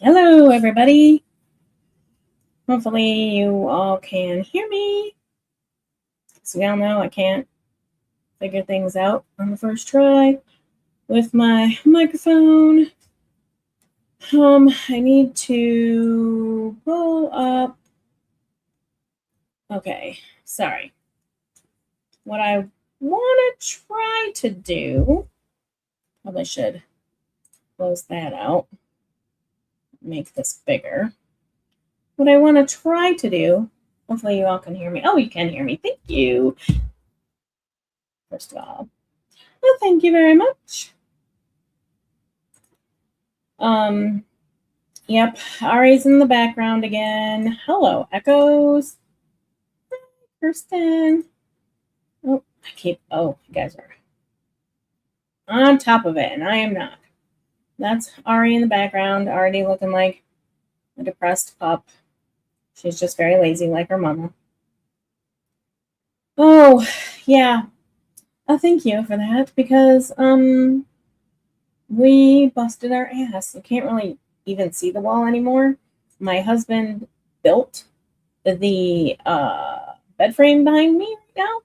Hello, everybody. Hopefully you all can hear me. So we all know I can't figure things out on the first try with my microphone. I need to pull up. Okay, sorry. What I want to try to do, probably should close that out, make this bigger. What I want to try to do, hopefully you all can hear me. Oh, you can hear me. Thank you. First of all, well, thank you very much. Yep, Ari's in the background again. Hello, Echoes. Hi, Kirsten. Oh, you guys are on top of it, and I am not. That's Ari in the background, already looking like a depressed pup. She's just very lazy like her mama. Oh, yeah. Thank you for that, because, we busted our ass. You can't really even see the wall anymore. My husband built the bed frame behind me right now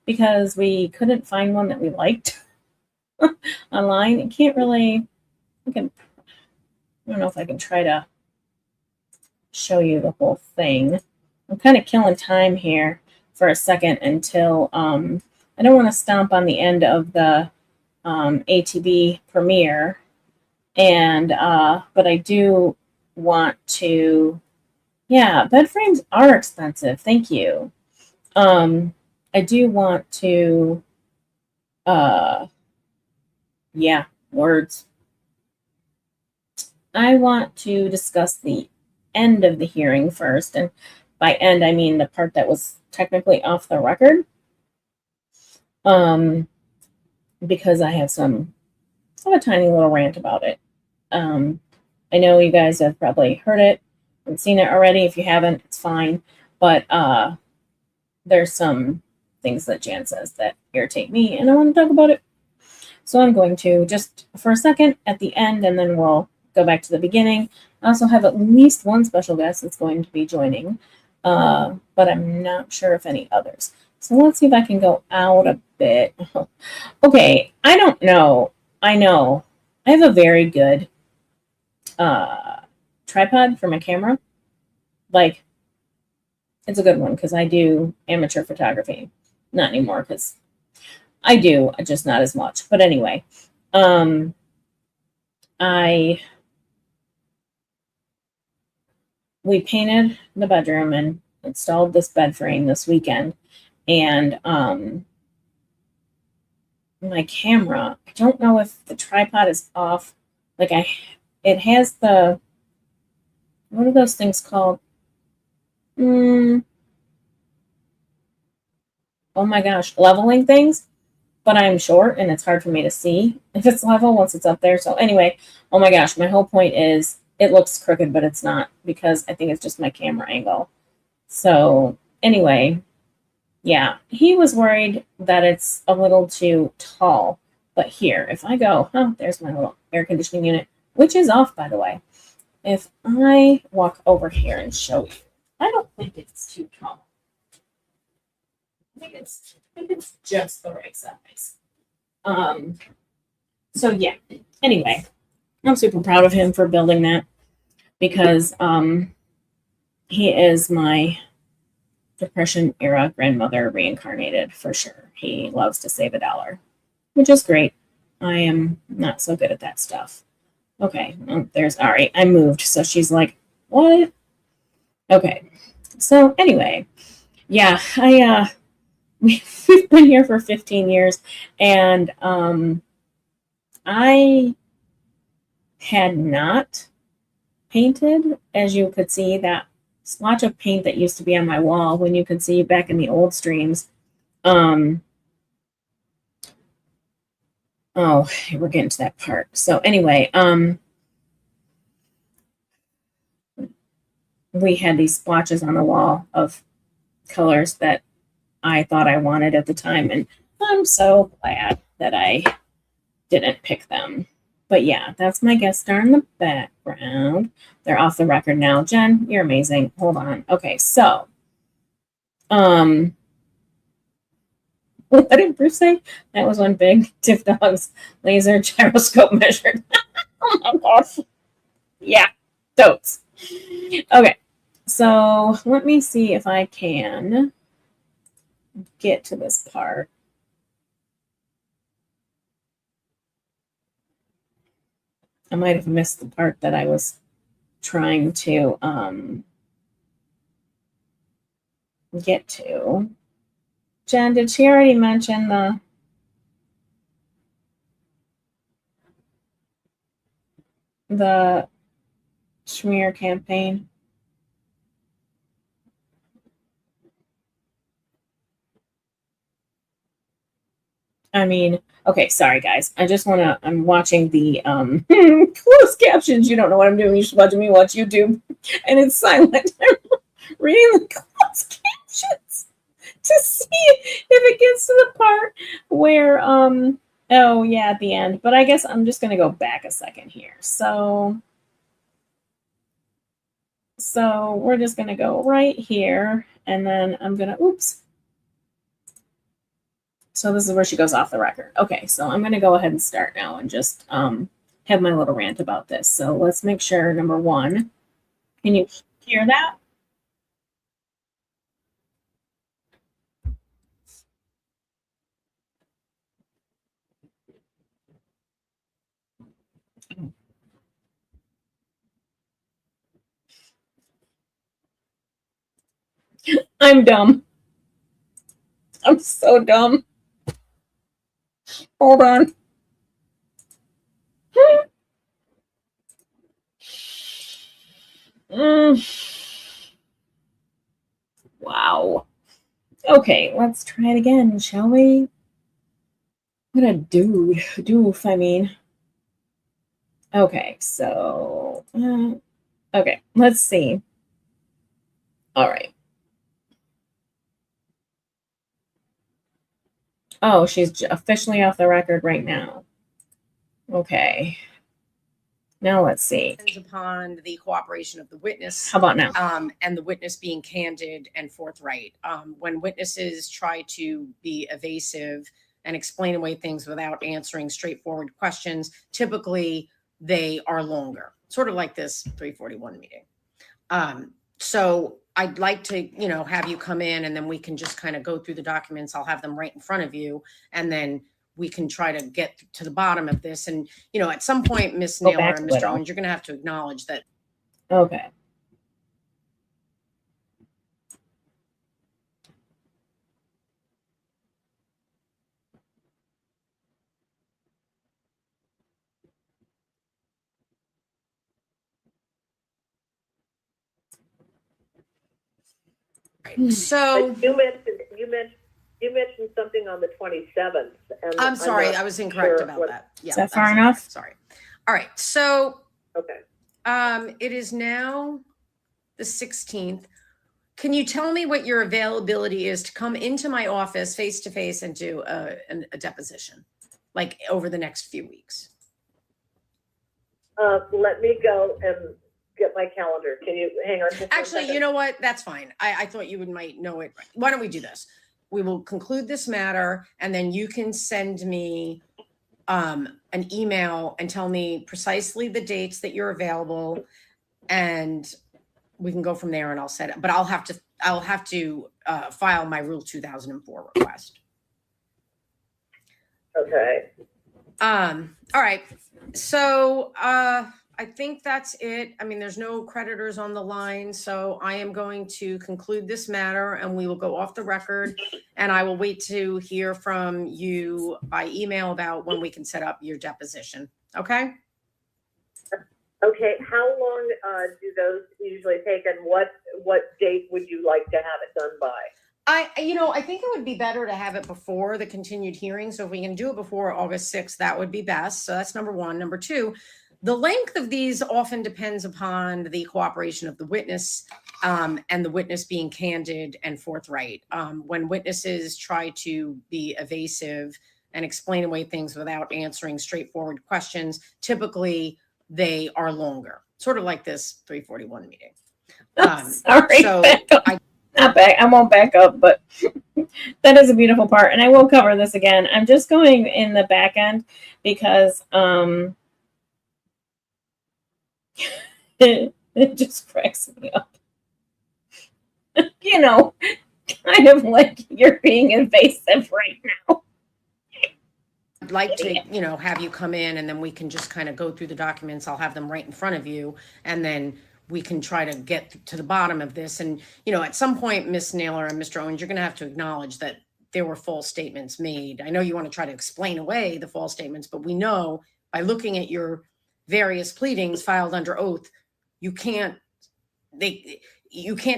because we couldn't find one that we liked online. I don't know if I can try to show you the whole thing. I'm kind of killing time here for a second until I don't want to stomp on the end of the ATB premiere, and but I do want to. Yeah, bed frames are expensive. Thank you. I do want to. Yeah, words. I want to discuss the end of the hearing first, and by end I mean the part that was technically off the record. Because I have a tiny little rant about it. I know you guys have probably heard it and seen it already. If you haven't, it's fine. But there's some things that Jan says that irritate me, and I want to talk about it. So I'm going to just for a second at the end, and then we'll go back to the beginning. I also have at least one special guest that's going to be joining, but I'm not sure if any others. So let's see if I can go out a bit. Okay, I don't know. I know. I have a very good tripod for my camera. Like, it's a good one because I do amateur photography. Not anymore because I do, just not as much. But anyway, we painted the bedroom and installed this bed frame this weekend, and my camera, I don't know if the tripod is off. It has what are those things called? Oh my gosh, leveling things. But I'm short and it's hard for me to see if it's level once it's up there. So anyway, oh my gosh, my whole point is it looks crooked, but it's not because I think it's just my camera angle. So anyway, yeah, he was worried that it's a little too tall. But here, if I go, there's my little air conditioning unit, which is off, by the way. If I walk over here and show you, I don't think it's too tall. I think it's just the right size. So yeah. Anyway, I'm super proud of him for building that because he is my Depression era grandmother reincarnated for sure. He loves to save a dollar, which is great. I am not so good at that stuff. Okay, there's Ari. I moved, so she's like, "What?" Okay. So anyway, yeah, we've been here for 15 years, and I had not painted, as you could see, that splotch of paint that used to be on my wall when you could see back in the old streams. Oh, we're getting to that part. So anyway, we had these splotches on the wall of colors that I thought I wanted at the time, and I'm so glad that I didn't pick them. But yeah, that's my guest star in the background. They're off the record now. Jen, you're amazing. Hold on. Okay, so what did Bruce say? That was one big Tiff Dog's laser gyroscope measured. Oh my gosh. Yeah, totes. Okay, so let me see if I can get to this part. I might have missed the part that I was trying to get to. Jen, did she already mention the smear campaign? I mean, okay, sorry guys. I'm watching the closed captions. You don't know what I'm doing. You should watch me watch YouTube. And it's silent. I'm reading the closed captions to see if it gets to the part where oh yeah, at the end. But I guess I'm just gonna go back a second here. So we're just gonna go right here, and then I'm gonna oops. So this is where she goes off the record. Okay, so I'm going to go ahead and start now and just have my little rant about this. So let's make sure, number one, can you hear that? I'm dumb. I'm so dumb. Hold on. Wow. Okay, let's try it again, shall we? What a doof, I mean. Okay, so, okay, let's see. All right. Oh, she's officially off the record right now. Okay. Now let's see. Depends upon the cooperation of the witness. How about now? And the witness being candid and forthright. When witnesses try to be evasive and explain away things without answering straightforward questions, typically they are longer, sort of like this 341 meeting. So I'd like to, have you come in and then we can just kind of go through the documents. I'll have them right in front of you, and then we can try to get to the bottom of this. And, at some point, Ms. Naylor and Mr. Owens, you're going to have to acknowledge that. Okay. Right. So you mentioned something on the 27th. And I'm sorry, I was incorrect about that. Yeah, is that far enough? Sorry. All right. So okay. It is now the 16th. Can you tell me what your availability is to come into my office face to face and do a deposition, like over the next few weeks? Let me go and get my calendar. Can you hang on? Actually, you know what? That's fine. I thought you might know it. Why don't we do this? We will conclude this matter, and then you can send me an email and tell me precisely the dates that you're available, and we can go from there, and I'll set it. But I'll have to file my Rule 2004 request. Okay. All right. So I think that's it. I mean, there's no creditors on the line, so I am going to conclude this matter, and we will go off the record, and I will wait to hear from you by email about when we can set up your deposition. Okay? Okay. How long do those usually take, and what date would you like to have it done by? I think it would be better to have it before the continued hearing. So if we can do it before August 6th, that would be best. So that's number one. Number two, the length of these often depends upon the cooperation of the witness and the witness being candid and forthright. When witnesses try to be evasive and explain away things without answering straightforward questions, typically they are longer, sort of like this 341 meeting. Sorry, So back up. Not back. I won't back up, but that is a beautiful part, and I will cover this again. I'm just going in the back end because it just cracks me up. You know, kind of like you're being invasive right now. I'd like to, have you come in and then we can just kind of go through the documents. I'll have them right in front of you, and then we can try to get to the bottom of this. And, at some point, Ms. Naylor and Mr. Owens, you're going to have to acknowledge that there were false statements made. I know you want to try to explain away the false statements, but we know by looking at your various pleadings filed under oath, you can't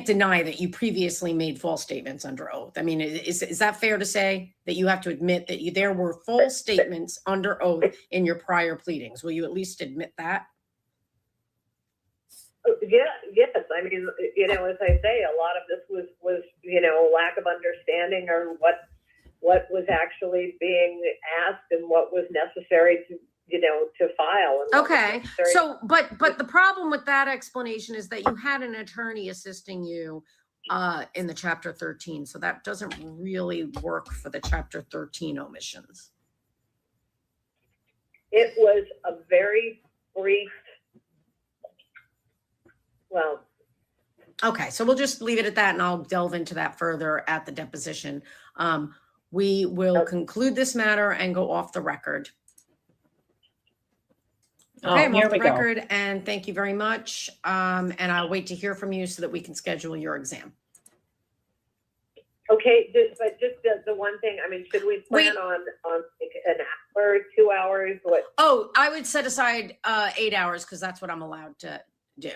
deny that you previously made false statements under oath. I mean, is that fair to say that you have to admit that there were false statements under oath in your prior pleadings? Will you at least admit that? Yeah, yes. I mean, as I say, a lot of this was lack of understanding or what was actually being asked and what was necessary to file. And okay. So, but the problem with that explanation is that you had an attorney assisting you in the Chapter 13. So that doesn't really work for the Chapter 13 omissions. It was a very brief. Well. Okay. So we'll just leave it at that, and I'll delve into that further at the deposition. We will conclude this matter and go off the record. Okay, I'm off the record, and thank you very much. And I'll wait to hear from you so that we can schedule your exam. Okay, but just the one thing, I mean, should we plan on like an hour, 2 hours? What? Oh, I would set aside 8 hours because that's what I'm allowed to do.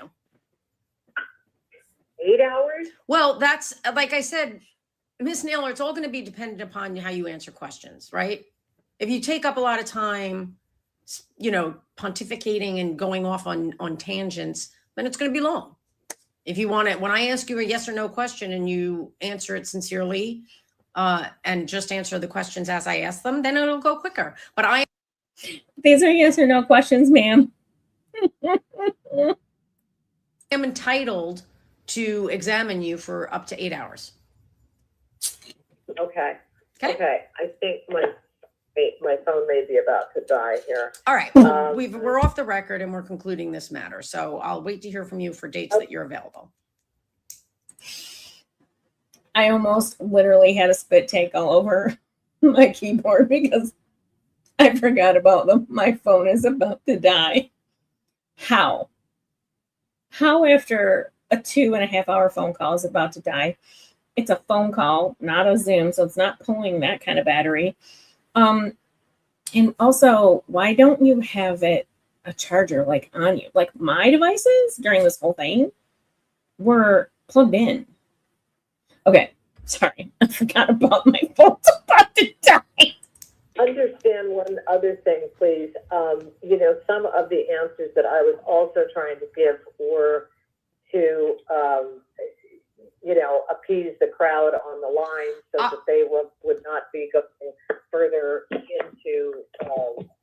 8 hours? Well, that's, like I said, Ms. Naylor, it's all going to be dependent upon how you answer questions, right? If you take up a lot of time, pontificating and going off on tangents, then it's going to be long. If you want it, when I ask you a yes or no question and you answer it sincerely, and just answer the questions as I ask them, then it'll go quicker. But these are yes or no questions, ma'am. I am entitled to examine you for up to 8 hours. Okay. I think my phone may be about to die here. All right. Well, we're off the record and we're concluding this matter. So I'll wait to hear from you for dates that you're available. I almost literally had a spit take all over my keyboard because I forgot about them. My phone is about to die. How after a 2.5 hour phone call is about to die? It's a phone call, not a Zoom, so it's not pulling that kind of battery. And also, why don't you have a charger like on you? Like my devices during this whole thing were plugged in. Okay, sorry, I forgot about my phone's about to die. Understand one other thing, please. Some of the answers that I was also trying to give were to, appease the crowd on the line so that they would not be going further into.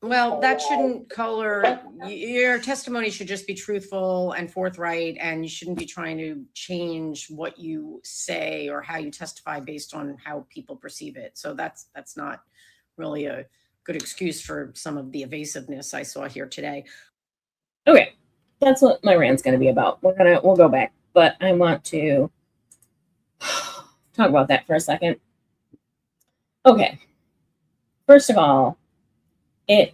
Well, that shouldn't color. Your testimony should just be truthful and forthright, and you shouldn't be trying to change what you say or how you testify based on how people perceive it. So that's not really a good excuse for some of the evasiveness I saw here today. Okay, that's what my rant's going to be about. We'll go back, but I want to talk about that for a second. Okay, first of all, I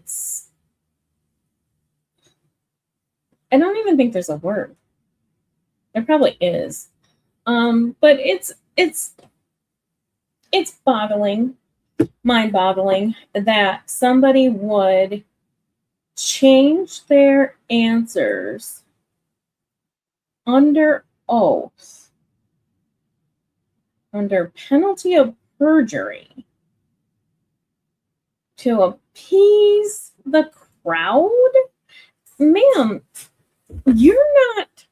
don't even think there's a word. There probably is, but it's mind-boggling that somebody would change their answers under oath, under penalty of perjury, to appease the crowd. Ma'am, you're not,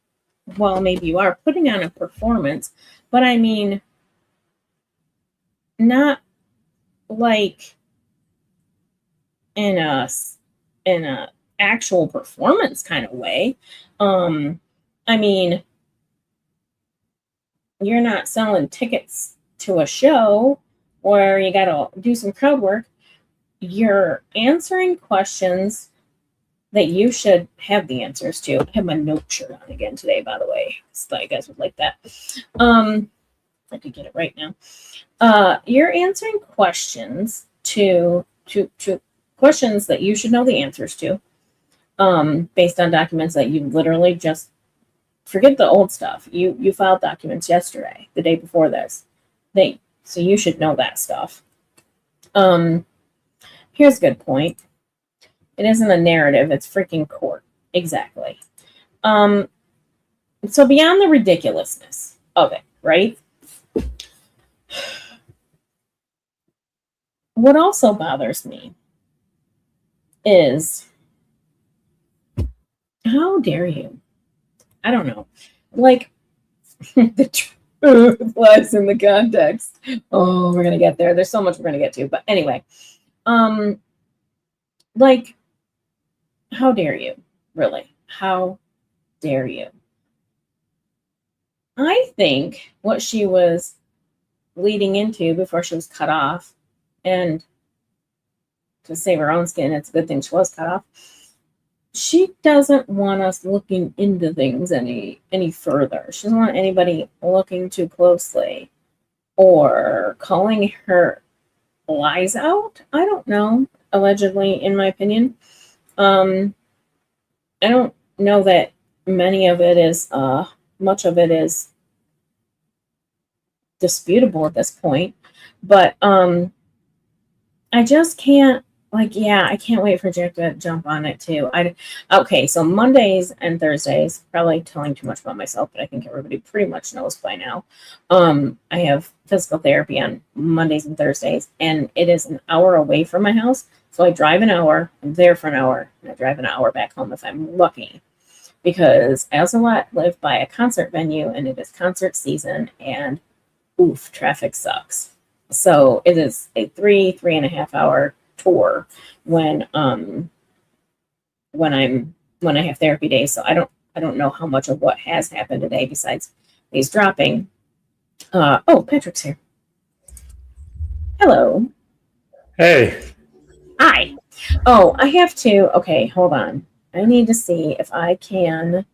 well, maybe you are putting on a performance, but I mean, not like in a actual performance kind of way. I mean, you're not selling tickets to a show where you got to do some crowd work. You're answering questions that you should have the answers to. I have my note shirt on again today, by the way. So you guys would like that. I could get it right now. You're answering questions to questions that you should know the answers to, based on documents that you literally just forget the old stuff. You filed documents yesterday, the day before this. So you should know that stuff. Here's a good point. It isn't a narrative, it's freaking court. Exactly. So beyond the ridiculousness of it, right? What also bothers me is, how dare you? I don't know. Like, the truth lies in the context. Oh, we're going to get there. There's so much we're going to get to. But anyway, like, how dare you? Really? How dare you? I think what she was leading into before she was cut off, and to save her own skin, it's a good thing she was cut off. She doesn't want us looking into things any further. She doesn't want anybody looking too closely or calling her lies out. I don't know. Allegedly, in my opinion. I don't know that many of it is, much of it is disputable at this point, but I just can't, like, yeah, I can't wait for Jack to jump on it too. Okay, so Mondays and Thursdays, probably telling too much about myself, but I think everybody pretty much knows by now. I have physical therapy on Mondays and Thursdays, and it is an hour away from my house. So I drive an hour, I'm there for an hour, and I drive an hour back home if I'm lucky. Because I also live by a concert venue, and it is concert season, and oof, traffic sucks. So it is a 3.5 hour tour when I have therapy days. So I don't know how much of what has happened today besides these dropping. Oh, Patrick's here. Hello. Hey. Hi. Oh, I have to. Okay, hold on. I need to see if I can.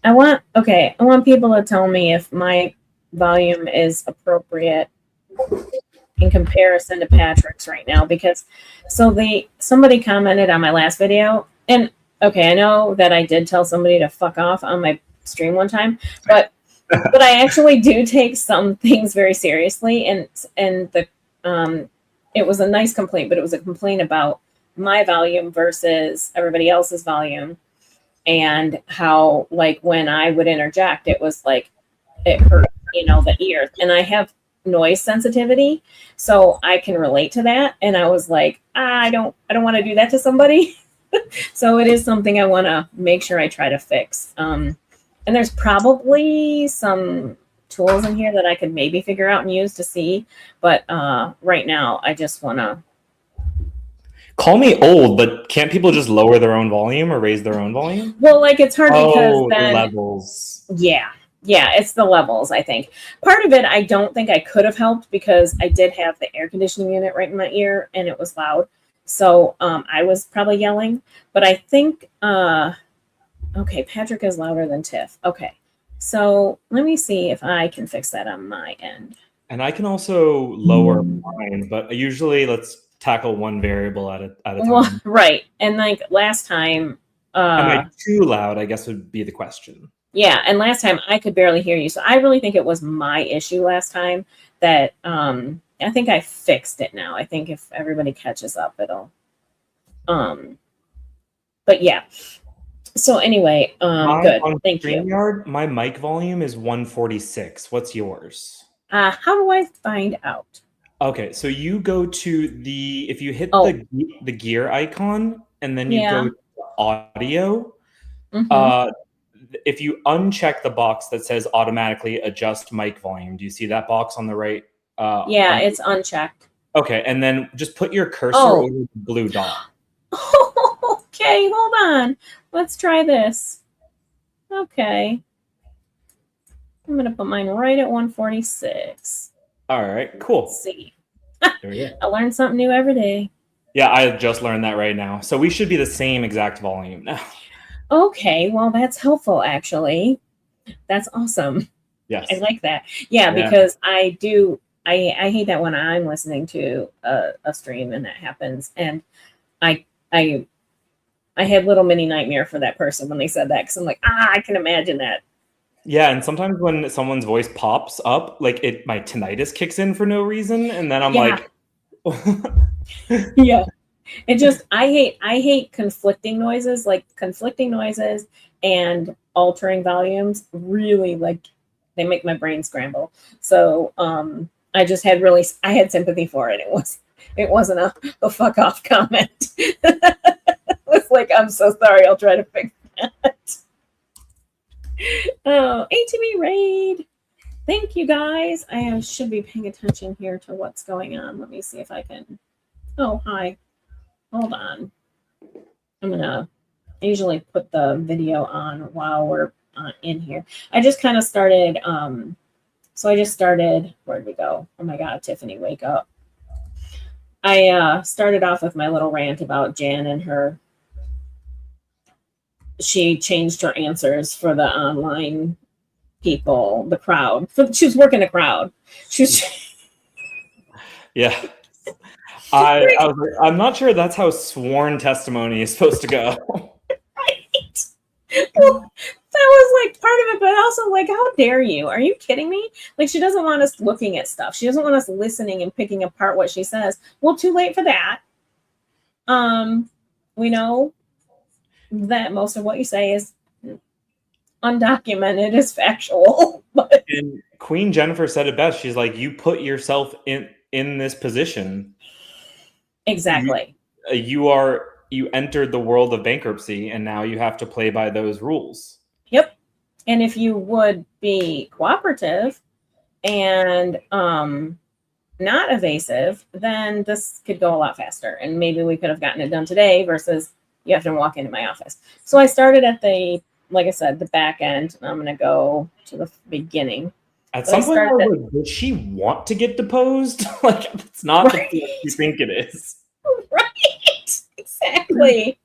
I want people to tell me if my volume is appropriate in comparison to Patrick's right now, because somebody commented on my last video, and okay, I know that I did tell somebody to fuck off on my stream one time, but I actually do take some things very seriously, and the it was a nice complaint, but it was a complaint about my volume versus everybody else's volume, and how, like, when I would interject, it was like it hurt, the ears. And I have noise sensitivity, so I can relate to that. And I was like, I don't want to do that to somebody. So it is something I want to make sure I try to fix. And there's probably some tools in here that I could maybe figure out and use to see. But right now, I just want to. Call me old, but can't people just lower their own volume or raise their own volume? Well, like, it's hard because then levels. Yeah, it's the levels, I think. Part of it, I don't think I could have helped because I did have the air conditioning unit right in my ear and it was loud. So I was probably yelling. But I think, okay, Patrick is louder than Tiff. Okay, so let me see if I can fix that on my end. And I can also lower mine, but usually let's tackle one variable at a time. Well, right. And like last time. Am I too loud, I guess would be the question. Yeah, and last time I could barely hear you. So I really think it was my issue last time that I think I fixed it now. I think if everybody catches up, it'll but yeah. So anyway, good. Thank you. My mic volume is 146. What's yours? How do I find out? Okay, so you go to if you hit the gear icon and then you go to audio, if you uncheck the box that says automatically adjust mic volume, do you see that box on the right? It's unchecked. Okay, and then just put your cursor over the blue dot. Okay, hold on. Let's try this. Okay. I'm going to put mine right at 146. All right, cool. Let's see. There we go. I learn something new every day. Yeah, I just learned that right now. So we should be the same exact volume now. Okay, well, that's helpful, actually. That's awesome. Yes. I like that. Yeah, because I hate that when I'm listening to a stream and that happens. And I had little mini nightmare for that person when they said that, because I'm like, I can imagine that. Yeah, and sometimes when someone's voice pops up, like my tinnitus kicks in for no reason, and then I'm like, yeah. It just I hate conflicting noises, and altering volumes. Really, like, they make my brain scramble. So I had sympathy for it. It wasn't a fuck off comment. It was like, I'm so sorry. I'll try to fix that. Oh, ATV raid. Thank you, guys. I should be paying attention here to what's going on. Let me see if I can. Oh, hi. Hold on. I usually put the video on while we're in here. I just kind of started. Where'd we go? Oh my God, Tiffany, wake up. I started off with my little rant about Jan and her. She changed her answers for the online people, the crowd. She was working a crowd. Yeah. I'm not sure that's how sworn testimony is supposed to go. Right. Well, that was like part of it, but also like, how dare you? Are you kidding me? Like, she doesn't want us looking at stuff. She doesn't want us listening and picking apart what she says. Well, too late for that. We know that most of what you say is undocumented, is factual. But and Queen Jennifer said it best. She's like, you put yourself in this position. Exactly. You entered the world of bankruptcy, and now you have to play by those rules. Yep. And if you would be cooperative and not evasive, then this could go a lot faster. And maybe we could have gotten it done today versus you have to walk into my office. So I started at like I said, the back end. And I'm going to go to the beginning. At some point, I was like, does she want to get deposed? Like, it's not the thing you think it is. Right. Exactly.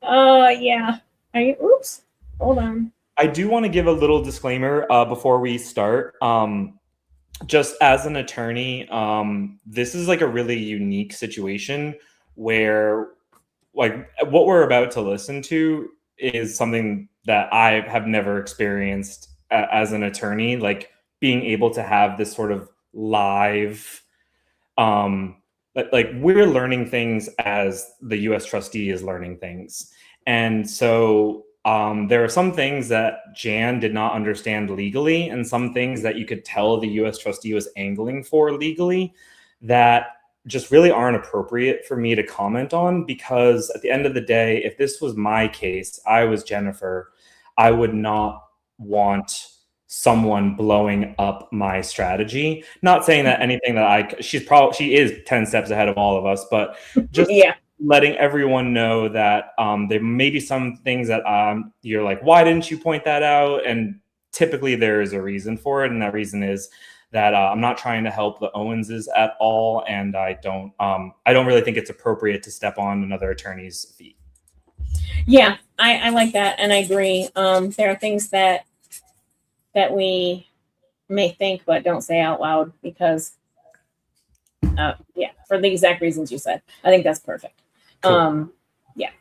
Yeah. Oops. Hold on. I do want to give a little disclaimer before we start. Just as an attorney, this is like a really unique situation where, like, what we're about to listen to is something that I have never experienced as an attorney, like being able to have this sort of live, like we're learning things as the U.S. trustee is learning things. And so there are some things that Jan did not understand legally, and some things that you could tell the U.S. trustee was angling for legally that just really aren't appropriate for me to comment on, because at the end of the day, if this was my case, I was Jennifer, I would not want someone blowing up my strategy. Not saying that anything that she is 10 steps ahead of all of us, but just letting everyone know that there may be some things that you're like, why didn't you point that out? And typically there is a reason for it. And that reason is that I'm not trying to help the Owenses at all. And I don't really think it's appropriate to step on another attorney's feet. Yeah, I like that. And I agree. There are things that we may think, but don't say out loud because, for the exact reasons you said. I think that's perfect. Cool. Yeah.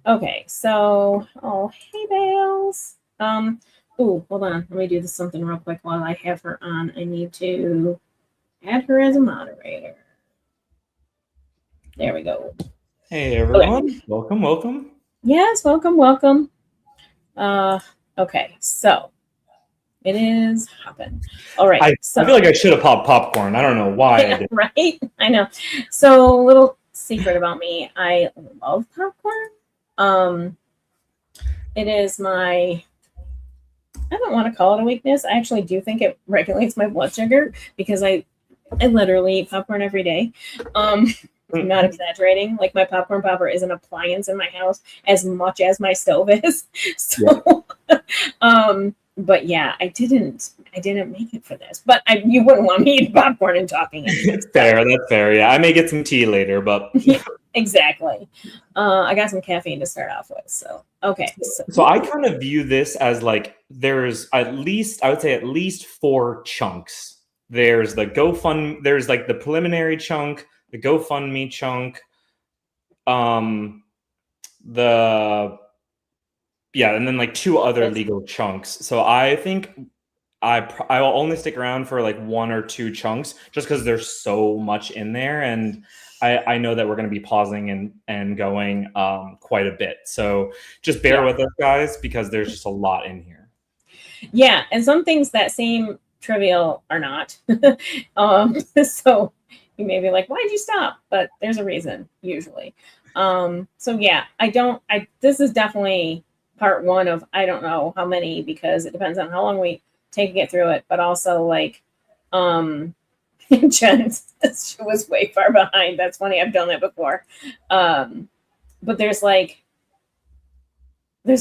Okay. So, hey, Bales. Hold on. Let me do something real quick while I have her on. I need to add her as a moderator. There we go. Hey, everyone. Okay. Welcome. Yes, welcome. Okay, so it is hopping. All right. I feel like I should have popped popcorn. I don't know why. I did. Right? I know. So, little secret about me, I love popcorn. It is I don't want to call it a weakness. I actually do think it regulates my blood sugar because I literally eat popcorn every day. I'm not exaggerating. Like my popcorn popper is an appliance in my house as much as my stove is. So, but yeah, I didn't make it for this. But you wouldn't want me eating popcorn and talking. It's fair. That's fair. Yeah, I may get some tea later, but exactly. I got some caffeine to start off with. So okay. So I kind of view this as like there's at least, I would say at least 4 chunks. There's the there's like the preliminary chunk, the GoFundMe chunk, and then like 2 other legal chunks. So I think I will only stick around for like 1 or 2 chunks just because there's so much in there, and I know that we're going to be pausing and going quite a bit. So just bear with us, guys, because there's just a lot in here. Yeah, and some things that seem trivial are not. So you may be like, why'd you stop? But there's a reason, usually. So yeah, this is definitely part 1 of I don't know how many, because it depends on how long we take to get through it, but also like Jen, she was way far behind. That's funny. I've done that before. But there's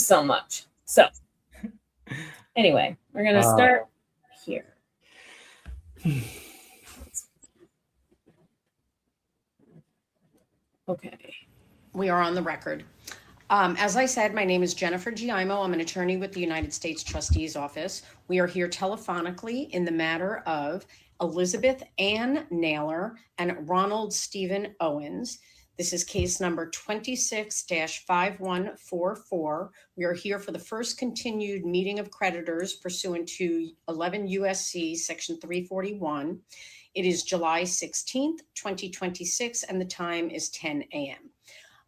so much. So anyway, we're going to start here. Okay. We are on the record. As I said, my name is Jennifer Giaimo. I'm an attorney with the United States Trustee's Office. We are here telephonically in the matter of Elizabeth Ann Naylor and Ronald Stephen Owens. This is case number 26-5144. We are here for the first continued meeting of creditors pursuant to 11 USC section 341. It is July 16th, 2026, and the time is 10 a.m.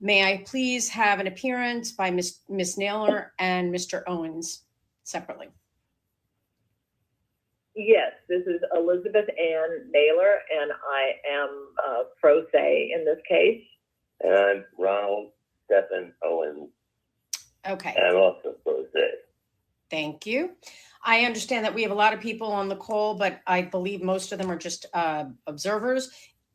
May I please have an appearance by Miss Naylor and Mr. Owens separately? Yes, this is Elizabeth Ann Naylor, and I am pro se in this case. And I'm Ronald Stephen Owens. Okay. And I'm also pro se. Thank you. I understand that we have a lot of people on the call, but I believe most of them are just observers.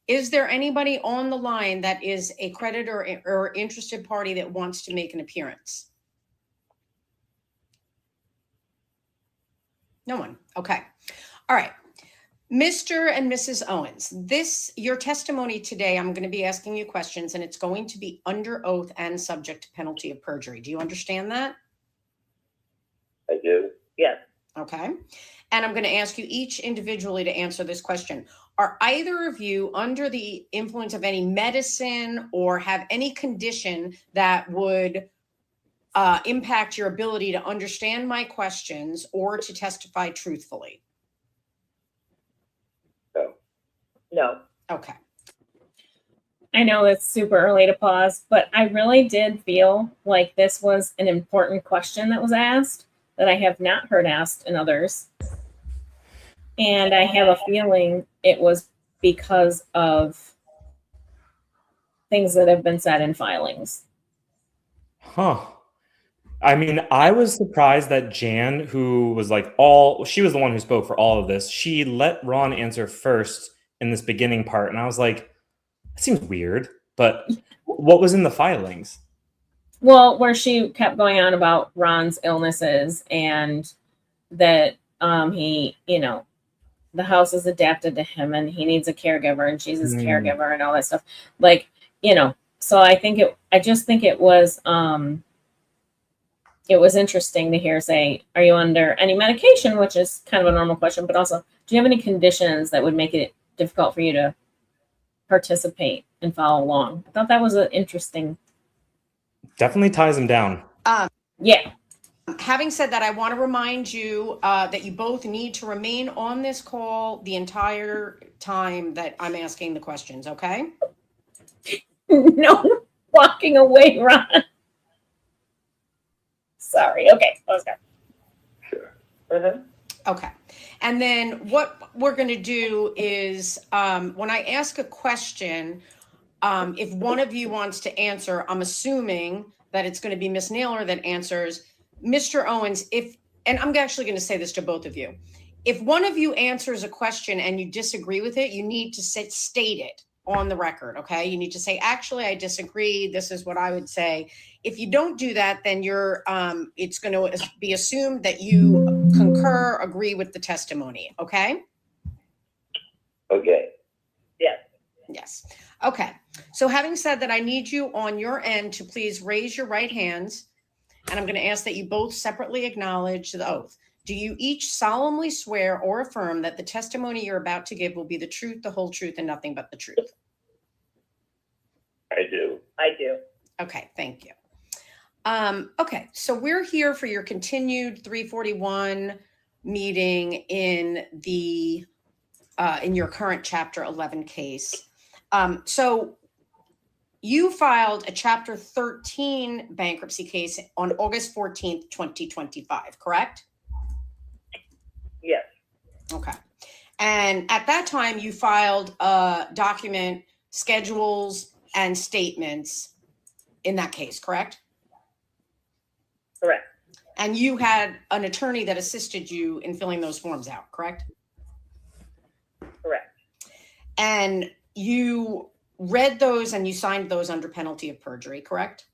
Is there anybody on the line that is a creditor or interested party that wants to make an appearance? No one. Okay. All right. Mr. and Mrs. Owens, your testimony today, I'm going to be asking you questions, and it's going to be under oath and subject to penalty of perjury. Do you understand that? I do. Yes. Okay. And I'm going to ask you each individually to answer this question. Are either of you under the influence of any medicine or have any condition that would impact your ability to understand my questions or to testify truthfully? No. No. Okay. I know it's super early to pause, but I really did feel like this was an important question that was asked that I have not heard asked in others. And I have a feeling it was because of things that have been said in filings. Huh. I mean, I was surprised that Jan, who was like she was the one who spoke for all of this. She let Ron answer first in this beginning part. And I was like, that seems weird. But what was in the filings? Well, where she kept going on about Ron's illnesses and that he, the house is adapted to him and he needs a caregiver and she's his caregiver and all that stuff. So I just think it was interesting to hear say, are you under any medication, which is kind of a normal question, but also, do you have any conditions that would make it difficult for you to participate and follow along? I thought that was an interesting. Definitely ties him down. Yeah. Having said that, I want to remind you that you both need to remain on this call the entire time that I'm asking the questions, okay? No walking away, Ron. Sorry. Okay. Let's go. Sure. Mm-hmm. Okay. And then what we're going to do is when I ask a question, if one of you wants to answer, I'm assuming that it's going to be Miss Naylor that answers. Mr. Owens, and I'm actually going to say this to both of you. If one of you answers a question and you disagree with it, you need to state it on the record, okay? You need to say, actually, I disagree. This is what I would say. If you don't do that, then you're, it's going to be assumed that you concur, agree with the testimony, okay? Okay. Yes. Yes. Okay. So having said that, I need you on your end to please raise your right hands. And I'm going to ask that you both separately acknowledge the oath. Do you each solemnly swear or affirm that the testimony you're about to give will be the truth, the whole truth, and nothing but the truth? I do. I do. Okay. Thank you. Okay. So we're here for your continued 341 meeting in the in your current Chapter 11 case. So you filed a Chapter 13 bankruptcy case on August 14th, 2025, correct? Yes. Okay. And at that time, you filed a document, schedules, and statements in that case, correct? Correct. And you had an attorney that assisted you in filling those forms out, correct? Correct. And you read those and you signed those under penalty of perjury, correct?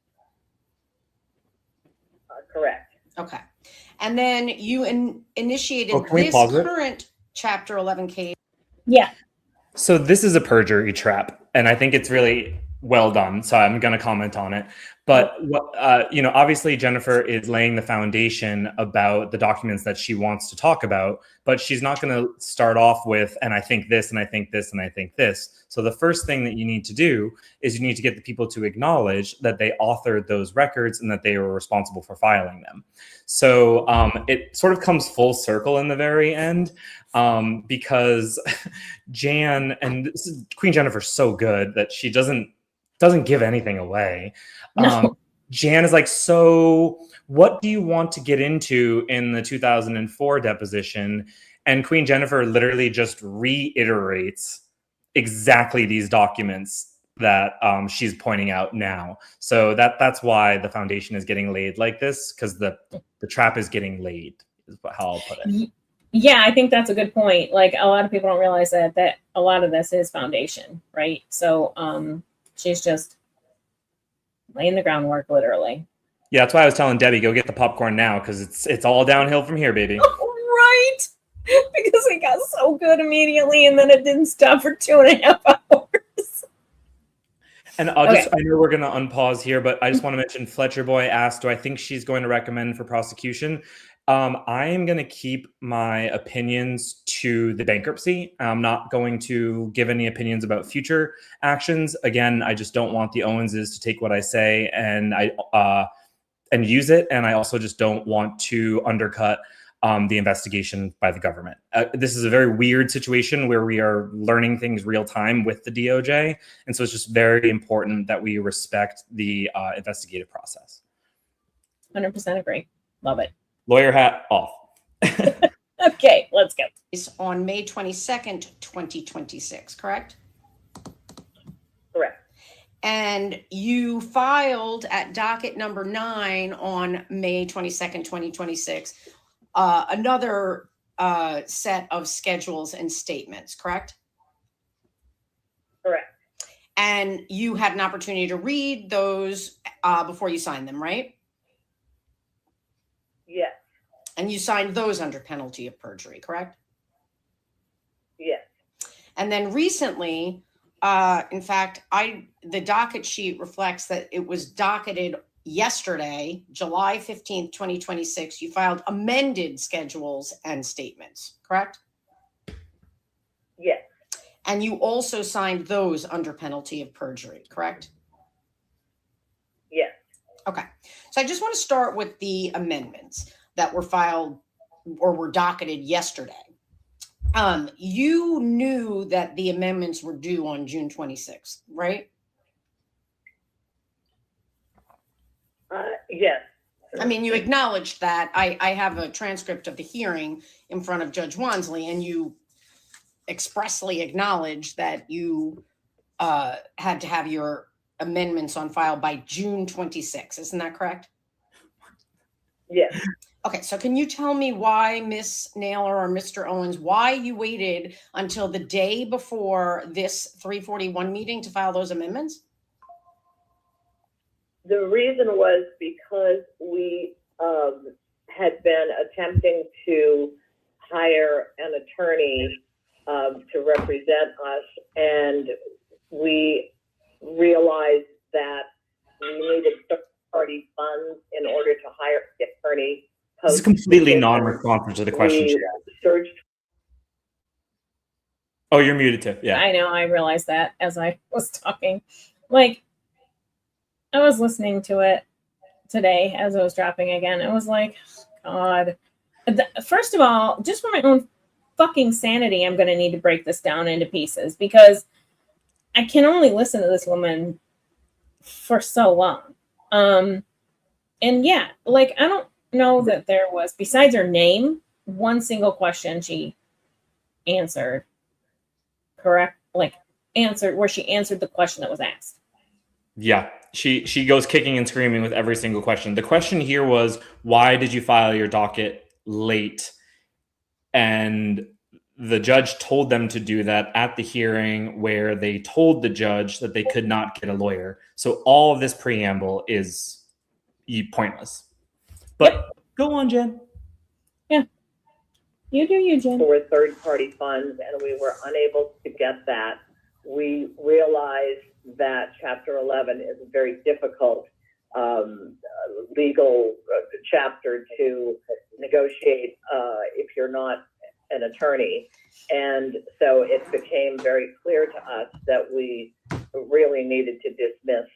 Correct. Okay. And then you initiated can we this pause it? current Chapter 11 case. Yeah. So this is a perjury trap, and I think it's really well done. So I'm going to comment on it. But obviously Jennifer is laying the foundation about the documents that she wants to talk about, but she's not going to start off with, and I think this, and I think this, and I think this. So the first thing that you need to do is you need to get the people to acknowledge that they authored those records and that they were responsible for filing them. So it sort of comes full circle in the very end, because Jan, and Queen Jennifer's so good that she doesn't give anything away. No. Jan is like, so what do you want to get into in the 2004 deposition? And Queen Jennifer literally just reiterates exactly these documents that she's pointing out now. So that's why the foundation is getting laid like this, because the trap is getting laid, is how I'll put it. Yeah, I think that's a good point. Like, a lot of people don't realize that a lot of this is foundation, right? So she's just laying the groundwork, literally. Yeah, that's why I was telling Debbie, go get the popcorn now, because it's all downhill from here, baby. Right? Because it got so good immediately, and then it didn't stop for 2.5 hours. And I know we're going to unpause here, but I just want to mention Fletcher Boy asked, do I think she's going to recommend for prosecution? I am going to keep my opinions to the bankruptcy. I'm not going to give any opinions about future actions. Again, I just don't want the Owenses to take what I say and use it. And I also just don't want to undercut the investigation by the government. This is a very weird situation where we are learning things real time with the DOJ. And so it's just very important that we respect the investigative process. 100% agree. Love it. Lawyer hat off. Okay, let's go. Is on May 22nd, 2026, correct? Correct. And you filed at docket number 9 on May 22nd, 2026, another set of schedules and statements, correct? Correct. And you had an opportunity to read those before you signed them, right? Yes. And you signed those under penalty of perjury, correct? Yes. And then recently, in fact, the docket sheet reflects that it was docketed yesterday, July 15th, 2026. You filed amended schedules and statements, correct? Yes. And you also signed those under penalty of perjury, correct? Yes. Okay. So I just want to start with the amendments that were filed or were docketed yesterday. You knew that the amendments were due on June 26th, right? Yes. I mean, you acknowledged that. I have a transcript of the hearing in front of Judge Wansley, and you expressly acknowledged that you had to have your amendments on file by June 26th. Isn't that correct? Yes. Okay, so can you tell me why, Miss Naylor or Mr. Owens, why you waited until the day before this 341 meeting to file those amendments? The reason was because we had been attempting to hire an attorney to represent us, and we realized that we needed third-party funds in order to hire the attorney. This is completely non-responsive to the question. We searched. Oh, you're muted too. Yeah. I know. I realized that as I was talking. Like, I was listening to it today as it was dropping again. It was like, God. First of all, just for my own fucking sanity, I'm going to need to break this down into pieces because I can only listen to this woman for so long. And yeah, like, I don't know that there was, besides her name, one single question she answered correct, like answered where she answered the question that was asked. Yeah, she goes kicking and screaming with every single question. The question here was, why did you file your docket late? And the judge told them to do that at the hearing where they told the judge that they could not get a lawyer. So all of this preamble is pointless. But go on, Jen. Yeah. You do you, Jen. For third-party funds, and we were unable to get that. We realized that Chapter 11 is a very difficult legal chapter to negotiate if you're not an attorney. And so it became very clear to us that we really needed to dismiss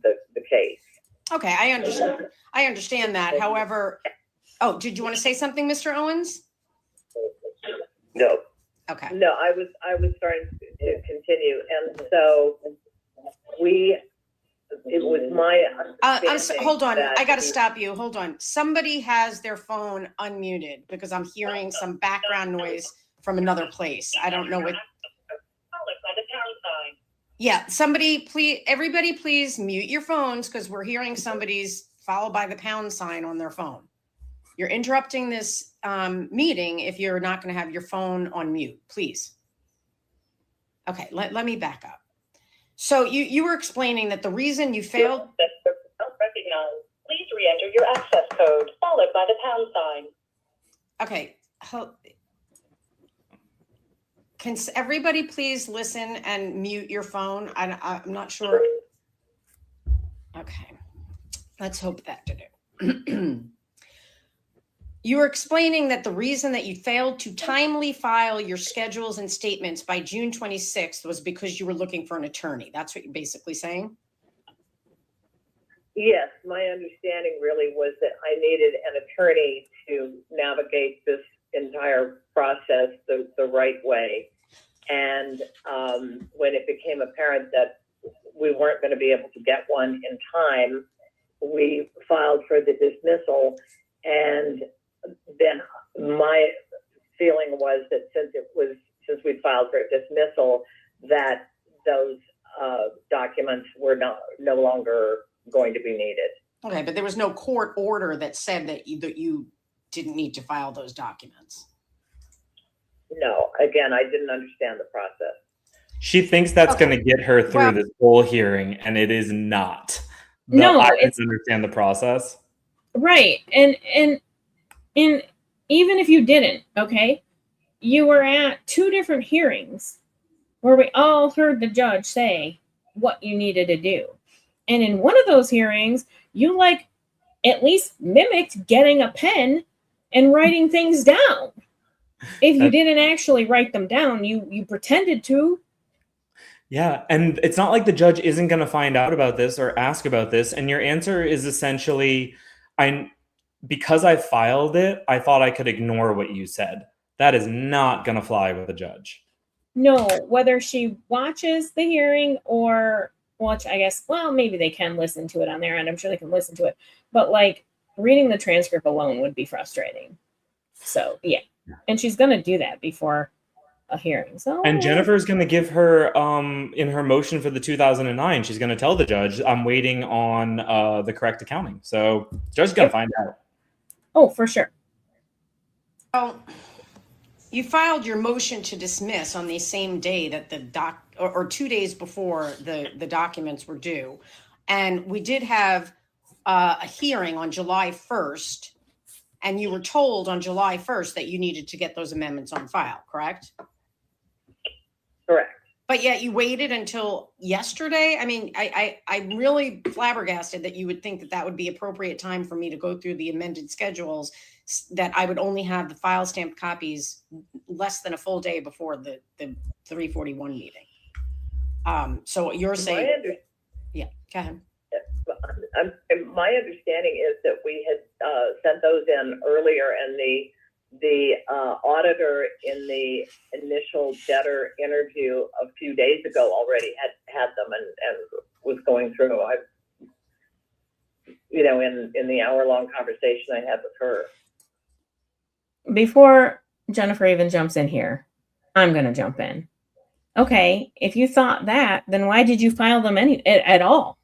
the case. Okay, I understand that. However, oh, did you want to say something, Mr. Owens? No. Okay. No, I was starting to continue, and so it was my hold on. that I got to stop you. Hold on. Somebody has their phone unmuted because I'm hearing some background noise from another place. I don't know what. Yeah, somebody please, everybody please mute your phones because we're hearing somebody's followed by the pound sign on their phone. You're interrupting this meeting if you're not going to have your phone on mute, please. Okay, let me back up. So you were explaining that the reason you failed. Please re-enter your access code followed by the pound sign. Okay. Can everybody please listen and mute your phone? I'm not sure. Okay. Let's hope that did it. You were explaining that the reason that you failed to timely file your schedules and statements by June 26th was because you were looking for an attorney. That's what you're basically saying? Yes, my understanding really was that I needed an attorney to navigate this entire process the right way. And when it became apparent that we weren't going to be able to get one in time, we filed for the dismissal. And then my feeling was that since we filed for dismissal, that those documents were no longer going to be needed. Okay, but there was no court order that said that you didn't need to file those documents. No, again, I didn't understand the process. She thinks that's going to get her through this whole hearing, and it is not. I didn't understand the process. Right, and even if you didn't, okay, you were at two different hearings where we all heard the judge say what you needed to do. And in one of those hearings, you at least mimicked getting a pen and writing things down. If you didn't actually write them down, you pretended to. Yeah, and it's not like the judge isn't going to find out about this or ask about this. And your answer is essentially, because I filed it, I thought I could ignore what you said. That is not going to fly with a judge. No, whether she watches the hearing or maybe they can listen to it on their end. I'm sure they can listen to it. But reading the transcript alone would be frustrating. So, yeah. And she's going to do that before a hearing. So, and Jennifer's going to give her, in her motion for the 2009, she's going to tell the judge, I'm waiting on the correct accounting. So the judge's going to find out. Oh, for sure. Well, you filed your motion to dismiss on the same day that the or 2 days before the documents were due. And we did have a hearing on July 1st, and you were told on July 1st that you needed to get those amendments on file, correct? Correct. But yet you waited until yesterday. I mean, I'm really flabbergasted that you would think that that would be appropriate time for me to go through the amended schedules, that I would only have the file stamped copies less than a full day before the 341 meeting. So you're saying, yeah, go ahead. My understanding is that we had sent those in earlier, and the auditor in the initial debtor interview a few days ago already had them and was going through. In the hour-long conversation I had with her. Before Jennifer even jumps in here, I'm going to jump in. Okay, if you thought that, then why did you file them at all?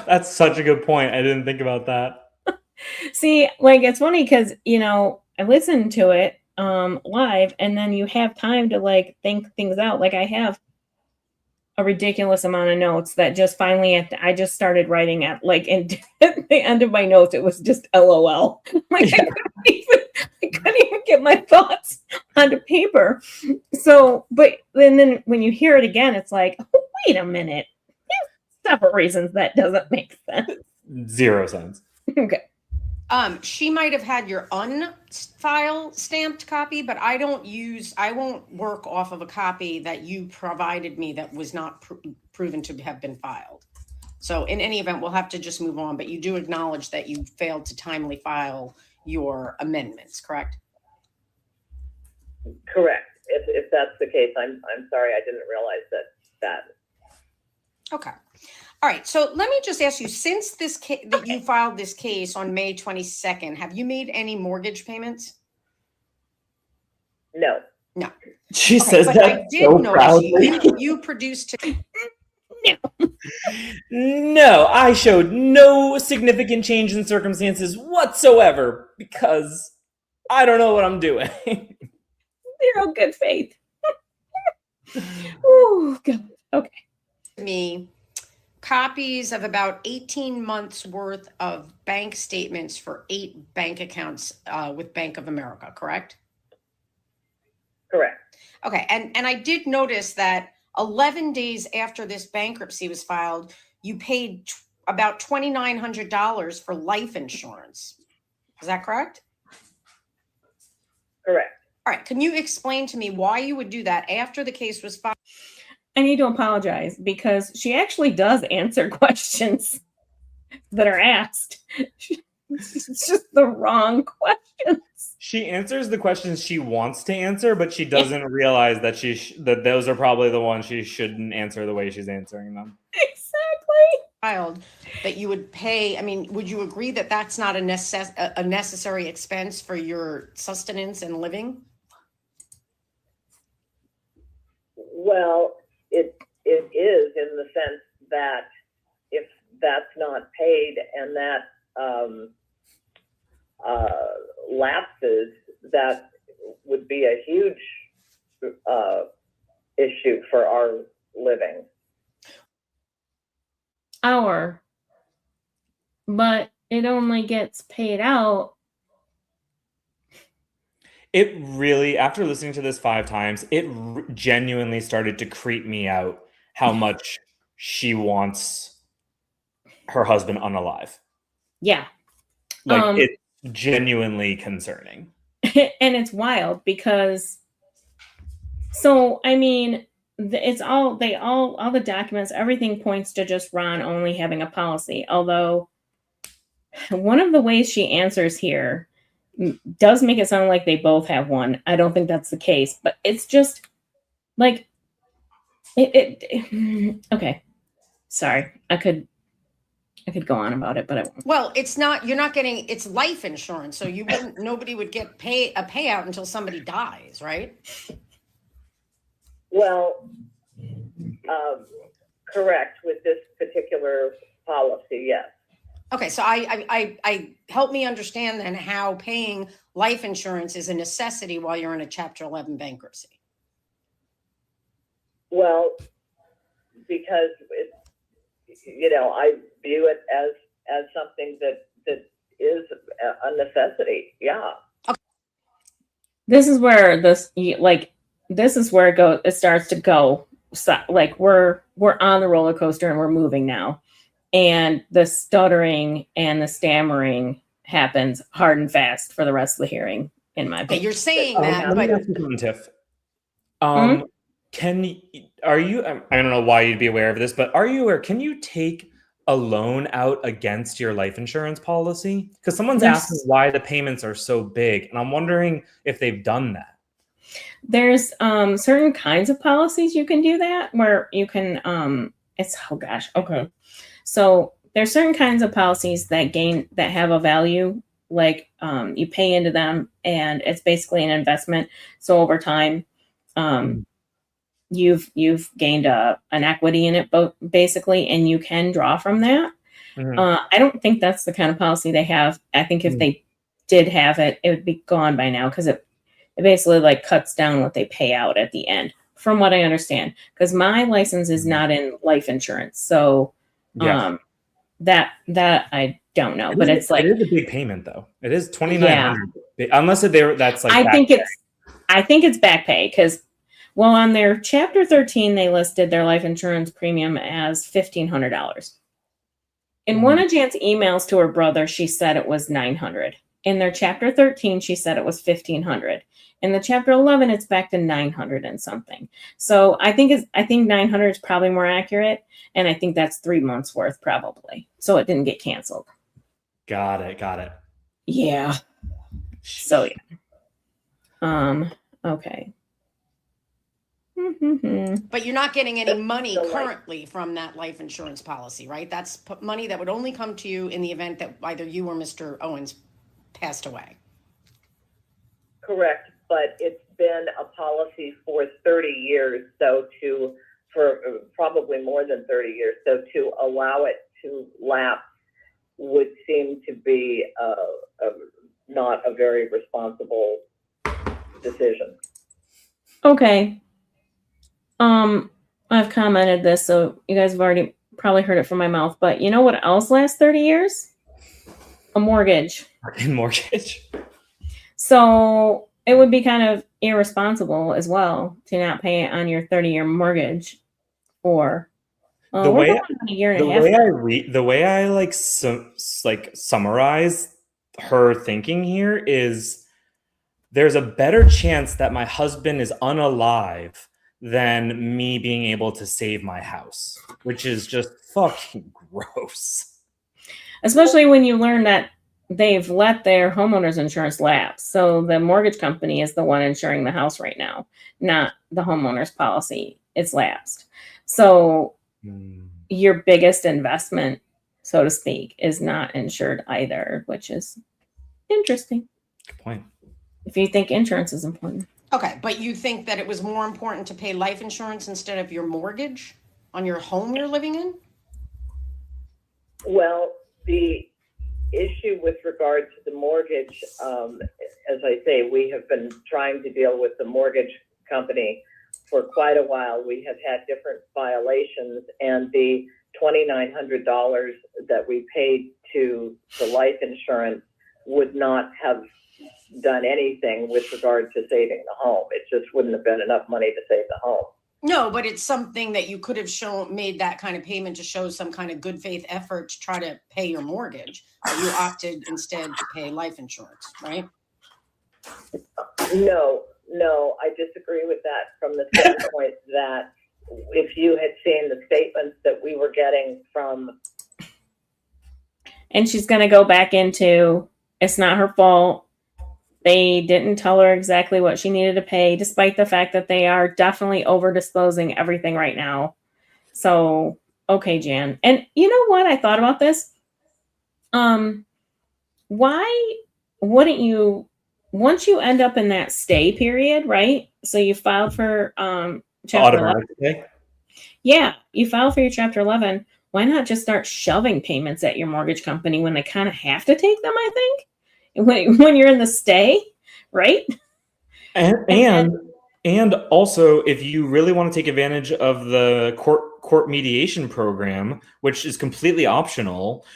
That's such a good point. I didn't think about that. See, like, it's funny because, I listened to it live, and then you have time to like think things out. Like, I have a ridiculous amount of notes that just finally I just started writing at like at the end of my notes. It was just LOL. Like, yeah. I couldn't even get my thoughts onto paper. So, but then when you hear it again, it's like, oh, wait a minute. There's several reasons that doesn't make sense. 0 sense. Okay. She might have had your unfile stamped copy, but I won't work off of a copy that you provided me that was not proven to have been filed. So in any event, we'll have to just move on, but you do acknowledge that you failed to timely file your amendments, correct? Correct. If that's the case, I'm sorry, I didn't realize that. Okay. All right. So let me just ask you, since this that you filed this case on May 22nd, have you made any mortgage payments? No. No. She Okay, says but that I did so notice proudly. you produced. No, I showed no significant change in circumstances whatsoever because I don't know what I'm doing. Zero good faith. Oh, God. Okay. Me copies of about 18 months worth of bank statements for 8 bank accounts with Bank of America, correct? Correct. Okay. And I did notice that 11 days after this bankruptcy was filed, you paid about $2,900 for life insurance. Is that correct? Correct. All right. Can you explain to me why you would do that after the case was filed? I need to apologize because she actually does answer questions that are asked. It's just the wrong questions. She answers the questions she wants to answer, but she doesn't realize that that those are probably the ones she shouldn't answer the way she's answering them. Exactly. Filed that you would pay. I mean, would you agree that that's not a necessary expense for your sustenance and living? Well, it is in the sense that if that's not paid and that lapses, that would be a huge issue for our living. But it only gets paid out. It really, after listening to this 5 times, it genuinely started to creep me out how much she wants her husband unalive. Yeah. Like, it's genuinely concerning. And it's wild because, so, I mean, it's all the documents, everything points to just Ron only having a policy. Although one of the ways she answers here does make it sound like they both have one. I don't think that's the case, but it's just like okay. Sorry. I could go on about it, but I won't. Well, it's not, you're not getting, it's life insurance. So nobody would get a payout until somebody dies, right? Well, correct with this particular policy, yes. Okay, so I help me understand then how paying life insurance is a necessity while you're in a Chapter 11 bankruptcy. Well, because I view it as something that is a necessity. Yeah. This is where it starts to go. So, like we're on the roller coaster and we're moving now. And the stuttering and the stammering happens hard and fast for the rest of the hearing, in my Okay, opinion. you're saying that, Let me but ask you something, Tiff. Are you, I don't know why you'd be aware of this, but are you aware, can you take a loan out against your life insurance policy? Because someone's asking why the payments are so big, and I'm wondering if they've done that. There's certain kinds of policies you can do that, where you can okay. So there's certain kinds of policies that have a value, like you pay into them and it's basically an investment. So over time, you've gained an equity in it, basically, and you can draw from that. I don't think that's the kind of policy they have. I think if they did have it, it would be gone by now, because it basically like cuts down what they pay out at the end, from what I understand. Because my license is not in life insurance, so that I don't know. But it's like, it is a big payment though. It is $2,900, unless that's like I think it's back pay, because on their Chapter 13 they listed their life insurance premium as $1,500. In one of Jan's emails to her brother, she said it was $900. In their Chapter 13, she said it was $1,500. In the Chapter 11, it's back to $900 and something. So I think $900 is probably more accurate, and I think that's 3 months worth probably. So it didn't get canceled. Got it. Yeah. So yeah. Okay. But you're not getting any money currently from that life insurance policy, right? That's money that would only come to you in the event that either you or Mr. Owens passed away. Correct, but it's been a policy for 30 years, for probably more than 30 years. So to allow it to lapse would seem to be not a very responsible decision. Okay. I've commented this, so you guys have already probably heard it from my mouth, but you know what else lasts 30 years? A mortgage. A mortgage. So it would be kind of irresponsible as well to not pay on your 30-year mortgage for the way I summarize her thinking here is there's a better chance that my husband is unalive than me being able to save my house, which is just fucking gross. Especially when you learn that they've let their homeowner's insurance lapse. So the mortgage company is the one insuring the house right now, not the homeowner's policy. It's lapsed. So your biggest investment, so to speak, is not insured either, which is interesting. Good point. If you think insurance is important. Okay, but you think that it was more important to pay life insurance instead of your mortgage on your home you're living in? Well, the issue with regard to the mortgage, as I say, we have been trying to deal with the mortgage company for quite a while. We have had different violations, and the $2,900 that we paid to the life insurance would not have done anything with regard to saving the home. It just wouldn't have been enough money to save the home. No, but it's something that you could have made that kind of payment to show some kind of good faith effort to try to pay your mortgage. But you opted instead to pay life insurance, right? No, I disagree with that from the standpoint that if you had seen the statements that we were getting from... And she's going to go back into, it's not her fault. They didn't tell her exactly what she needed to pay, despite the fact that they are definitely over disclosing everything right now. So, okay, Jan. And you know what? I thought about this. Why wouldn't you, once you end up in that stay period, right? So you filed for Chapter 11. Yeah, you filed for your Chapter 11. why not just start shoving payments at your mortgage company when they kind of have to take them, I think, when you're in the stay, right? And also, if you really want to take advantage of the court mediation program, which is completely optional,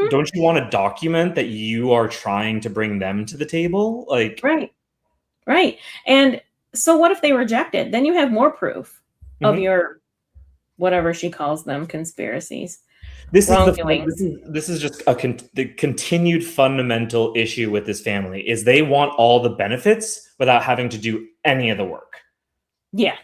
don't you want to document that you are trying to bring them to the table? Like, right. And so what if they reject it? Then you have more proof of your, whatever she calls them, conspiracies. This is just the continued fundamental issue with this family is they want all the benefits without having to do any of the work. Yeah.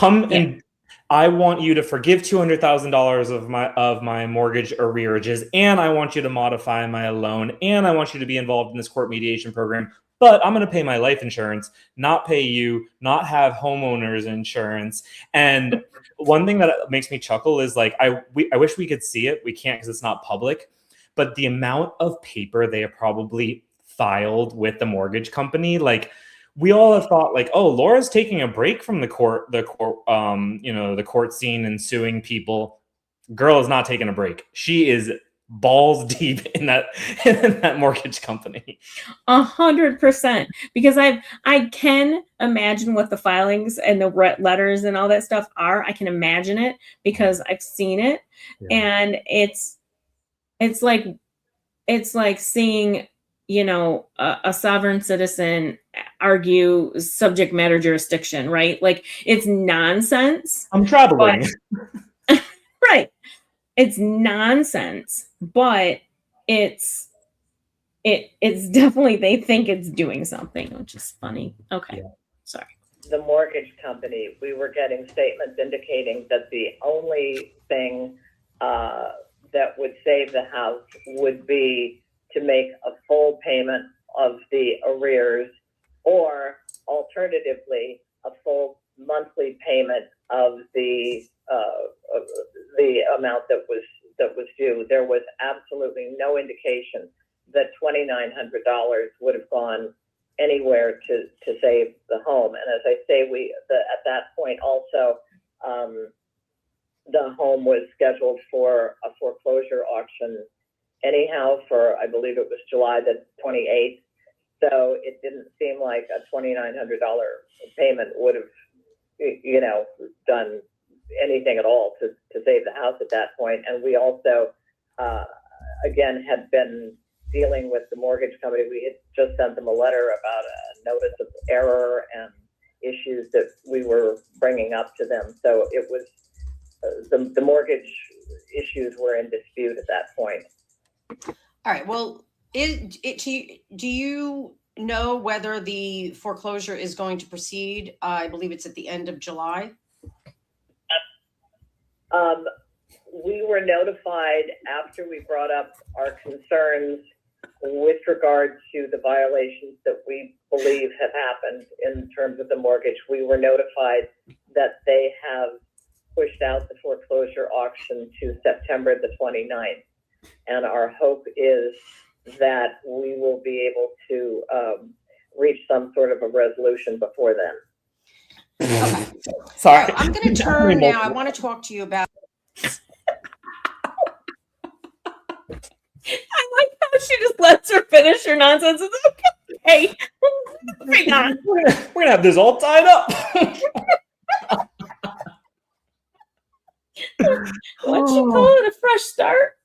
And I want you to forgive $200,000 of my mortgage arrearages, and I want you to modify my loan, and I want you to be involved in this court mediation program. But I'm going to pay my life insurance, not pay you, not have homeowners insurance. And one thing that makes me chuckle is like, I wish we could see it. We can't because it's not public. But the amount of paper they have probably filed with the mortgage company, like we all have thought like, oh, Laura's taking a break from the court scene and suing people. Girl is not taking a break. She is balls deep in that mortgage company. 100%, because I can imagine what the filings and the letters and all that stuff are. I can imagine it because I've seen it, and it's like seeing, you know, a sovereign citizen argue subject matter jurisdiction, right? Like it's nonsense. I'm traveling. Right. It's nonsense, but it's definitely, they think it's doing something, which is funny. Okay. Sorry. The mortgage company, we were getting statements indicating that the only thing that would save the house would be to make a full payment of the arrears, or alternatively, a full monthly payment of the amount that was due. There was absolutely no indication that $2,900 would have gone anywhere to save the home. And as I say, at that point also, the home was scheduled for a foreclosure auction anyhow for, I believe it was July the 28th. So it didn't seem like a $2,900 payment would have, you know, done anything at all to save the house at that point. And we also, again, had been dealing with the mortgage company. We had just sent them a letter about a notice of error and issues that we were bringing up to them. So it was, the mortgage issues were in dispute at that point. All right. Well, do you know whether the foreclosure is going to proceed? I believe it's at the end of July. We were notified after we brought up our concerns with regard to the violations that we believe have happened in terms of the mortgage. We were notified that they have pushed out the foreclosure auction to September the 29th. And our hope is that we will be able to reach some sort of a resolution before then. Okay. Sorry. Right, I'm going to turn now. I want to talk to you about. I like how she just lets her finish her nonsense. It's okay. We're gonna have this all tied up. What'd you call it? A fresh start?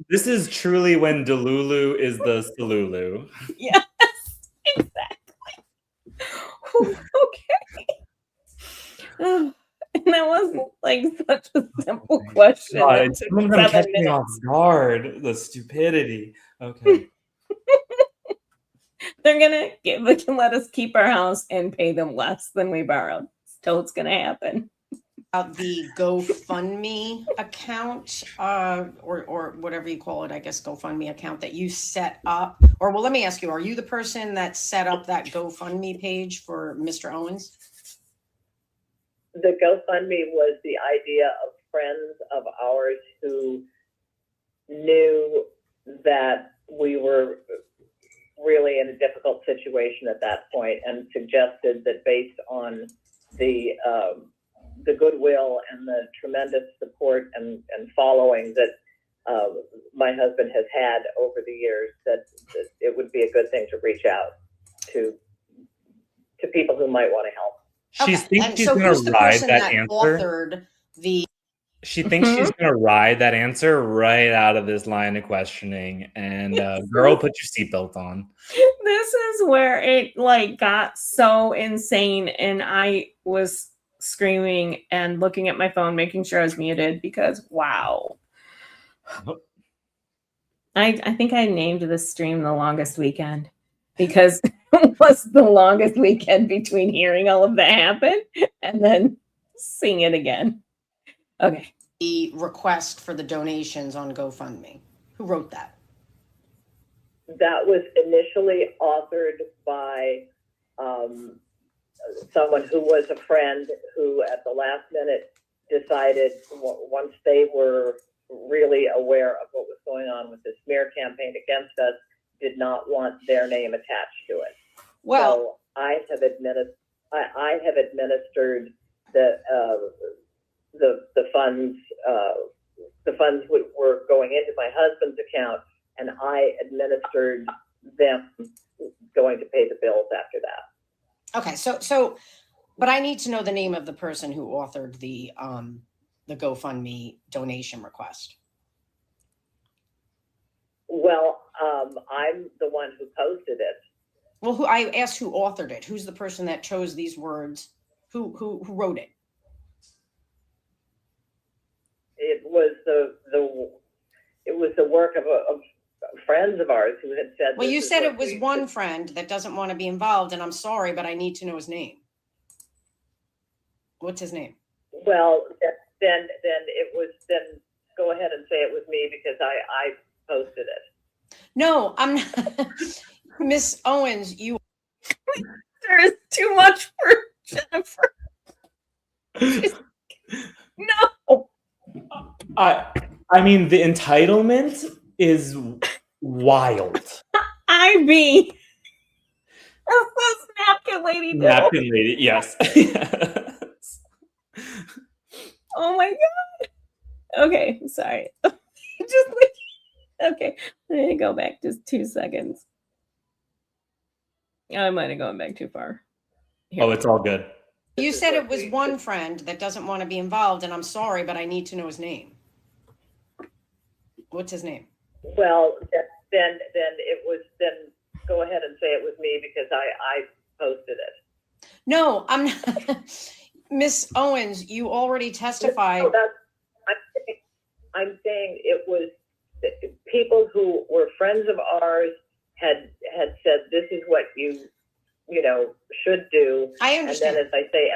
This is truly when Delulu is the Salulu. Yes, exactly. Okay. And that wasn't like such a simple question. God, it's going to catch me off guard. The stupidity. Okay. They can let us keep our house and pay them less than we borrowed. So it's going to happen. The GoFundMe account, or whatever you call it, I guess GoFundMe account that you set up. Or, well, let me ask you, are you the person that set up that GoFundMe page for Mr. Owens? The GoFundMe was the idea of friends of ours who knew that we were really in a difficult situation at that point, and suggested that based on the the goodwill and the tremendous support and following that my husband has had over the years, that it would be a good thing to reach out to people who might want to help. She Okay, thinks and she's so going who's to the ride person that that answer. authored the? She thinks she's going to ride that answer right out of this line of questioning. And girl, put your seatbelt on. This is where it like got so insane, and I was screaming and looking at my phone, making sure I was muted because wow. I think I named this stream The Longest Weekend because it was the longest weekend between hearing all of that happen and then seeing it again. Okay. The request for the donations on GoFundMe. Who wrote that? That was initially authored by someone who was a friend who at the last minute decided, once they were really aware of what was going on with the smear campaign against us, did not want their name attached to it. Well, so I have administered the funds. The funds were going into my husband's account, and I administered them going to pay the bills after that. okay, so, but I need to know the name of the person who authored the GoFundMe donation request. Well, I'm the one who posted it. Well, I asked who authored it. Who's the person that chose these words? Who wrote it? It was the work of friends of ours who had said. Well, you said it was one friend that doesn't want to be involved, and I'm sorry, but I need to know his name. What's his name? Well, then go ahead and say it was me because I posted it. No, I'm not. Miss Owens, you. There is too much for Jennifer. No. I mean, the entitlement is wild. IB. That's what napkin lady did. Napkin lady, yes. Yes. Oh my god. Okay, sorry. Just okay. Let me go back just 2 seconds. I might have gone back too far. Here. Oh, it's all good. You said it was one friend that doesn't want to be involved, and I'm sorry, but I need to know his name. What's his name? Well, then go ahead and say it was me because I posted it. No, I'm not. Miss Owens, you already testified. No, I'm saying it was people who were friends of ours had said this is what you should do. I understand. And then, as I say,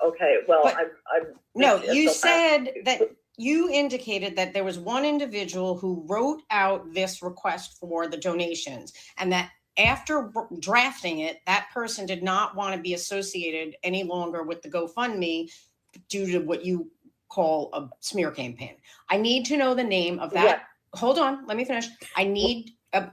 okay. Well, but, I'm no. You said that you indicated that there was one individual who wrote out this request for the donations, and that after drafting it, that person did not want to be associated any longer with the GoFundMe due to what you call a smear campaign. I need to know the name of that. Yeah. Hold on. Let me finish.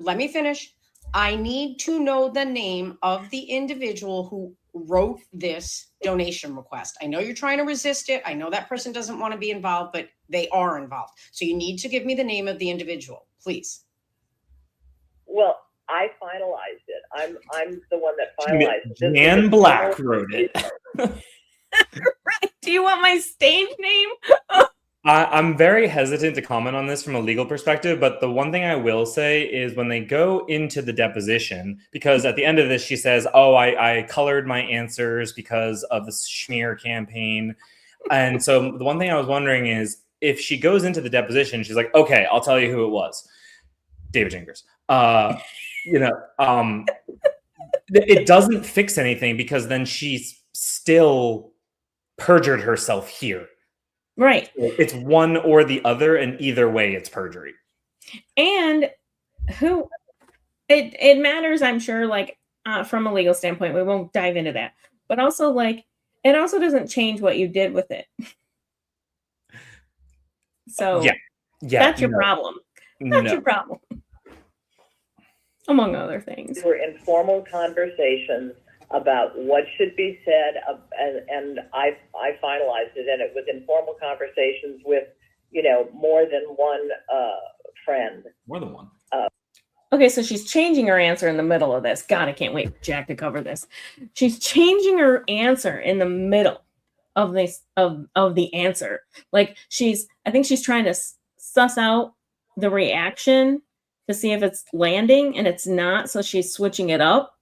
Let me finish. I need to know the name of the individual who wrote this donation request. I know you're trying to resist it. I know that person doesn't want to be involved, but they are involved. So you need to give me the name of the individual, please. Well, I finalized it. I'm the one that finalized it. Jan Black wrote it. Right. Do you want my stage name? I'm very hesitant to comment on this from a legal perspective, but the one thing I will say is when they go into the deposition, because at the end of this, she says, oh, I colored my answers because of the smear campaign. And so the one thing I was wondering is if she goes into the deposition, she's like, okay, I'll tell you who it was. David Jingers. It doesn't fix anything because then she's still perjured herself here. Right. It's one or the other, and either way, it's perjury. And who it matters, I'm sure, like from a legal standpoint. We won't dive into that. But also, like, it also doesn't change what you did with it. So yeah, that's your problem. That's your problem. Among other things. These were informal conversations about what should be said, and I finalized it, and it was informal conversations with, more than one friend. More than one. Okay, so she's changing her answer in the middle of this. God, I can't wait for Jack to cover this. She's changing her answer in the middle of this of the answer. Like I think she's trying to suss out the reaction to see if it's landing, and it's not, so she's switching it up.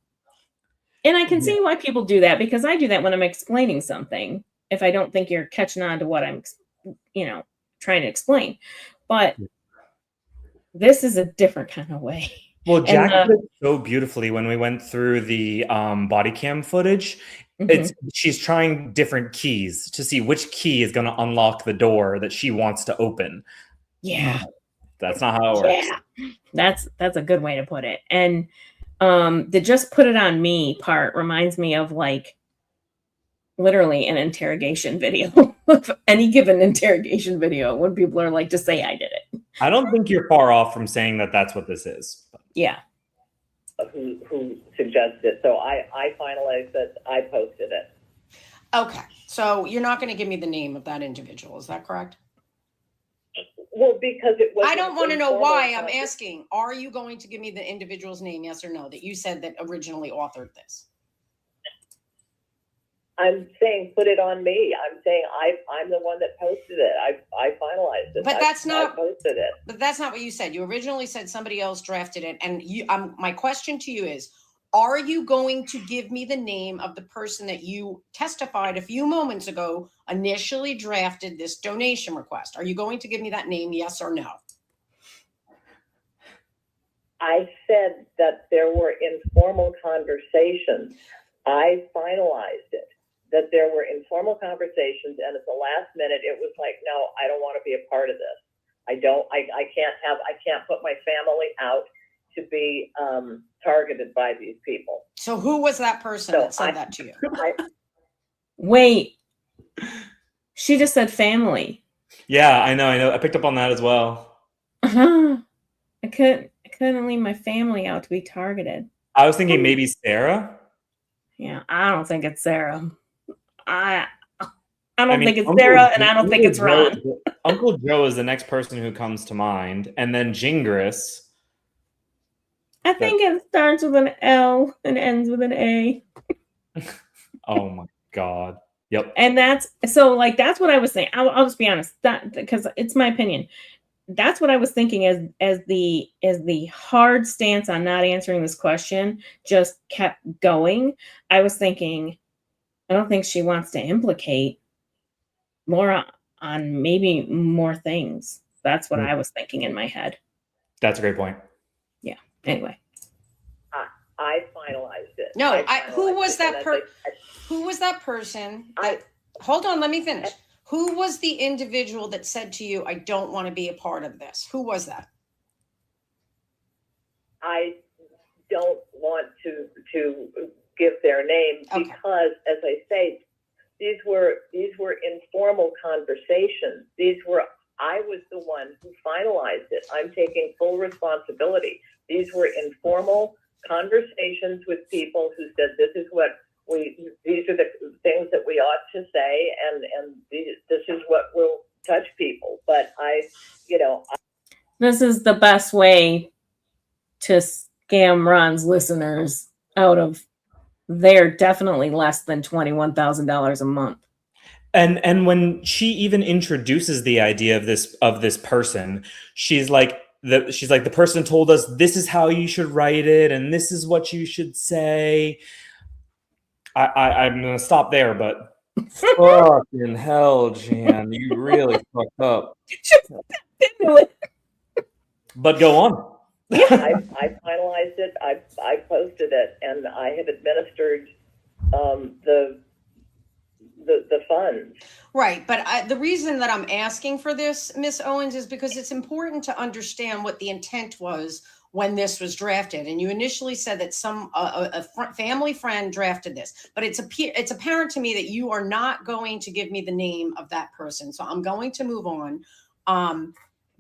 And I can see why people do that, because I do that when I'm explaining something, if I don't think you're catching on to what I'm trying to explain. But this is a different kind of way. Well, Jack did it so beautifully when we went through the body cam footage. She's trying different keys to see which key is going to unlock the door that she wants to open. Yeah. That's not how it works. Yeah. That's a good way to put it. And the just put it on me part reminds me of like literally an interrogation video. Any given interrogation video, when people are like, just say I did it. I don't think you're far off from saying that that's what this is. Yeah. Who suggested it. So I finalized it. I posted it. Okay. So you're not going to give me the name of that individual. Is that correct? Well, because it was. I don't want to know why. I'm asking, are you going to give me the individual's name? Yes or no, that you said that originally authored this? I'm saying put it on me. I'm saying I'm the one that posted it. I finalized it. But that's not. I posted it. But that's not what you said. You originally said somebody else drafted it, and my question to you is: are you going to give me the name of the person that you testified a few moments ago initially drafted this donation request? Are you going to give me that name? Yes or no? I said that there were informal conversations. I finalized it. That there were informal conversations, and at the last minute, it was like, no, I don't want to be a part of this. I can't put my family out to be targeted by these people. So who was that person that said that to you? Wait, she just said family. Yeah, I know. I picked up on that as well. I couldn't leave my family out to be targeted. I was thinking maybe Sarah. Yeah, I don't think it's Sarah. I don't think it's Sarah, and I don't think it's Ron. Uncle Joe is the next person who comes to mind, and then Gingras. I think it starts with an L and ends with an A. Oh my God. Yep. And that's what I was saying. I'll just be honest, that because it's my opinion. That's what I was thinking as the hard stance on not answering this question just kept going. I was thinking, I don't think she wants to implicate more on maybe more things. That's what I was thinking in my head. That's a great point. Yeah. Anyway. I finalized it. No, who was that person? Hold on, let me finish. Who was the individual that said to you, I don't want to be a part of this? Who was that? I don't want to give their name because, as I say, these were informal conversations. I was the one who finalized it. I'm taking full responsibility. These were informal conversations with people who said, this is what these are the things that we ought to say, and this is what will touch people. But this is the best way to scam Ron's listeners out of their definitely less than $21,000 a month. And when she even introduces the idea of this person, she's like the person told us this is how you should write it and this is what you should say. I'm gonna stop there, but fucking hell, Jan, you really fucked up. But go on. I finalized it. I posted it, and I have administered the funds. Right, but the reason that I'm asking for this, Miss Owens, is because it's important to understand what the intent was when this was drafted. And you initially said that a family friend drafted this, but it's apparent to me that you are not going to give me the name of that person. So I'm going to move on.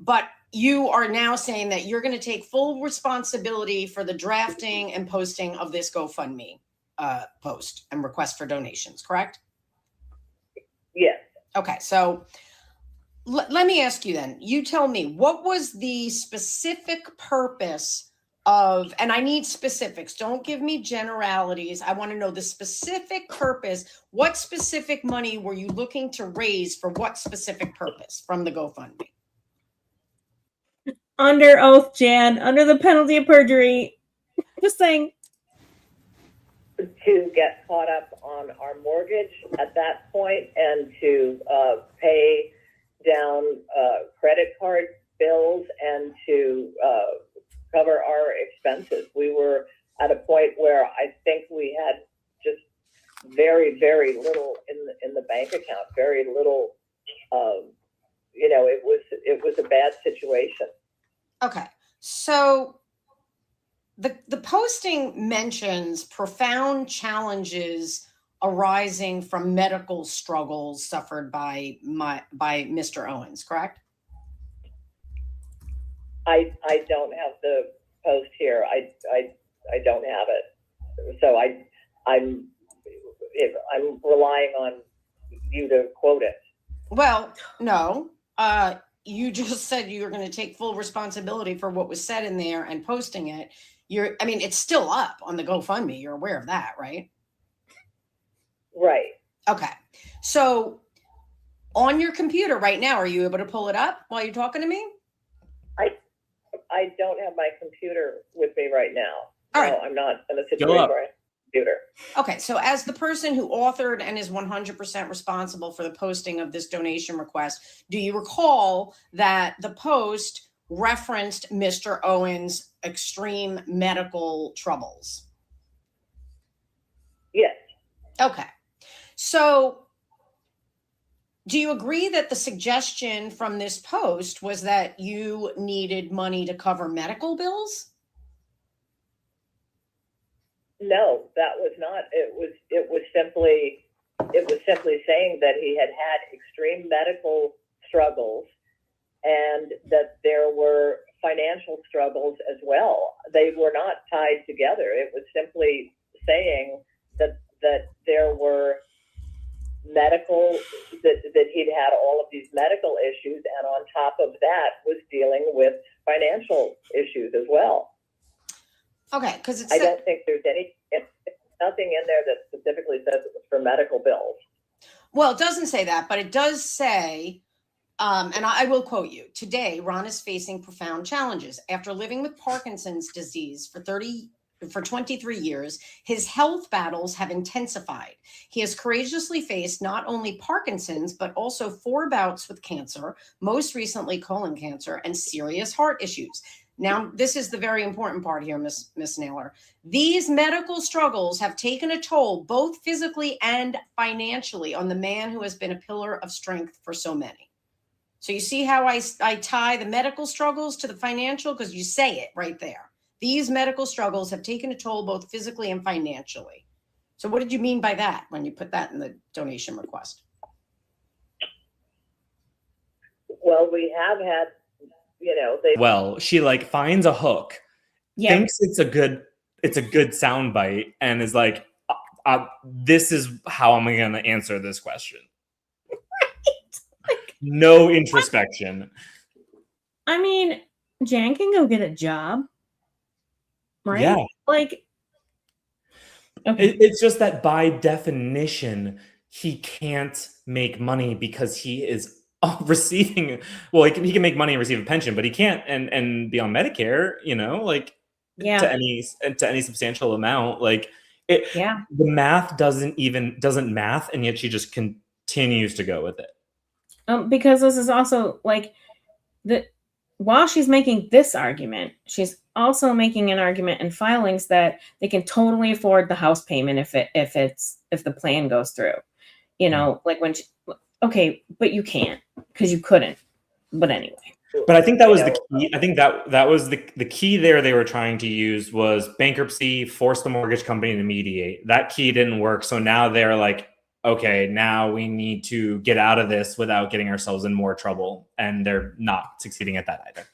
But you are now saying that you're going to take full responsibility for the drafting and posting of this GoFundMe. post and request for donations, correct? Yes. Okay, so let me ask you then. You tell me, what was the specific purpose of, and I need specifics. Don't give me generalities. I want to know the specific purpose. What specific money were you looking to raise for what specific purpose from the GoFundMe? Under oath, Jan, under the penalty of perjury. Just saying. To get caught up on our mortgage at that point and to pay down credit card bills and to cover our expenses. We were at a point where I think we had just very, very little in the bank account, very little. It was a bad situation. Okay, so the posting mentions profound challenges arising from medical struggles suffered by Mr. Owens, correct? I don't have the post here. I don't have it. So I'm relying on you to quote it. Well, no. You just said you were going to take full responsibility for what was said in there and posting it. It's still up on the GoFundMe. You're aware of that, right? Right. Okay. So on your computer right now, are you able to pull it up while you're talking to me? I don't have my computer with me right now. All right. No, I'm not in a situation where I have a computer. Okay. So as the person who authored and is 100% responsible for the posting of this donation request, do you recall that the post referenced Mr. Owens' extreme medical troubles? Yes. Okay. So do you agree that the suggestion from this post was that you needed money to cover medical bills? No, that was not. It was simply saying that he had extreme medical struggles and that there were financial struggles as well. They were not tied together. It was simply saying that there were that he'd had all of these medical issues, and on top of that was dealing with financial issues as well. Okay, because I don't think there's nothing in there that specifically says it was for medical bills. Well, it doesn't say that, but it does say, and I will quote you, today, Ron is facing profound challenges. After living with Parkinson's disease for 23 years, his health battles have intensified. He has courageously faced not only Parkinson's, but also 4 bouts with cancer, most recently colon cancer, and serious heart issues. Now, this is the very important part here, Miss Naylor. These medical struggles have taken a toll, both physically and financially, on the man who has been a pillar of strength for so many. So you see how I tie the medical struggles to the financial? Because you say it right there. These medical struggles have taken a toll both physically and financially. So what did you mean by that when you put that in the donation request? Well, we have had, she finds a hook, thinks it's a good soundbite, and is like, this is how I'm going to answer this question. Right. No introspection. I mean, Jan can go get a job. Right? Yeah. Okay. It's just that by definition, he can't make money because he is receiving. Well, he can make money and receive a pension, but he can't and be on Medicare. To any substantial amount. The math doesn't math, and yet she just continues to go with it. Because this is also while she's making this argument, she's also making an argument in filings that they can totally afford the house payment if the plan goes through. But you can't because you couldn't. But anyway. But I think that was the key. I think that was the key there they were trying to use was bankruptcy, force the mortgage company to mediate. That key didn't work. So now they're like, okay, now we need to get out of this without getting ourselves in more trouble. And they're not succeeding at that either.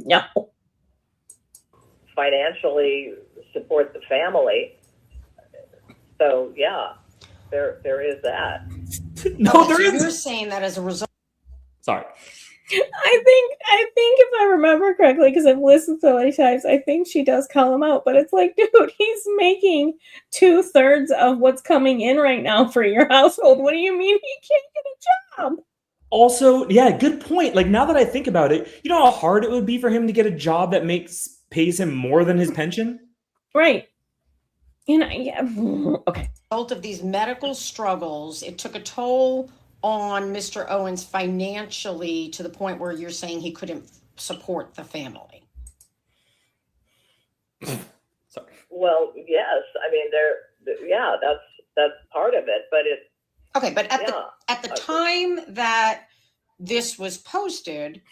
No. Financially support the family. So yeah, there is that. No, Okay, there so isn't. you're saying that as a result. Sorry. I think if I remember correctly, because I've listened so many times, I think she does call him out. But it's like, dude, he's making 2/3 of what's coming in right now for your household. What do you mean he can't get a job? Also, yeah, good point. Like now that I think about it, you know how hard it would be for him to get a job that pays him more than his pension? Right. You know, yeah. Okay. Result of these medical struggles, it took a toll on Mr. Owens financially to the point where you're saying he couldn't support the family. Sorry. Well, yes, I mean yeah, that's part of it, but it's Okay, but at yeah. the time that this was posted,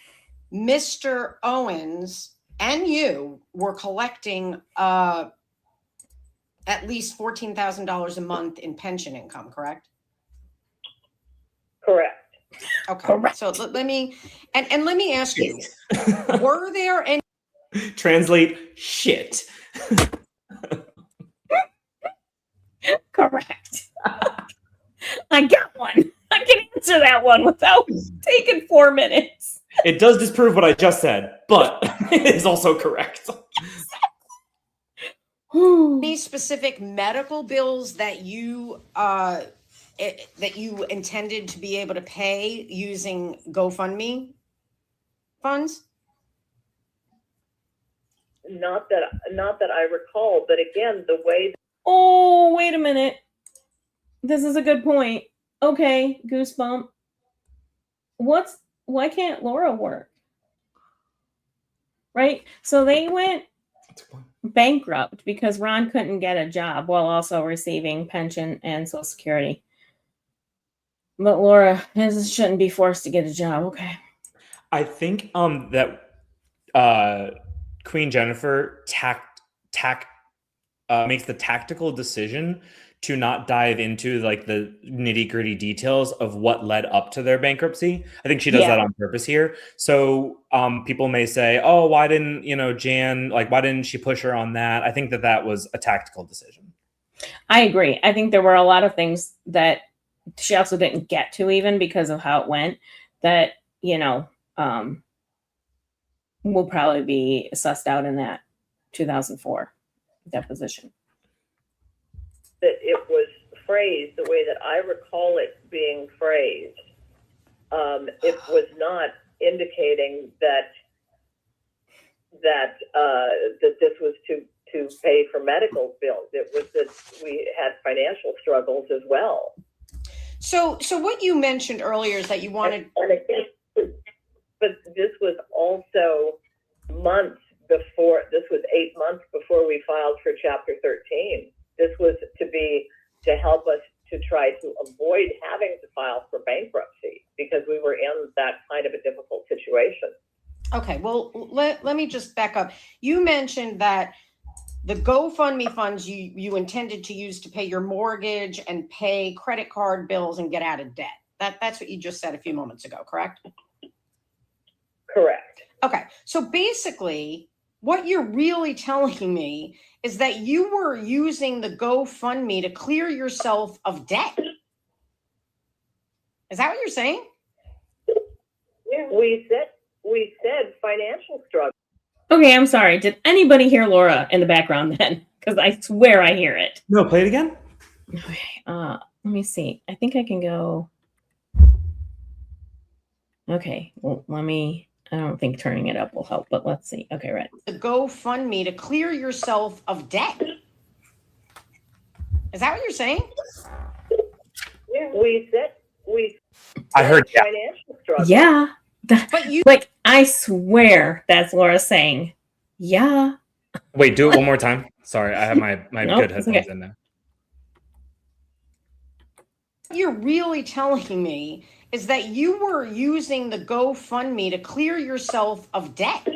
Mr. Owens and you were collecting at least $14,000 a month in pension income, correct? Correct. Okay. Correct. So let me ask you, were there any Translate shit. Correct. I got one. I can answer that one without taking 4 minutes. It does disprove what I just said, but it is also correct. any specific medical bills that you intended to be able to pay using GoFundMe funds? Not that I recall, but again, the way. Oh, wait a minute. This is a good point. Okay, goosebump. Why can't Laura work? Right? So they went bankrupt because Ron couldn't get a job while also receiving pension and Social Security. But Laura shouldn't be forced to get a job. Okay. I think that Queen Jennifer makes the tactical decision to not dive into like the nitty-gritty details of what led up to their bankruptcy. I think she does that on purpose here. So people may say, oh, why didn't Jan, like why didn't she push her on that? I think that was a tactical decision. I agree. I think there were a lot of things that she also didn't get to even because of how it went that, will probably be sussed out in that 2004 deposition. That it was phrased the way that I recall it being phrased. It was not indicating that this was to pay for medical bills. It was that we had financial struggles as well. So what you mentioned earlier is that you wanted. And again, but this was also months before. This was 8 months before we filed for Chapter 13. This was to help us to try to avoid having to file for bankruptcy because we were in that kind of a difficult situation. Okay, well, let me just back up. You mentioned that the GoFundMe funds you intended to use to pay your mortgage and pay credit card bills and get out of debt. That's what you just said a few moments ago, correct? Correct. Okay, so basically, what you're really telling me is that you were using the GoFundMe to clear yourself of debt. Is that what you're saying? Yeah, we said financial struggle. Okay, I'm sorry. Did anybody hear Laura in the background then? Because I swear I hear it. No, play it again. Okay, let me see. I think I can go. Okay, well, I don't think turning it up will help, but let's see. Okay, right. The GoFundMe to clear yourself of debt. Is that what you're saying? Yeah, we said I heard financial struggle. Yeah. But you Like, I swear that's Laura saying, yeah. Wait, do it one more time. Sorry, I have my Nope, good it's headphones okay. in now. What you're really telling me is that you were using the GoFundMe to clear yourself of debt.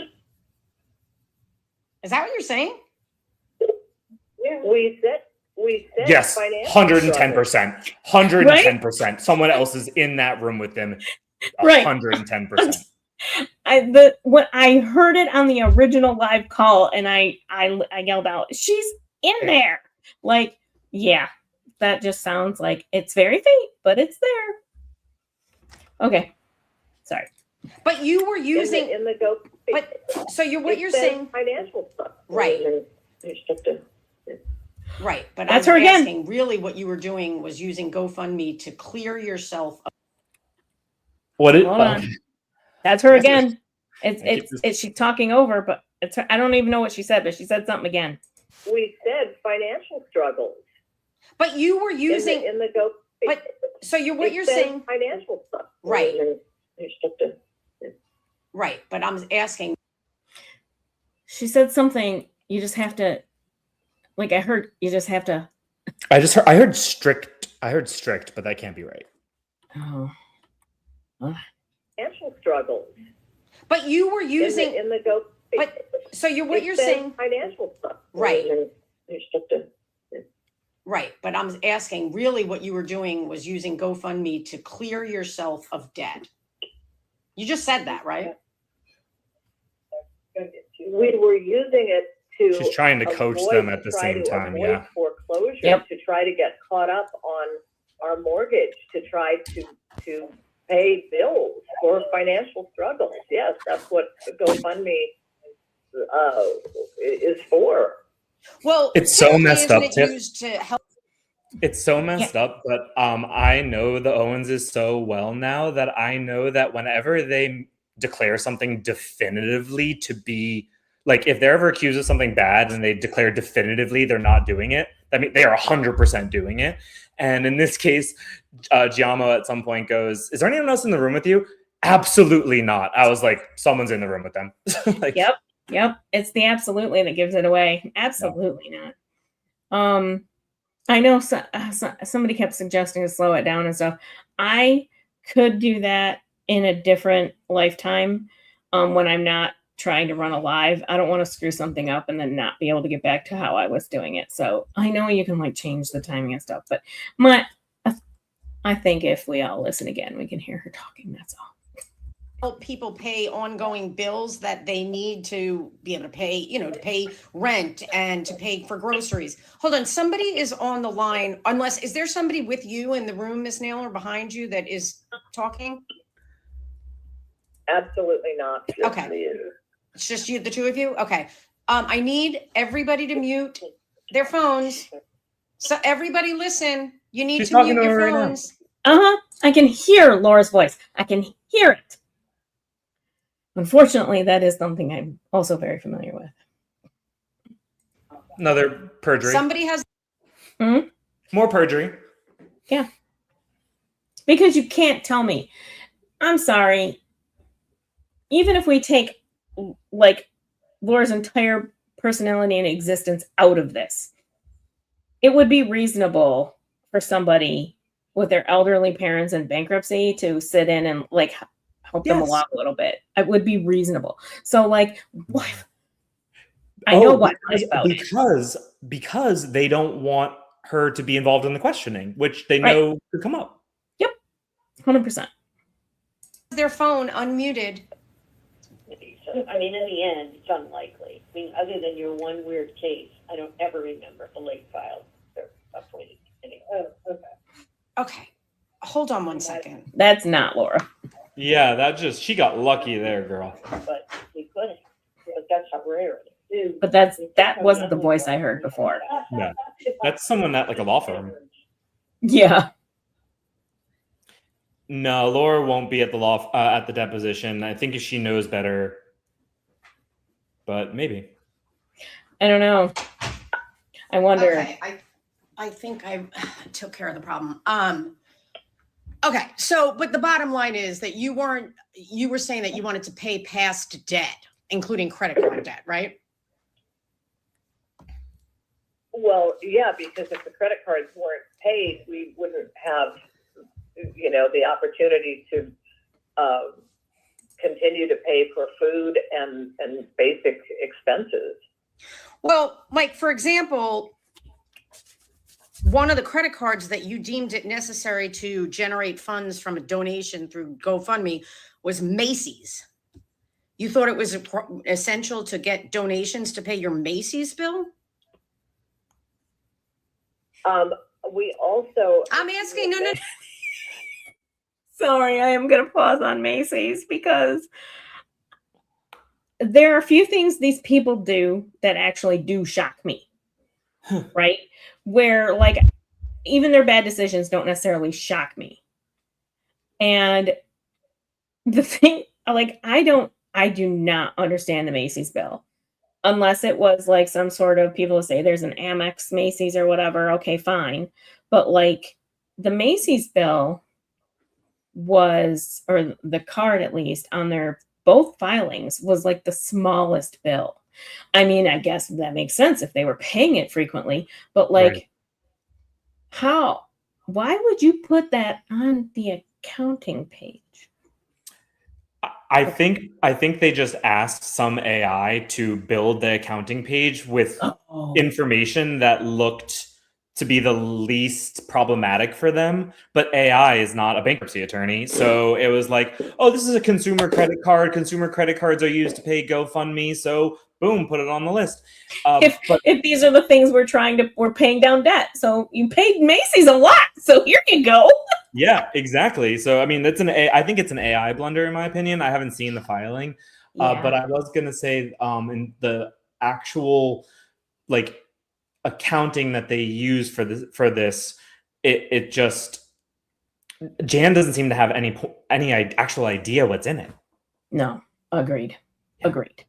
Is that what you're saying? Yeah, we said Yes, financial 110%. 110%. Someone else is in that room with them. Right. 110%. When I heard it on the original live call and I yelled out, she's in there. Like, yeah, that just sounds like it's very faint, but it's there. Okay. Sorry. But you were using, in the go. but so what it you're says saying, financial stuff. right? There's just a, Right. But That's I'm her again. asking, really, what you were doing was using GoFundMe to clear yourself. What it? Hold on. That's her Yes, sir. again. It's she's talking over, but it's her, I don't even know what she said, but she said something again. we said financial struggles. But you were using, in the go. but so what it you're says saying, financial stuff. right? There's just a, Right. But I'm asking, She said something. You just have to, like I heard. You just have to. I heard strict. I heard strict, but that can't be right. Oh. financial struggles. but you were using, in the go. but so what it you're says saying, financial stuff. right? There's just a, Right. But I'm asking, really, what you were doing was using GoFundMe to clear yourself of debt. You just said that, right? we were using it to. She's trying to coach avoid- them at the try same to time. avoid Yeah. foreclosure, Yep. to try to get caught up on our mortgage, to try to pay bills for financial struggles. Yes, that's what GoFundMe is for. Well, It's so typically, messed isn't up, it Tiff. used to help? It's so messed up, but I know the Owenses so well now that I know that whenever they declare something definitively to be like, if they're ever accused of something bad and they declare definitively they're not doing it, I mean, they are 100% doing it. And in this case, Giamo at some point goes, "Is there anyone else in the room with you?" Absolutely not. I was like, someone's in the room with them. Like, Yep. It's the absolutely that gives it away. Absolutely not. I know somebody kept suggesting to slow it down and stuff. I could do that in a different lifetime when I'm not trying to run a live. I don't want to screw something up and then not be able to get back to how I was doing it. So I know you can like change the timing and stuff, but I think if we all listen again, we can hear her talking. That's all. Help people pay ongoing bills that they need to be able to pay, to pay rent and to pay for groceries. Hold on, somebody is on the line. Is there somebody with you in the room, Miss Naylor, behind you that is talking? Absolutely not. Okay. It's just you, the two of you? Okay. I need everybody to mute their phones. So everybody listen. You need She's to talking mute to your her right now. phones. I can hear Laura's voice. I can hear it. Unfortunately, that is something I'm also very familiar with. another perjury. Somebody has More perjury. Yeah. Because you can't tell me. I'm sorry. Even if we take like Laura's entire personality and existence out of this, it would be reasonable for somebody with their elderly parents in bankruptcy to sit in and like help them along a little bit. It would be reasonable. So like what? I know what about it. Because they don't want her to be involved in the questioning, which they know could come up. Yep. 100%. their phone unmuted. So, I mean, in the end, it's unlikely. I mean, other than your one weird case, I don't ever remember a late file or appointed. Anyway. Oh, okay. Okay. Hold on one second. That's not Laura. Yeah, she got lucky there, girl. But we couldn't. But that's how rare it is. But that wasn't the voice I heard before. No. That's someone at like a law firm. Yeah. No, Laura won't be at the at the deposition. I think if she knows better, but maybe. I don't know. I wonder. Okay, I think I took care of the problem. Okay, so but the bottom line is that you were saying that you wanted to pay past debt, including credit card debt, right? Well, yeah, because if the credit cards weren't paid, we wouldn't have, the opportunity to continue to pay for food and basic expenses. Well, like for example, one of the credit cards that you deemed it necessary to generate funds from a donation through GoFundMe was Macy's. You thought it was essential to get donations to pay your Macy's bill? We also. I'm asking, no. Sorry, I am going to pause on Macy's because there are a few things these people do that actually do shock me, right? Where, like, even their bad decisions don't necessarily shock me. And the thing, like, I do not understand the Macy's bill. Unless it was like some sort of, people say there's an Amex Macy's or whatever, okay, fine. But like the Macy's bill was, or the card at least, on their both filings was like the smallest bill. I mean, I guess that makes sense if they were paying it frequently, but like, right. Why would you put that on the accounting page? I think they just asked some AI to build the accounting page with information that looked to be the least problematic for them. But AI is not a bankruptcy attorney, so it was like, oh, this is a consumer credit card. Consumer credit cards are used to pay GoFundMe, so boom, put it on the list. If these are the things we're paying down debt, so you paid Macy's a lot, so here you go. Yeah, exactly. So, I mean, I think it's an AI blunder, in my opinion. I haven't seen the filing, but I was going to say in the actual, like, accounting that they use for this, it just, Jan doesn't seem to have any actual idea what's in it. No, agreed. Yeah. Agreed.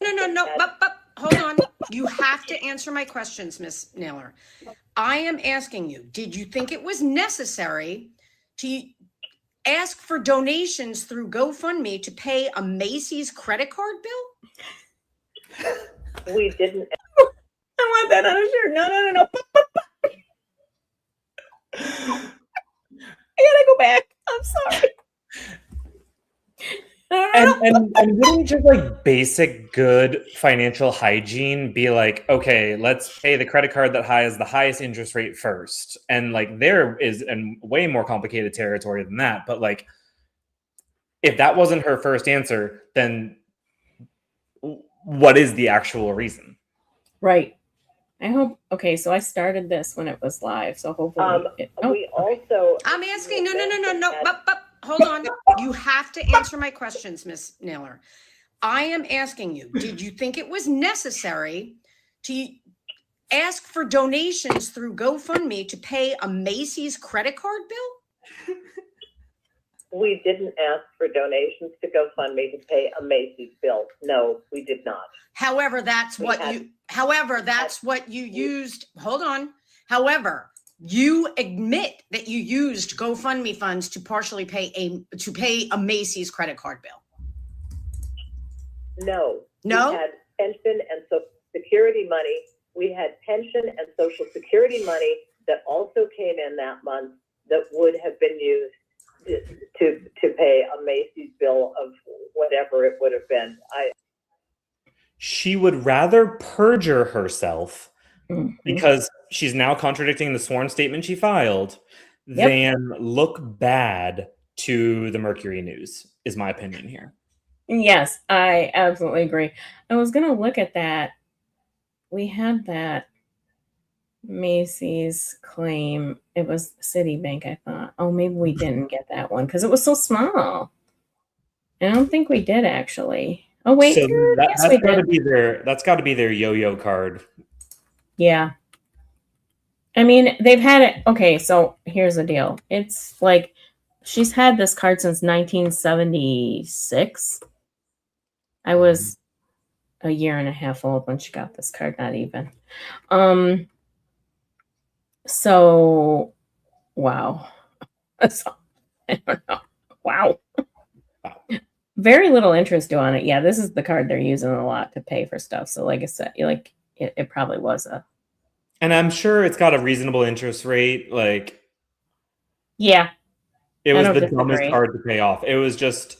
No, but hold on. You have to answer my questions, Miss Naylor. I am asking you, did you think it was necessary to ask for donations through GoFundMe to pay a Macy's credit card bill? We didn't. I want that on a shirt. No. I gotta go back. I'm sorry. And wouldn't just like basic good financial hygiene be like, okay, let's pay the credit card that has the highest interest rate first? And like there is a way more complicated territory than that. But like, if that wasn't her first answer, then what is the actual reason? Right. I hope. Okay, so I started this when it was live, so hopefully. We also. I'm asking. No. But hold on. You have to answer my questions, Miss Naylor. I am asking you, did you think it was necessary to ask for donations through GoFundMe to pay a Macy's credit card bill? We didn't ask for donations to GoFundMe to pay a Macy's bill. No, we did not. However, that's what you used. Hold on. However, you admit that you used GoFundMe funds to partially pay a Macy's credit card bill. No. No. We had pension and Social Security money. We had pension and Social Security money that also came in that month that would have been used to pay a Macy's bill of whatever it would have been. She would rather perjure herself because she's now contradicting the sworn statement she filed than look bad to the Mercury News, is my opinion here. Yes, I absolutely agree. I was going to look at that. We had that Macy's claim. It was Citibank, I thought. Oh, maybe we didn't get that one because it was so small. I don't think we did, actually. Oh, wait. So that's got to be their yo-yo card. Yeah. I mean, they've had it. Okay, so here's the deal. It's like she's had this card since 1976. I was a year and a half old when she got this card, not even. So, wow. So, I don't know. Wow. Very little interest due on it. Yeah, this is the card they're using a lot to pay for stuff. So, like I said, like it probably was a. And I'm sure it's got a reasonable interest rate. Like, yeah, it was the dumbest card to pay off. It was just.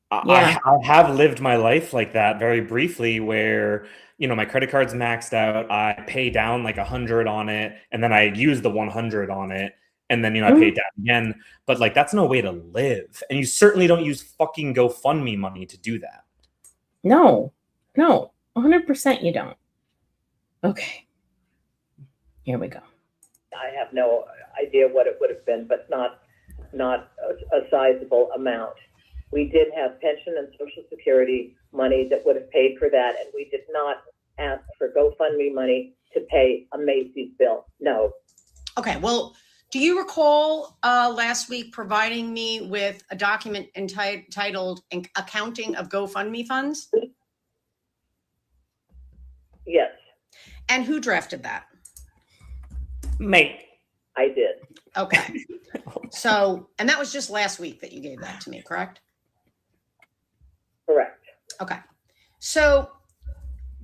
I have lived my life like that very briefly where, you know, my credit card's maxed out. I pay down like 100 on it and then I use the 100 on it. And then, you know, I pay it down again. But like, that's no way to live. And you certainly don't use fucking GoFundMe money to do that. No, 100% you don't. Okay. Here we go. I have no idea what it would have been, but not a sizable amount. We did have pension and Social Security money that would have paid for that, and we did not ask for GoFundMe money to pay a Macy's bill. No. Okay, well, do you recall last week providing me with a document entitled Accounting of GoFundMe Funds? Yes, And who drafted that? Mate. I did. Okay. So, and that was just last week that you gave that to me, correct? Correct. Okay. So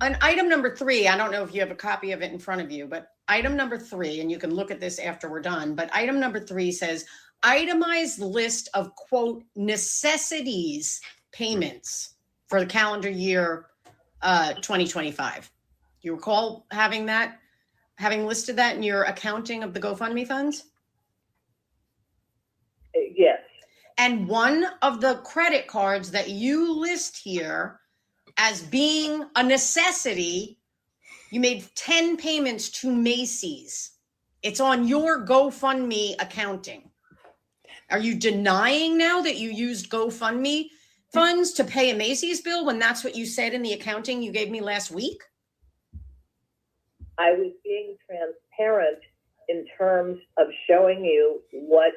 on item number 3, I don't know if you have a copy of it in front of you, but item number 3, and you can look at this after we're done, but item number 3 says itemized list of quote necessities payments for the calendar year 2025. Do you recall having listed that in your accounting of the GoFundMe funds? Yes. And one of the credit cards that you list here as being a necessity, you made 10 payments to Macy's. It's on your GoFundMe accounting. Are you denying now that you used GoFundMe funds to pay a Macy's bill when that's what you said in the accounting you gave me last week? I was being transparent in terms of showing you what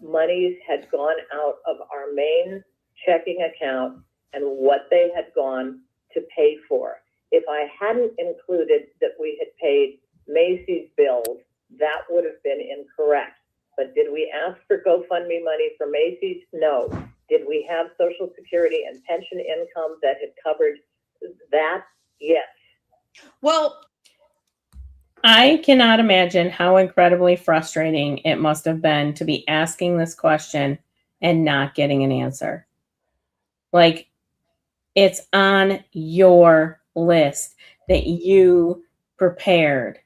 monies had gone out of our main checking account and what they had gone to pay for. If I hadn't included that we had paid Macy's bills, that would have been incorrect. But did we ask for GoFundMe money for Macy's? No. Did we have Social Security and pension income that had covered that? Yes. Well, I cannot imagine how incredibly frustrating it must have been to be asking this question and not getting an answer. Like, it's on your list that you prepared.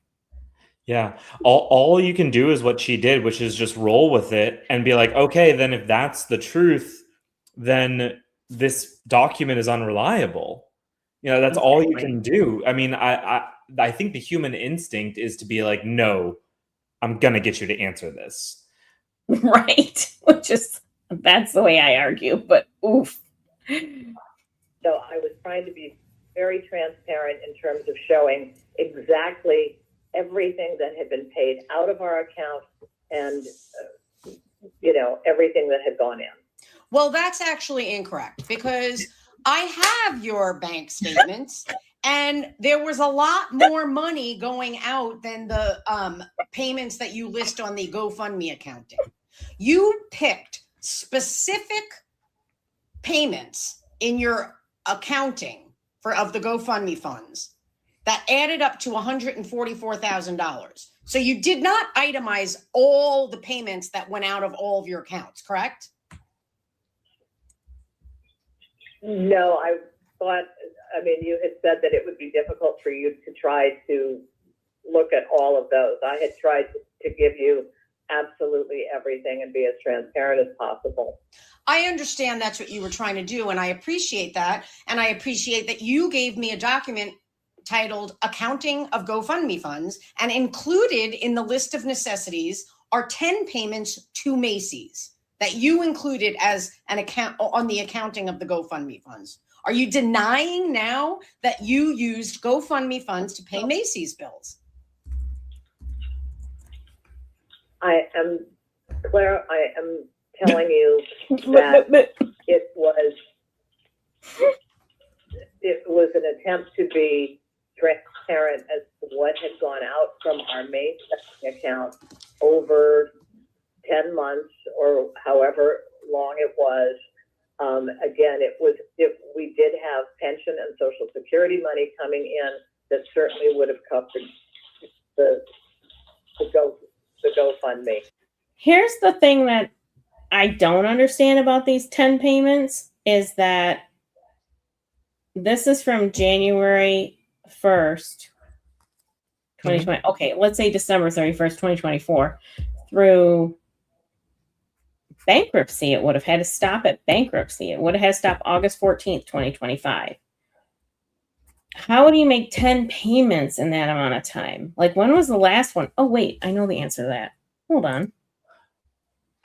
Yeah. All you can do is what she did, which is just roll with it and be like, okay, then if that's the truth, then this document is unreliable. You know, that's all you can do. I mean, I think the human instinct is to be like, no, I'm going to get you to answer this. Right. That's the way I argue, but oof. So I was trying to be very transparent in terms of showing exactly everything that had been paid out of our account and, everything that had gone in. Well, that's actually incorrect because I have your bank statements and there was a lot more money going out than the payments that you list on the GoFundMe accounting. You picked specific payments in your accounting of the GoFundMe funds that added up to $144,000. So you did not itemize all the payments that went out of all of your accounts, correct? No, I thought, you had said that it would be difficult for you to try to look at all of those. I had tried to give you absolutely everything and be as transparent as possible. I understand that's what you were trying to do, and I appreciate that. And I appreciate that you gave me a document titled Accounting of GoFundMe Funds, and included in the list of necessities are 10 payments to Macy's that you included as an account on the accounting of the GoFundMe funds. Are you denying now that you used GoFundMe funds to pay Macy's bills? I am telling you that it was an attempt to be transparent as to what had gone out from our main account over 10 months or however long it was. Again, if we did have pension and Social Security money coming in, that certainly would have covered the GoFundMe. Here's the thing that I don't understand about these 10 payments is that this is from January 1st, 2020. Okay, let's say December 31st, 2024 through bankruptcy. It would have had to stop at bankruptcy. It would have had to stop August 14th, 2025. how do you make 10 payments in that amount of time? Like, when was the last one? Oh, wait, I know the answer to that. Hold on.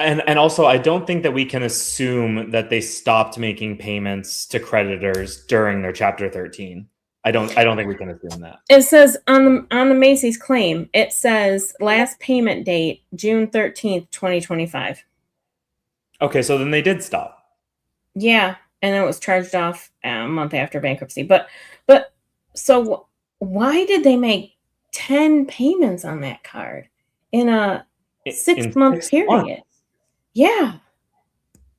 And also, I don't think that we can assume that they stopped making payments to creditors during their Chapter 13. I don't think we can assume that. It says on the Macy's claim, it says last payment date, June 13th, 2025. Okay, so then they did stop. Yeah, and it was charged off a month after bankruptcy. But so why did they make 10 payments on that card in a 6-month period? Months. Yeah.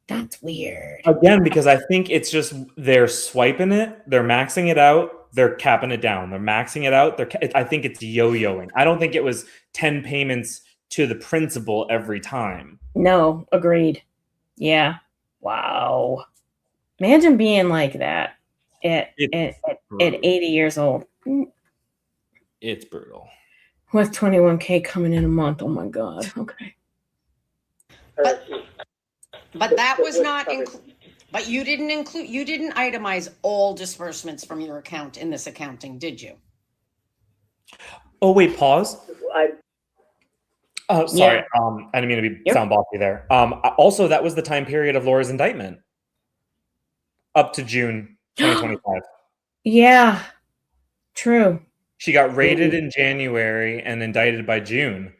That's weird. Again, because I think it's just they're swiping it, they're maxing it out, they're capping it down, they're maxing it out. I think it's yo-yoing. I don't think it was 10 payments to the principal every time. No, agreed. Yeah. Wow. Imagine being like that at 80 years old. It's brutal. With 21K coming in a month. Oh my God. Okay. But that was not but you didn't itemize all disbursements from your account in this accounting, did you? Oh wait, pause. Oh, sorry. Yeah. I didn't mean to sound bossy there. Also, that was the time period of Laura's indictment, up to June 2025. Yeah, true. She got raided in January and indicted by June.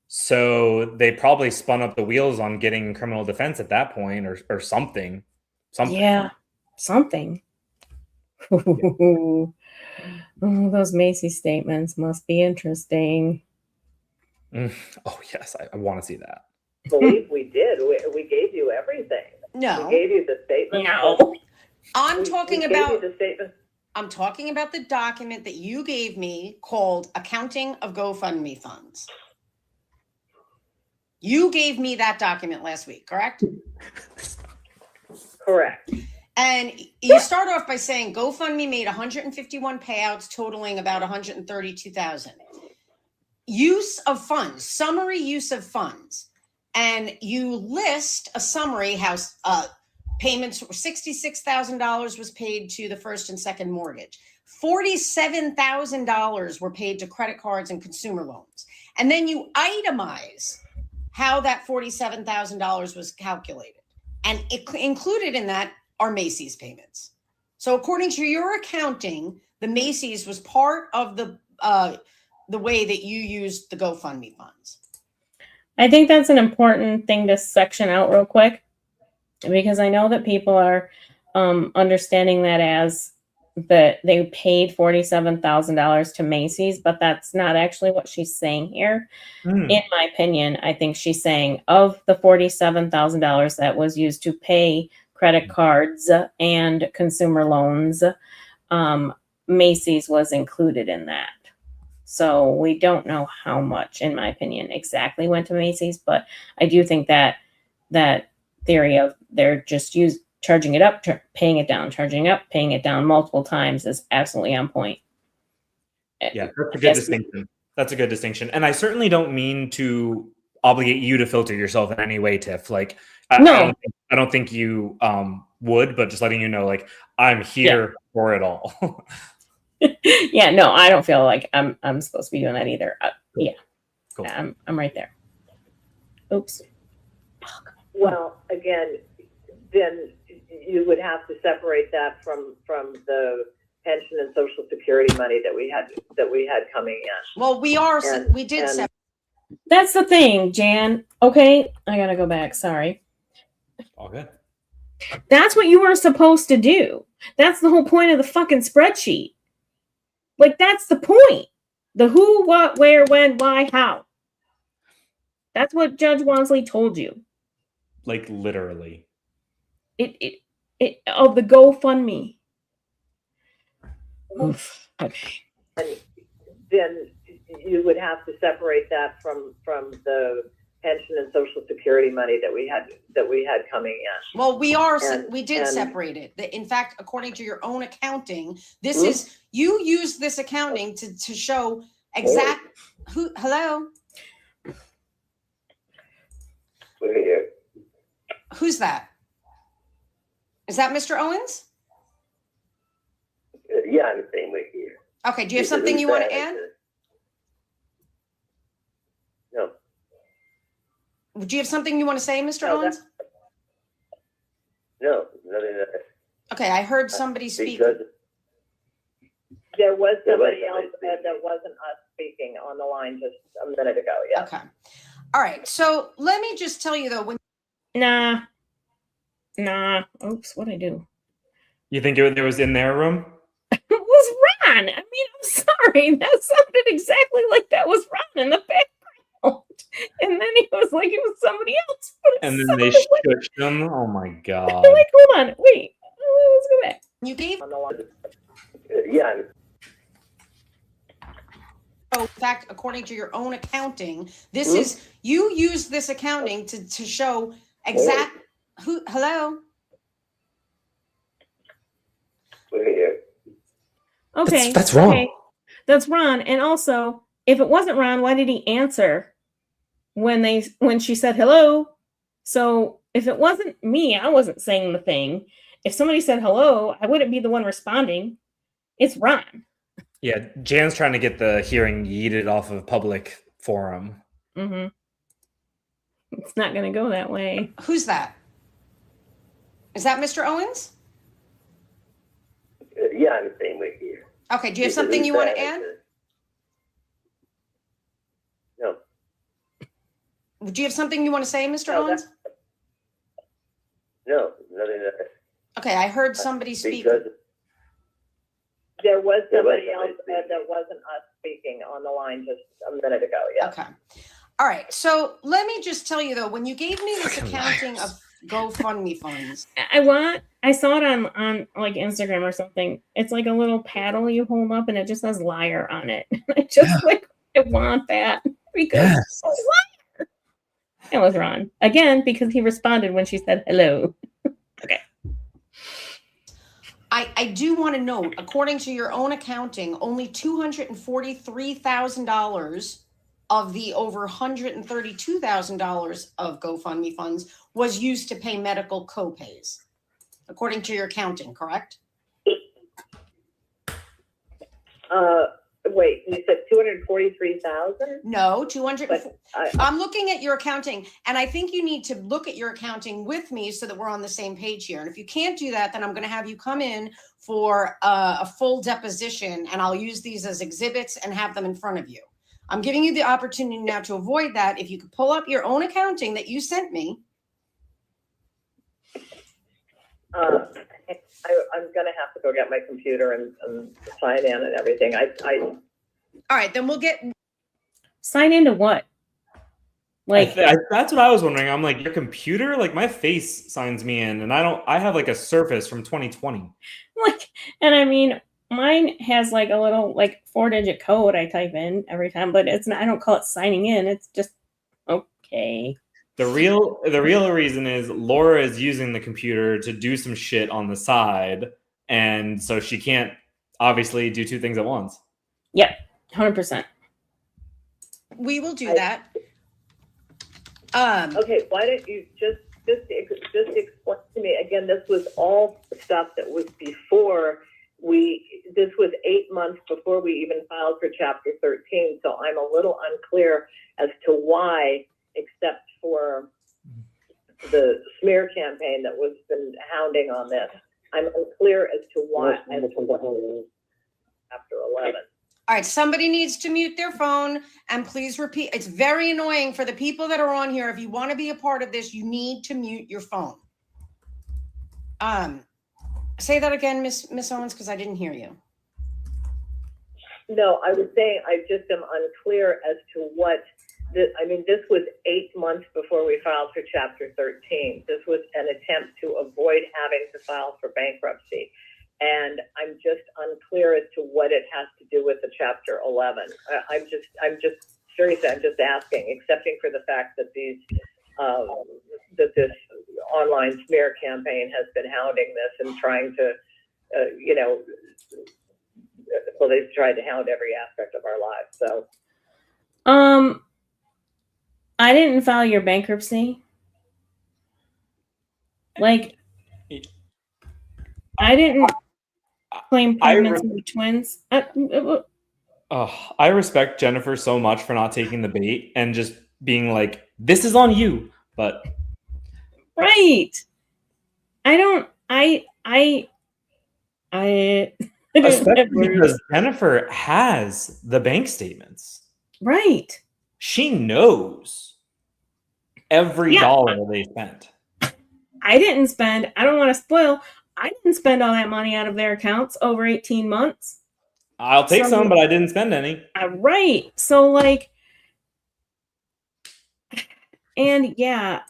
So they probably spun up the wheels on getting criminal defense at that point, or something. Yeah, something. Oh, those Macy's statements must be interesting. Oh yes, I want to see that. Believe we did. We gave you everything. No. We gave you the statement. No. I'm talking about the statement. I'm talking about the document that you gave me called Accounting of GoFundMe Funds. You gave me that document last week, correct? Correct. And you start off by saying GoFundMe made 151 payouts totaling about 132,000. Use of funds, summary use of funds. And you list a summary how payments were $66,000 was paid to the first and second mortgage. $47,000 were paid to credit cards and consumer loans. And then you itemize how that $47,000 was calculated. And included in that are Macy's payments. So according to your accounting, the Macy's was part of the way that you used the GoFundMe funds. I think that's an important thing to section out real quick, because I know that people are understanding that as that they paid $47,000 to Macy's, but that's not actually what she's saying here. In my opinion, I think she's saying of the $47,000 that was used to pay credit cards and consumer loans, Macy's was included in that. So we don't know how much, in my opinion, exactly went to Macy's, but I do think that that theory of they're just charging it up, paying it down, charging up, paying it down multiple times is absolutely on point. Yeah, that's a good distinction. That's a good distinction. And I certainly don't mean to obligate you to filter yourself in any way, Tiff. Like, I don't think you would, but just letting you know, like, I'm here for it all. Yeah, no, I don't feel like I'm supposed to be doing that either. Cool. Yeah, cool. I'm right there. Oops. Well, again, then you would have to separate that from the pension and Social Security money that we had coming in. Well, we did separate. That's the thing, Jan. Okay, I gotta go back. Sorry. All good. That's what you were supposed to do. That's the whole point of the fucking spreadsheet. Like, that's the point. The who, what, where, when, why, how. That's what Judge Wansley told you. Like, literally. It of the GoFundMe. Oof. Okay. And then you would have to separate that from the pension and Social Security money that we had coming in. Well, we did separate it. In fact, according to your own accounting, this is you use this accounting to show exact who. Hello, We're here. Who's that? Is that Mr. Owens? Yeah, I'm the same way here. Okay, do you have something you want to add? No. Do you have something you want to say, Mr. No, Owens? No, nothing. Okay, I heard somebody speak. Because There was There was somebody else somebody that wasn't us speaking on the line just a minute ago, yeah. Okay. All right. So let me just tell you though, when Nah. Oops, what'd I do? You think it was in their room? It was Ron. I mean, I'm sorry. That sounded exactly like that was Ron in the background. And then he was like, it was somebody else. But it And then they sounded like, shushed them. Oh my god. like, hold on, wait. Let's go back. you gave, On the line. yeah, in fact, according to your own accounting, this is, you used this accounting to show exact, hello? we're here. Okay. That's wrong. Okay. That's Ron. And also, if it wasn't Ron, why did he answer when she said hello? So if it wasn't me, I wasn't saying the thing. If somebody said hello, I wouldn't be the one responding. It's Ron. Yeah, Jan's trying to get the hearing yeeted off of public forum. Mm-hmm. It's not going to go that way. Who's that? Is that Mr. Owens? Yeah, I'm the same way here. Okay, do you have something you want to add? No. Do you have something you want to say, Mr. No, Owens? No, nothing. Okay, I heard somebody speak. Because There was There was somebody else somebody that wasn't us speaking on the line just a minute ago, yeah. Okay. All right. So let me just tell you though, when you gave me this Fucking accounting liars. of GoFundMe funds, I saw it on like Instagram or something. It's like a little paddle you hold up and it just says liar on it. I just I want that because Yes. liar. It was Ron. Again, because he responded when she said hello. Okay. I do want to note, according to your own accounting, only $243,000 of the over $132,000 of GoFundMe funds was used to pay medical copays, according to your accounting, correct? Wait, you said 243,000? No, 200. But I'm looking at your accounting, and I think you need to look at your accounting with me so that we're on the same page here. And if you can't do that, then I'm going to have you come in for a full deposition, and I'll use these as exhibits and have them in front of you. I'm giving you the opportunity now to avoid that. If you could pull up your own accounting that you sent me. I'm gonna have to go get my computer and sign in and everything. All right, then we'll get. Sign into what? Like That's what I was wondering. I'm like, your computer, like my face signs me in, and I have like a Surface from 2020. and I mean mine has like a little 4-digit code I type in every time, but it's not, I don't call it signing in. It's just okay. The real reason is Laura is using the computer to do some shit on the side, and so she can't obviously do two things at once. Yep, 100%. We will do that. Okay, why don't you just explain to me again? This was all stuff that was before this was 8 months before we even filed for Chapter 13. So I'm a little unclear as to why, except for the smear campaign that was been hounding on this. I'm unclear as to why. Chapter 11. All right, somebody needs to mute their phone and please repeat. It's very annoying for the people that are on here. If you want to be a part of this, you need to mute your phone. Say that again, Miss Owens, because I didn't hear you. No, I was saying I just am unclear as to what this was 8 months before we filed for Chapter 13. This was an attempt to avoid having to file for bankruptcy. And I'm just unclear as to what it has to do with the Chapter 11. I'm just seriously, I'm just asking, excepting for the fact that that this online smear campaign has been hounding this and trying to, well, they've tried to hound every aspect of our lives. So, I didn't file your bankruptcy. I didn't claim pregnancy with twins. I respect Jennifer so much for not taking the bait and just being like, "This is on you." But right. especially because Jennifer has the bank statements. Right. She knows every dollar they spent. I didn't spend, I don't want to spoil, I didn't spend all that money out of their accounts over 18 months. I'll take some, but I didn't spend any. Right. So, like, and yeah,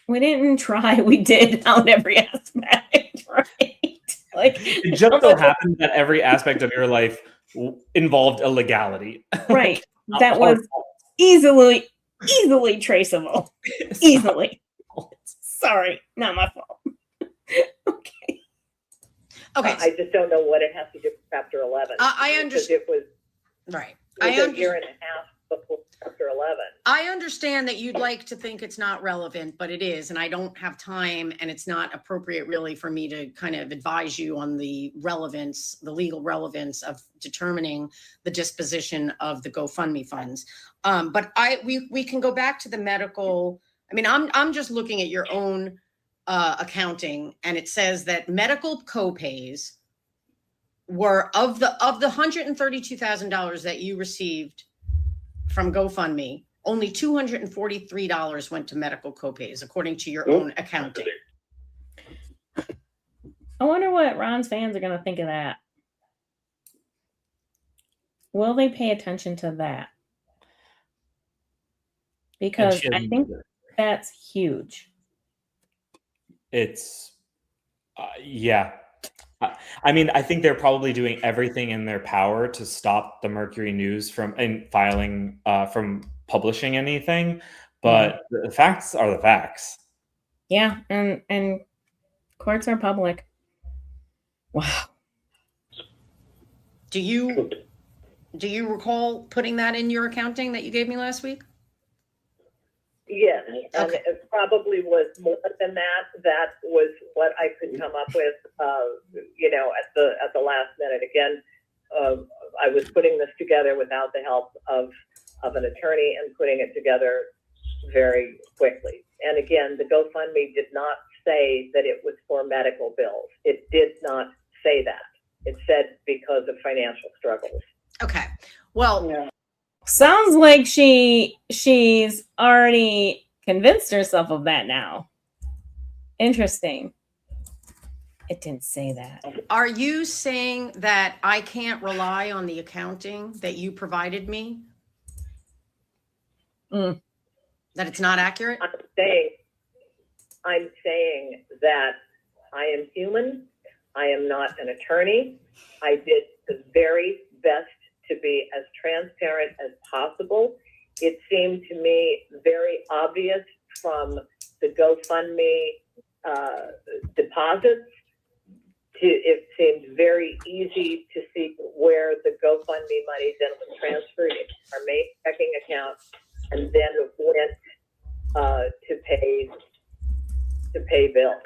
we didn't try. We did on every aspect, right? Like, it just so happened that every aspect of your life involved a legality. Right. That was easily traceable. Easily. Sorry, not my fault. Okay. I just don't know what it has to do with Chapter 11. I understand. Because it was Right. a year and a half before Chapter 11. I understand that you'd like to think it's not relevant, but it is, and I don't have time, and it's not appropriate really for me to kind of advise you on the relevance, the legal relevance of determining the disposition of the GoFundMe funds. But we can go back to the medical. I mean, I'm just looking at your own accounting, and it says that medical copays were of the $132,000 that you received from GoFundMe, only $243 went to medical copays, according to your own accounting. I wonder what Ron's fans are going to think of that. Will they pay attention to that? Because I think that's huge. It's, yeah. I mean, I think they're probably doing everything in their power to stop the Mercury News from publishing anything, but the facts are the facts. Yeah, and courts are public. Wow. Do you recall putting that in your accounting that you gave me last week? Yes, and it probably was more than that. That was what I could come up with, at the last minute. Again, I was putting this together without the help of an attorney and putting it together very quickly. And again, the GoFundMe did not say that it was for medical bills. It did not say that. It said because of financial struggles. Okay. Well, yeah. Sounds like she's already convinced herself of that now. Interesting. It didn't say that. Are you saying that I can't rely on the accounting that you provided me? That it's not accurate? I'm saying that I am human. I am not an attorney. I did the very best to be as transparent as possible. It seemed to me very obvious from the GoFundMe deposits. It seemed very easy to see where the GoFundMe money then was transferred into our main checking account and then went to pay bills.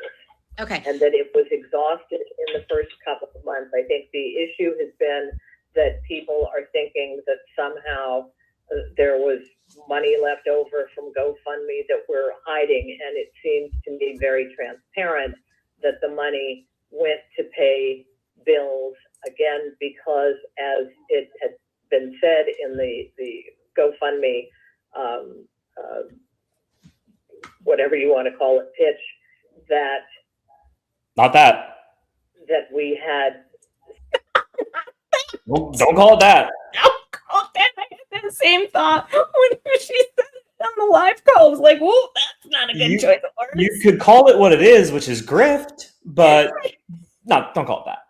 Okay. And that it was exhausted in the first couple of months. I think the issue has been that people are thinking that somehow there was money left over from GoFundMe that we're hiding. And it seems to me very transparent that the money went to pay bills, again, because as it had been said in the GoFundMe, whatever you want to call it, pitch, that we had. Don't call it that. Don't call it that. I had the same thought when she said it on the live call. I was like, whoa, that's not a good choice of words. You could call it what it is, which is grift, but no, don't call it that.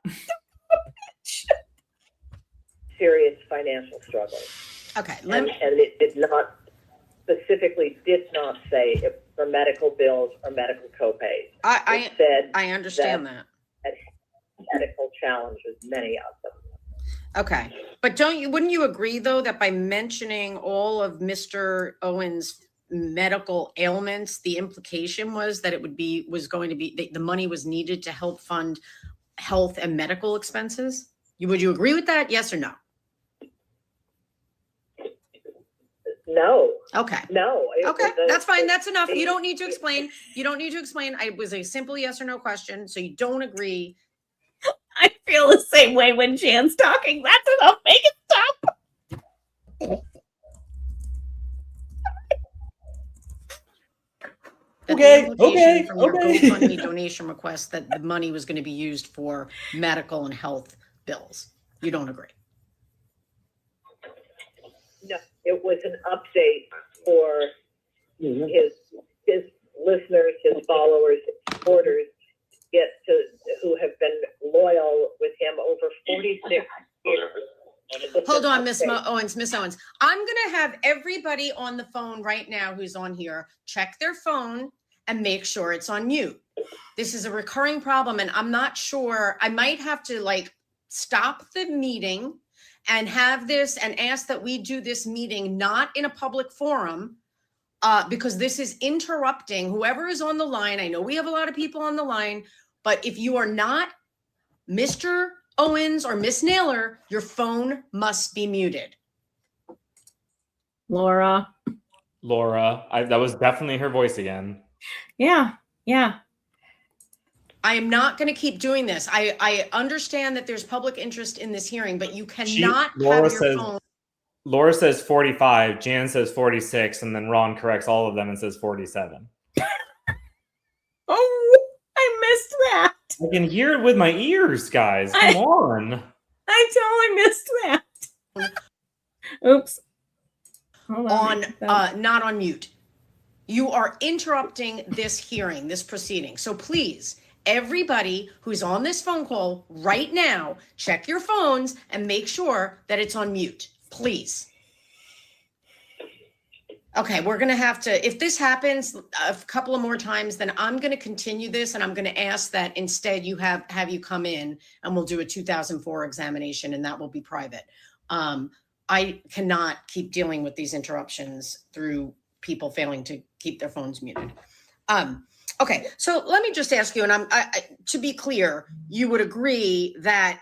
Serious financial struggles. Okay. And it did not say if for medical bills or medical copays. I said I understand that. Medical challenges, many of them. Okay. But wouldn't you agree though that by mentioning all of Mr. Owens' medical ailments, the implication was that it was going to be the money was needed to help fund health and medical expenses? Would you agree with that? Yes or no? No, Okay. no. Okay, that's fine. That's enough. You don't need to explain. You don't need to explain. It was a simple yes or no question. So you don't agree. I feel the same way when Jan's talking. That's enough. Make it stop. That Okay, the implication from your okay. GoFundMe donation request that the money was going to be used for medical and health bills. You don't agree. No, it was an update for his listeners, his followers, his supporters, who have been loyal with him over 46 years. Hold on, Miss Owens. Miss Owens, I'm going to have everybody on the phone right now who's on here check their phone and make sure it's on mute. This is a recurring problem, and I'm not sure. I might have to stop the meeting and have this and ask that we do this meeting not in a public forum, because this is interrupting whoever is on the line. I know we have a lot of people on the line, but if you are not Mr. Owens or Miss Naylor, your phone must be muted. Laura. That was definitely her voice again. Yeah. I am not going to keep doing this. I understand that there's public interest in this hearing, but you cannot have your phone. Laura says 45, Jan says 46, and then Ron corrects all of them and says 47. Oh, I missed that. I can hear it with my ears, guys. Come on. I totally missed that. Oops. Hold on. Not on mute. You are interrupting this hearing, this proceeding. So please, everybody who's on this phone call right now, check your phones and make sure that it's on mute, please. Okay, we're going to have to, if this happens a couple of more times, then I'm going to continue this, and I'm going to ask that instead you have you come in and we'll do a 2004 examination, and that will be private. I cannot keep dealing with these interruptions through people failing to keep their phones muted. Okay, so let me just ask you, and to be clear, you would agree that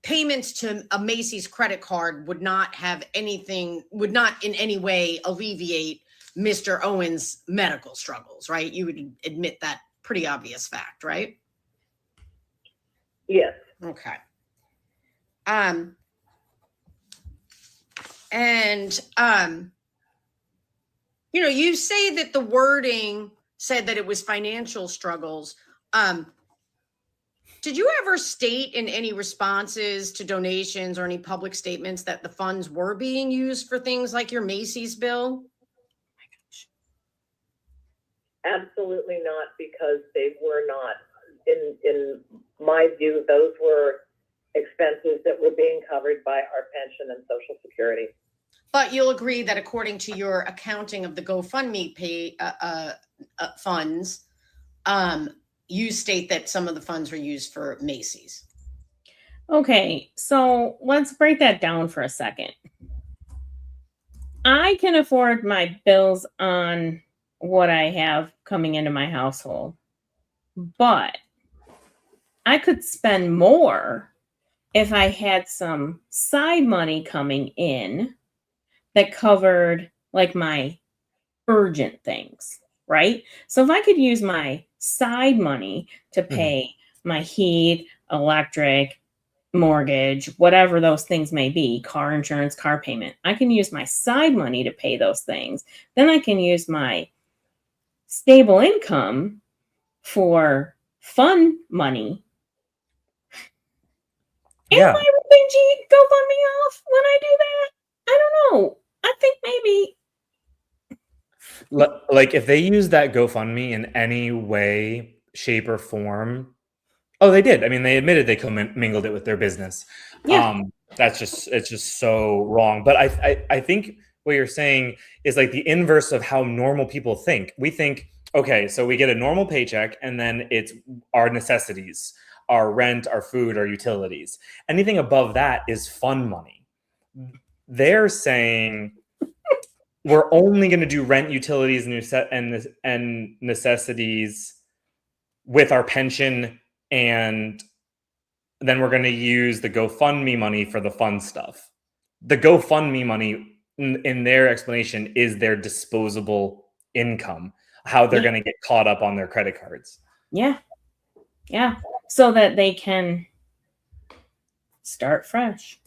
payments to a Macy's credit card would not in any way alleviate Mr. Owens' medical struggles, right? You would admit that pretty obvious fact, right? Yes. Okay. You say that the wording said that it was financial struggles. Did you ever state in any responses to donations or any public statements that the funds were being used for things like your Macy's bill? Absolutely not, because they were not. In my view, those were expenses that were being covered by our pension and Social Security. But you'll agree that according to your accounting of the GoFundMe funds, you state that some of the funds were used for Macy's. Okay, so let's break that down for a second. I can afford my bills on what I have coming into my household, but I could spend more if I had some side money coming in that covered my urgent things, right? So if I could use my side money to pay my heat, electric, mortgage, whatever those things may be, car insurance, car payment, I can use my side money to pay those things. Then I can use my stable income for fun money. Yeah. Am I ripping GoFundMe off when I do that? I don't know. I think maybe. If they use that GoFundMe in any way, shape, or form. Oh, they did. I mean, they admitted they commingled it with their business. Yeah. It's just so wrong. But I think what you're saying is the inverse of how normal people think. We think, okay, so we get a normal paycheck, and then it's our necessities, our rent, our food, our utilities. Anything above that is fun money. They're saying we're only going to do rent, utilities, and necessities with our pension and then we're going to use the GoFundMe money for the fun stuff. The GoFundMe money, in their explanation, is their disposable income, how they're going to get caught up on their credit cards. Yeah. Yeah. So that they can start fresh.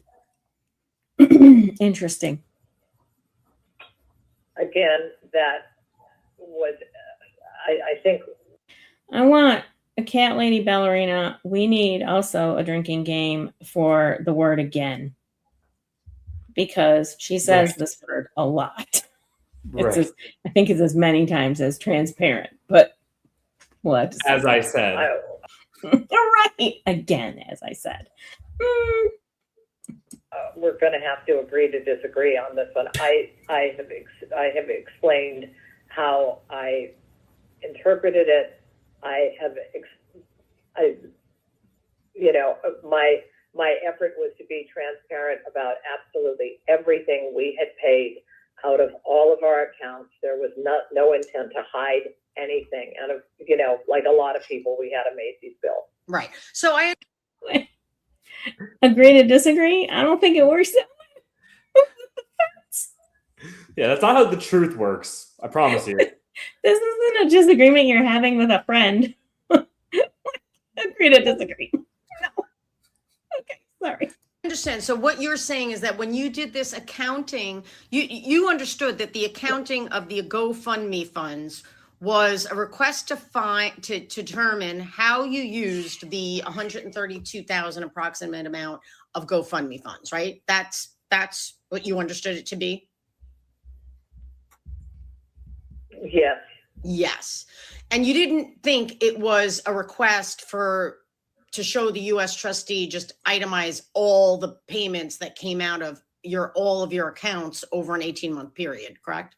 Interesting. Again, that was, I think. I want a cat lady ballerina. We need also a drinking game for the word again, because she says this word a lot. Right. I think it's as many times as transparent, but we'll have to see. As I said. Right. Again, as I said. We're going to have to agree to disagree on this one. I have explained how I interpreted it. My effort was to be transparent about absolutely everything we had paid out of all of our accounts. There was no intent to hide anything. And, like a lot of people, we had a Macy's bill. Right. So I agree to disagree. I don't think it works that way. Yeah, that's not how the truth works. I promise you. This isn't a disagreement you're having with a friend. Agree to disagree. No. Okay, sorry. understand. So what you're saying is that when you did this accounting, you understood that the accounting of the GoFundMe funds was a request to determine how you used the 132,000 approximate amount of GoFundMe funds, right? That's what you understood it to be? Yes. Yes. And you didn't think it was a request to show the U.S. trustee just itemize all the payments that came out of all of your accounts over an 18-month period, correct?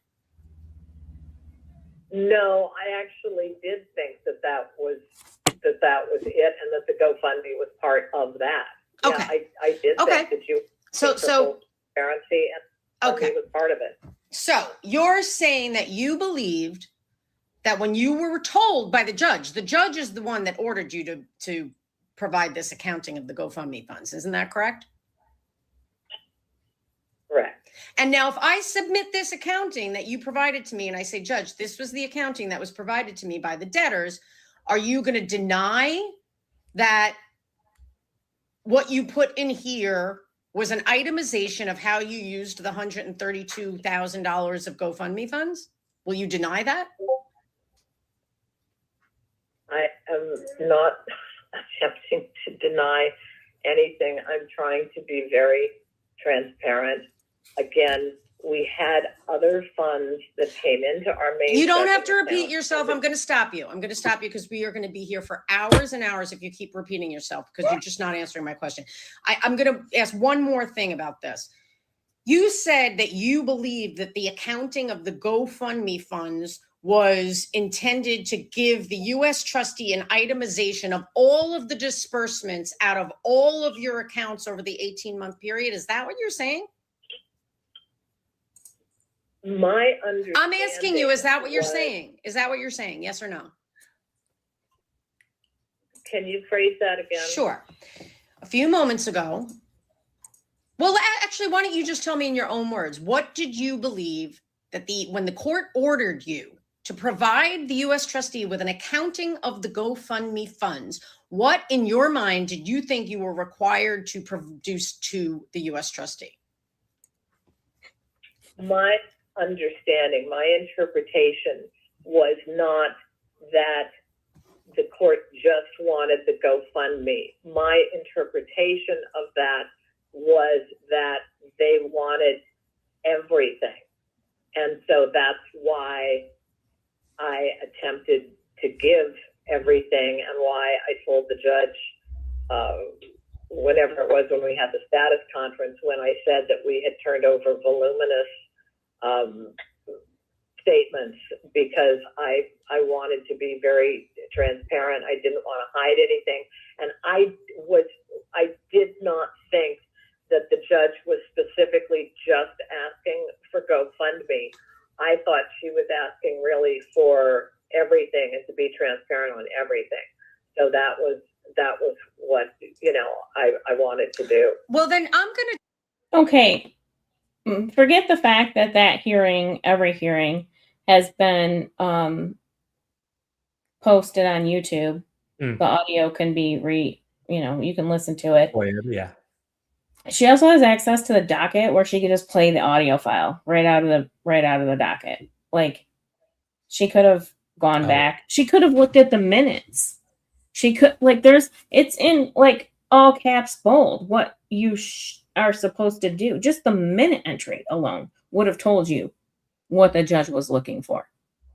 No, I actually did think that was it, and that the GoFundMe was part of that. Okay. Yeah, I did think that you so transparency and okay was part of it. So you're saying that you believed that when you were told by the judge is the one that ordered you to provide this accounting of the GoFundMe funds. Isn't that correct? Correct. And now if I submit this accounting that you provided to me and I say, Judge, this was the accounting that was provided to me by the debtors, are you going to deny that what you put in here was an itemization of how you used the $132,000 of GoFundMe funds? Will you deny that? I am not attempting to deny anything. I'm trying to be very transparent. Again, we had other funds that came into our main. You don't have to repeat yourself. I'm going to stop you. I'm going to stop you because we are going to be here for hours and hours if you keep repeating yourself, because you're just not answering my question. I'm going to ask one more thing about this. You said that you believe that the accounting of the GoFundMe funds was intended to give the U.S. trustee an itemization of all of the disbursements out of all of your accounts over the 18-month period. Is that what you're saying? My understanding. I'm asking you, is that what you're saying? Is that what you're saying? Yes or no? Can you phrase that again? Sure. A few moments ago. Well, actually, why don't you just tell me in your own words, what did you believe that when the court ordered you to provide the U.S. trustee with an accounting of the GoFundMe funds, what in your mind did you think you were required to produce to the U.S. trustee? My understanding, my interpretation was not that the court just wanted the GoFundMe. My interpretation of that was that they wanted everything. And so that's why I attempted to give everything, and why I told the judge, whenever it was when we had the status conference, when I said that we had turned over voluminous statements, because I wanted to be very transparent. I didn't want to hide anything. And I did not think that the judge was specifically just asking for GoFundMe. I thought she was asking really for everything and to be transparent on everything. So that was what I wanted to do. Well, then I'm going to. Okay. Forget the fact that every hearing has been posted on YouTube. The audio can be you can listen to it. Oh, yeah. She also has access to the docket where she could just play the audio file right out of the docket. Like, she could have gone back. She could have looked at the minutes. She could, it's in all caps bold what you are supposed to do. Just the minute entry alone would have told you what the judge was looking for.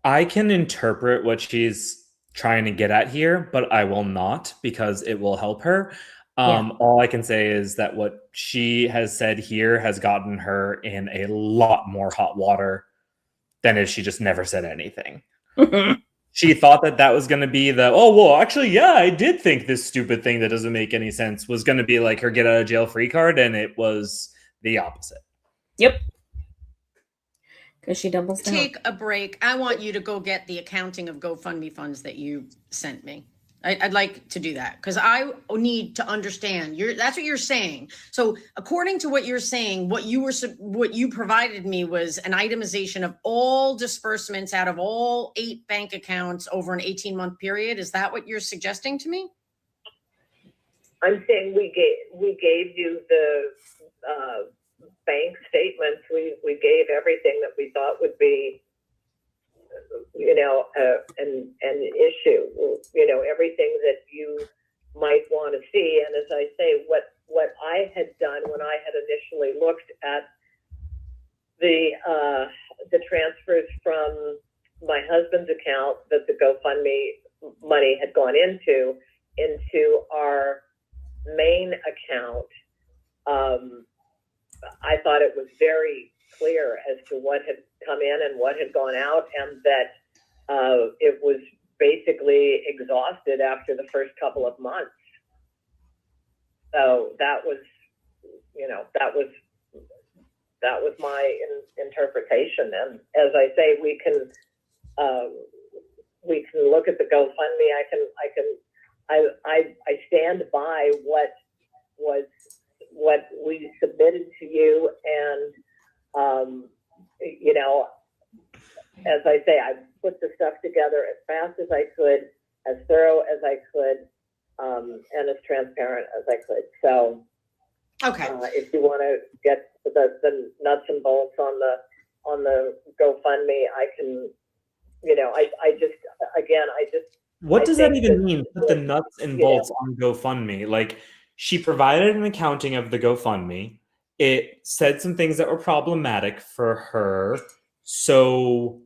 I can interpret what she's trying to get at here, but I will not, because it will help her. All I can say is that what she has said here has gotten her in a lot more hot water than if she just never said anything. She thought that was going to be I did think this stupid thing that doesn't make any sense was going to be like her get out of jail free card, and it was the opposite. Yep. Because she doubles down. Take a break. I want you to go get the accounting of GoFundMe funds that you sent me. I'd like to do that because I need to understand. That's what you're saying. So according to what you're saying, what you provided me was an itemization of all disbursements out of all 8 bank accounts over an 18-month period. Is that what you're suggesting to me? I'm saying we gave you the bank statements. We gave everything that we thought would be, an issue, everything that you might want to see. And as I say, what I had done when I had initially looked at the transfers from my husband's account that the GoFundMe money had gone into our main account, I thought it was very clear as to what had come in and what had gone out, and that it was basically exhausted after the first couple of months. So that was my interpretation. And as I say, we can look at the GoFundMe. I stand by what we submitted to you, and as I say, I put the stuff together as fast as I could, as thorough as I could, and as transparent as I could. So, okay, if you want to get the nuts and bolts on the GoFundMe, I can. What does that even mean? Put the nuts and bolts on GoFundMe. Like, she provided an accounting of the GoFundMe. It said some things that were problematic for her. So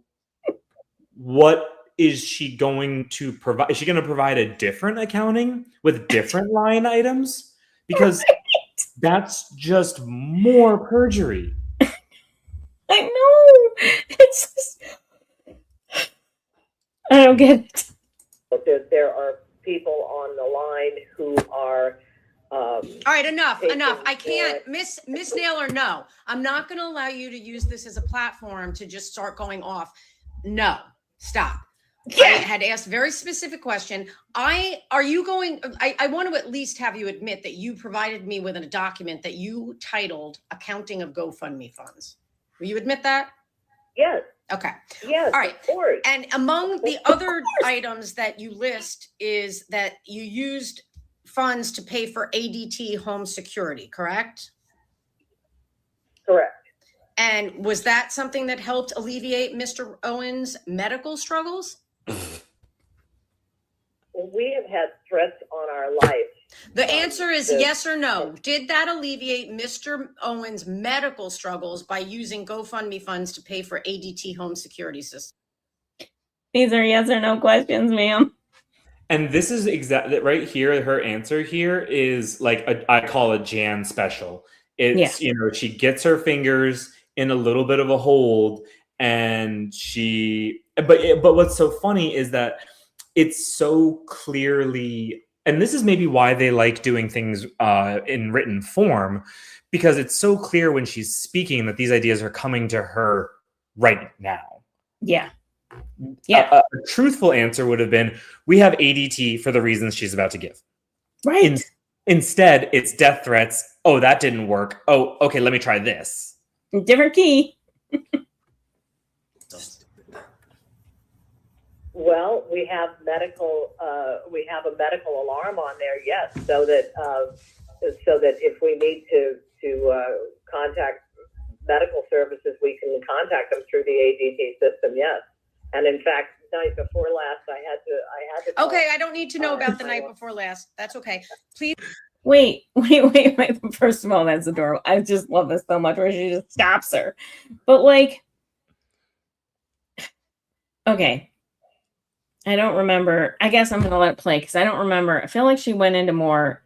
what is she going to provide? Is she going to provide a different accounting with different line items? Because that's just more perjury. I know. It's just, I don't get it. There are people on the line who are. All right, enough. I can't, Miss Naylor. No, I'm not going to allow you to use this as a platform to just start going off. No, stop. Yeah. I had asked a very specific question. I want to at least have you admit that you provided me with a document that you titled Accounting of GoFundMe Funds. Will you admit that? Yes. Okay. Yes, all right. Of course. And among the other items that you list is that you used funds to pay for ADT home security, correct? Correct. And was that something that helped alleviate Mr. Owens' medical struggles? We have had threats on our life. The answer is yes or no. Did that alleviate Mr. Owens' medical struggles by using GoFundMe funds to pay for ADT home security system? These are yes or no questions, ma'am. And this is exactly right here. Her answer here is like I call a Jan special. It's, she gets her fingers in a little bit of a hold, and but what's so funny is that it's so clearly, and this is maybe why they like doing things in written form, because it's so clear when she's speaking that these ideas are coming to her right now. Yeah. A truthful answer would have been, we have ADT for the reasons she's about to give. Right. Instead, it's death threats. Oh, that didn't work. Oh, okay, let me try this. Different key. Well, we have a medical alarm on there, yes, so that if we need to contact medical services, we can contact them through the ADT system, yes. And in fact, night before last, I had to call, Okay, I don't need to know about the night before last. That's okay. Please. Wait. First of all, that's adorable. I just love this so much where she just stops her. But like, okay. I don't remember. I guess I'm going to let it play because I don't remember. I feel like she went into more,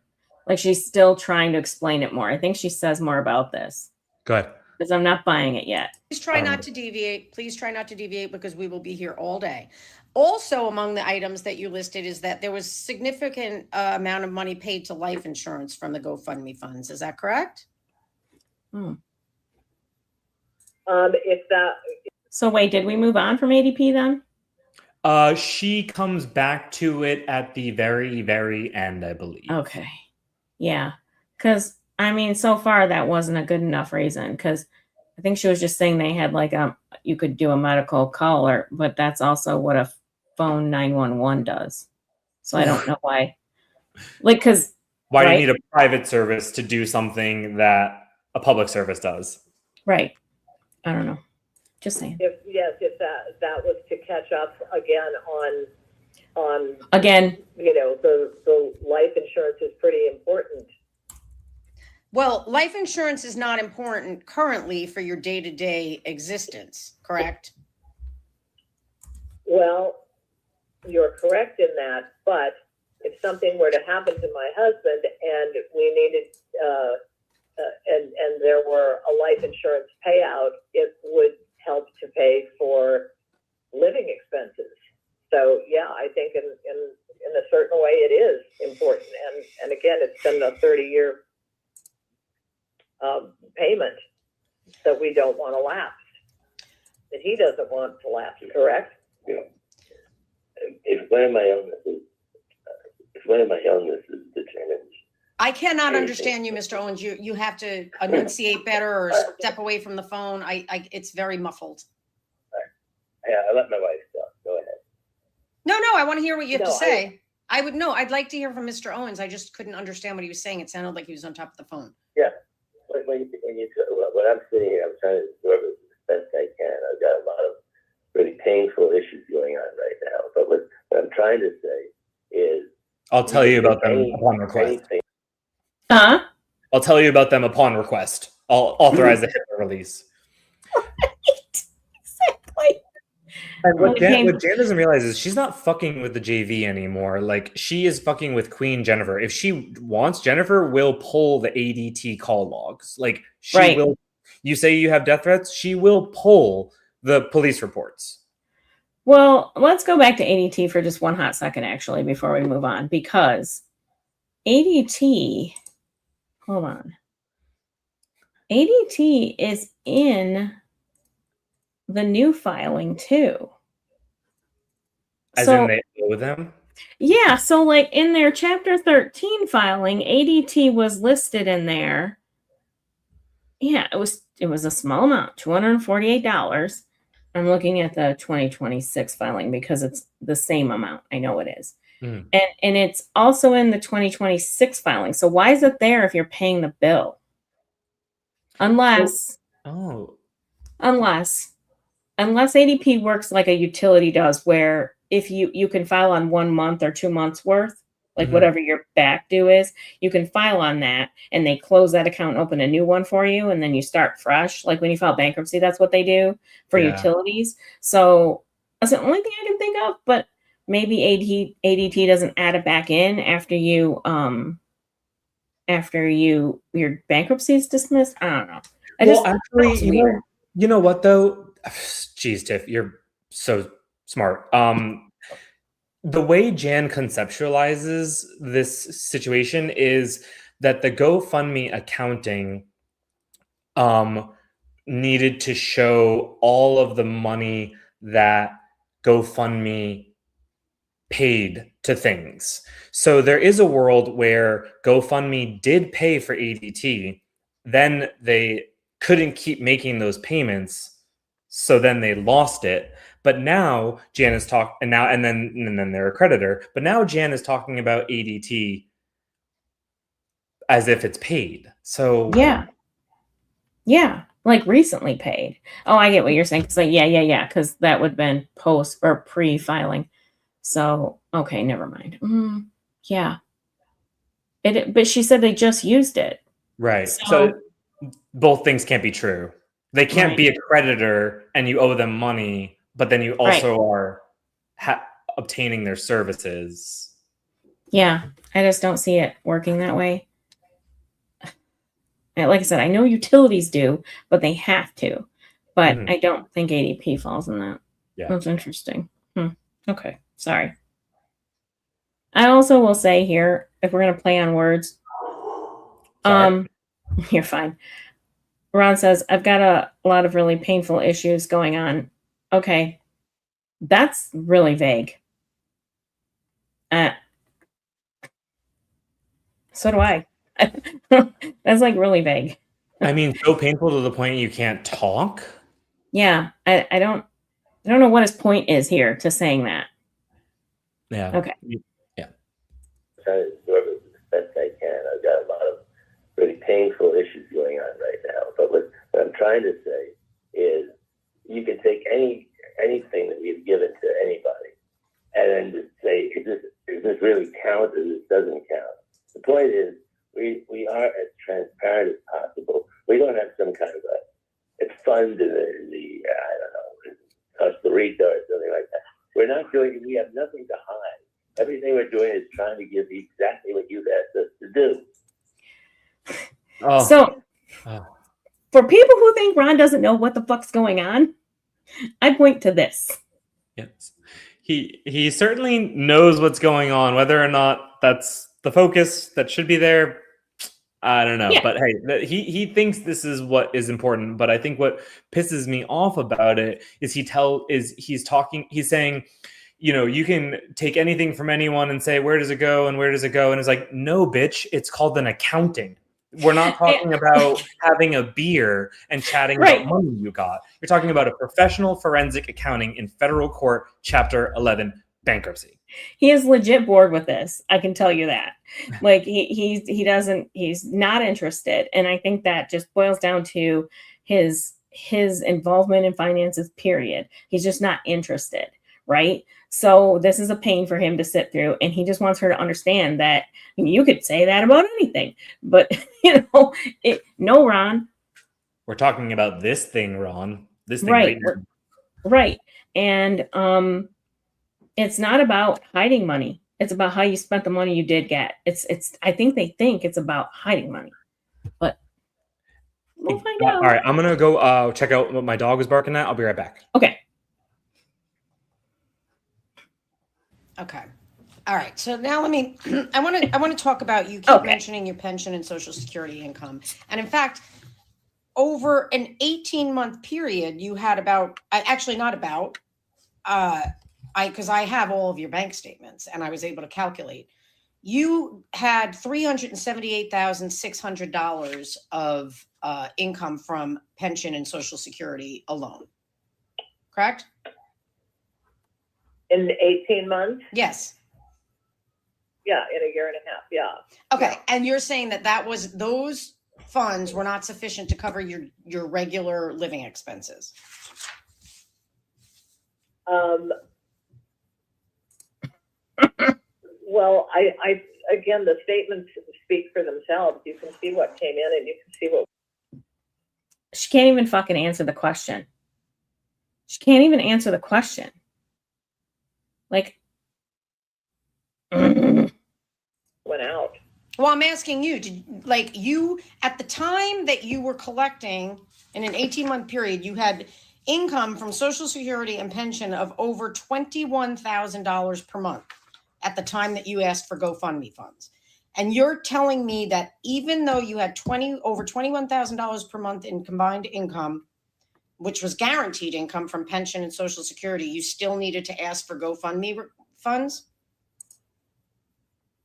like she's still trying to explain it more. I think she says more about this. Go ahead. Because I'm not buying it yet. Please try not to deviate. Please try not to deviate because we will be here all day. Also, among the items that you listed is that there was significant amount of money paid to life insurance from the GoFundMe funds. Is that correct? if that, So wait, did we move on from ADP then? She comes back to it at the very, very end, I believe. Okay. Yeah. Because, I mean, so far that wasn't a good enough reason because I think she was just saying they had like you could do a medical caller, but that's also what a phone 911 does. So I don't know why. Like, because Why right? do you need a private service to do something that a public service does? Right. I don't know. Just saying. if that was to catch up again on Again, the life insurance is pretty important. Well, life insurance is not important currently for your day-to-day existence, correct? Well, you're correct in that, but if something were to happen to my husband and we needed and there were a life insurance payout, it would help to pay for living expenses. So yeah, I think in a certain way it is important. And again, it's been a 30-year payment that we don't want to lapse, that he doesn't want to lapse, correct? Yeah. If one of my illnesses determines. I cannot understand you, Mr. Owens. You have to enunciate better or step away from the phone. It's very muffled. Yeah, I let my wife talk. Go ahead. No, I want to hear what you have to say. I'd like to hear from Mr. Owens. I just couldn't understand what he was saying. It sounded like he was on top of the phone. Yeah. When I'm sitting here, I'm trying to absorb it as best I can. I've got a lot of really painful issues going on right now. But what I'm trying to say is, I'll tell you about them upon request. huh? I'll tell you about them upon request. I'll authorize the HIPAA release. Exactly. And what Jan doesn't realize is she's not fucking with the JV anymore. Like, she is fucking with Queen Jennifer. If she wants, Jennifer will pull the ADT call logs. Like, she will. You say you have death threats, she will pull the police reports. Well, let's go back to ADT for just one hot second, actually, before we move on, because ADT, hold on. ADT is in the new filing too. As in they owe them? Yeah, so like in their Chapter 13 filing, ADT was listed in there. Yeah, it was a small amount, $248. I'm looking at the 2026 filing because it's the same amount. I know it is. And it's also in the 2026 filing. So why is it there if you're paying the bill? Unless ADP works like a utility does, where if you can file on 1 month or 2 months worth, like whatever your back due is, you can file on that and they close that account and open a new one for you. And then you start fresh. Like when you file bankruptcy, that's what they do for utilities. So that's the only thing I can think of, but maybe ADT doesn't add it back in after your bankruptcy is dismissed. I don't know. You know what though? Jeez, Tiff, you're so smart. The way Jan conceptualizes this situation is that the GoFundMe accounting needed to show all of the money that GoFundMe paid to things. So there is a world where GoFundMe did pay for ADT, then they couldn't keep making those payments, so then they lost it. But now Jan is talking, and then they're a creditor. But now Jan is talking about ADT as if it's paid. So yeah, like recently paid. Oh, I get what you're saying. Cause like, yeah, because that would have been post or pre-filing. So okay, never mind. Yeah, but she said they just used it. right. So both things can't be true. They can't be a creditor and you owe them money, but then you also are obtaining their services. Yeah, I just don't see it working that way. And like I said, I know utilities do, but they have to. But I don't think ADP falls in that. Yeah. That's interesting. Okay, sorry. I also will say here, if we're going to play on words, you're fine. Ron says, I've got a lot of really painful issues going on. Okay, that's really vague. So do I. That's like really vague. I mean, so painful to the point you can't talk. Yeah, I don't know what his point is here to saying that. Yeah. Okay. I'm trying to absorb it as best I can. I've got a lot of really painful issues going on right now. But what I'm trying to say is you can take anything that we've given to anybody and then just say, is this really count or this doesn't count? The point is, we are as transparent as possible. We don't have some kind of a fund in the I don't know, Costa Rica or something like that. We have nothing to hide. Everything we're doing is trying to give you exactly what you've asked us to do. So, for people who think Ron doesn't know what the fuck's going on, I point to this. Yes. He certainly knows what's going on. Whether or not that's the focus that should be there, I don't know. Yeah. But hey, he thinks this is what is important. But I think what pisses me off about it is he's saying, you know, you can take anything from anyone and say, where does it go? And where does it go? And it's like, no, bitch, it's called an accounting. We're not talking about having a beer and chatting about money you got. You're talking about a professional forensic accounting in federal court, chapter 11, bankruptcy. He is legit bored with this. I can tell you that. Like he's not interested. And I think that just boils down to his involvement in finances, period. He's just not interested. Right. So this is a pain for him to sit through. And he just wants her to understand that you could say that about anything, but no, Ron. We're talking about this thing, Ron. This thing right. And it's not about hiding money. It's about how you spent the money you did get. I think they think it's about hiding money, but we'll find out. All right. I'm going to go check out what my dog is barking at. I'll be right back. Okay. Okay. All right. So now I want to talk about, you keep mentioning your pension and Social Security income. And in fact, over an 18-month period, you had because I have all of your bank statements and I was able to calculate, you had $378,600 of income from pension and Social Security alone. Correct? In 18 months? Yes. Yeah, in a year and a half. Yeah. Okay. Yeah. And you're saying those funds were not sufficient to cover your regular living expenses. Well, I again, the statements speak for themselves. You can see what came in and you can see what. She can't even fucking answer the question. She can't even answer the question. Like, went out. Well, I'm asking you, you at the time that you were collecting in an 18-month period, you had income from Social Security and pension of over $21,000 per month at the time that you asked for GoFundMe funds. And you're telling me that even though you had over $21,000 per month in combined income, which was guaranteed income from pension and Social Security, you still needed to ask for GoFundMe funds?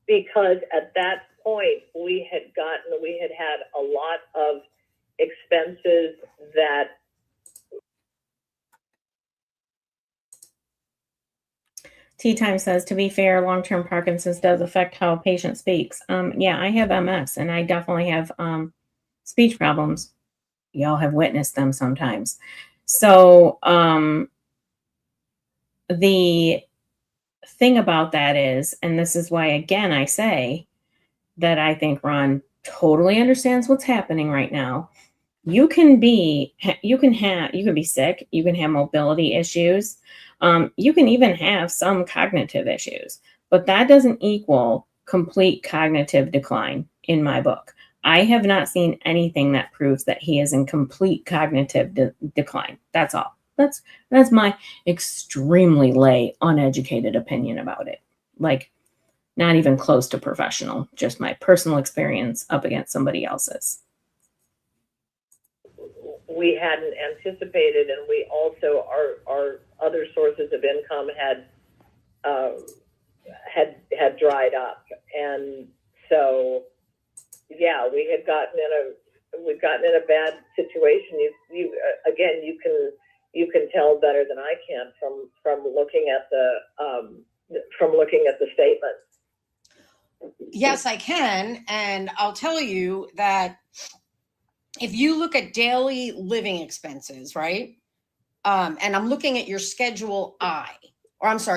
because at that point we had had a lot of expenses that Tea Time says, to be fair, long-term Parkinson's does affect how a patient speaks. Yeah, I have MS and I definitely have speech problems. Y'all have witnessed them sometimes. So the thing about that is, and this is why, again, I say that I think Ron totally understands what's happening right now. You can be sick, you can have mobility issues. You can even have some cognitive issues, but that doesn't equal complete cognitive decline in my book. I have not seen anything that proves that he is in complete cognitive decline. That's all. That's my extremely lay, uneducated opinion about it. Like, not even close to professional, just my personal experience up against somebody else's. we hadn't anticipated, and we also our other sources of income had dried up, and so yeah, we've gotten in a bad situation. You again, you can tell better than I can from looking at the statement. Yes, I can. And I'll tell you that if you look at daily living expenses, right? And I'm looking at your Schedule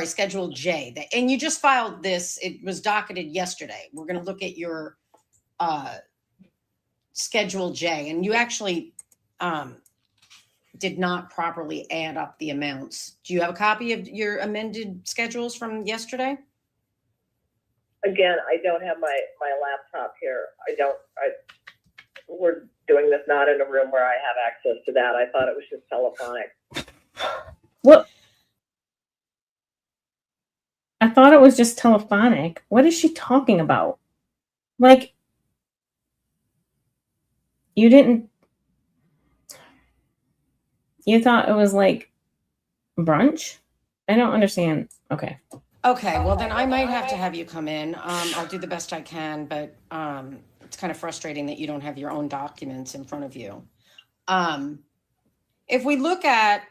Schedule J, and you just filed this. It was docketed yesterday. We're going to look at your Schedule J, and you actually did not properly add up the amounts. Do you have a copy of your amended schedules from yesterday? Again, I don't have my laptop here. We're doing this not in a room where I have access to that. I thought it was just telephonic. What? I thought it was just telephonic. What is she talking about? Like, you thought it was like brunch? I don't understand. Okay. Okay, well then I might have to have you come in. I'll do the best I can, but it's kind of frustrating that you don't have your own documents in front of you. If we look at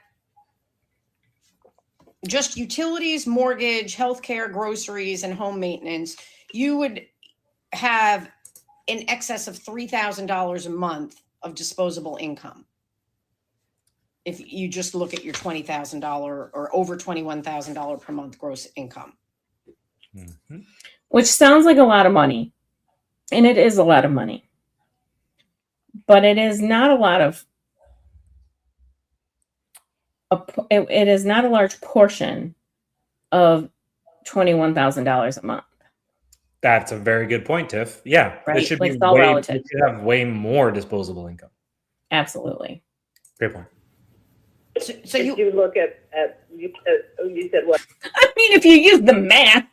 just utilities, mortgage, healthcare, groceries, and home maintenance, you would have in excess of $3,000 a month of disposable income. If you just look at your $20,000 or over $21,000 per month gross income. Mm-hmm. Which sounds like a lot of money. And it is a lot of money. But it is not a lot of, it is not a large portion of $21,000 a month. That's a very good point, Tiff. Yeah, Right? It should Like, be it's all relative. You should have way more disposable income. Absolutely. Great point. So you look at you said what? I mean, if you use the math,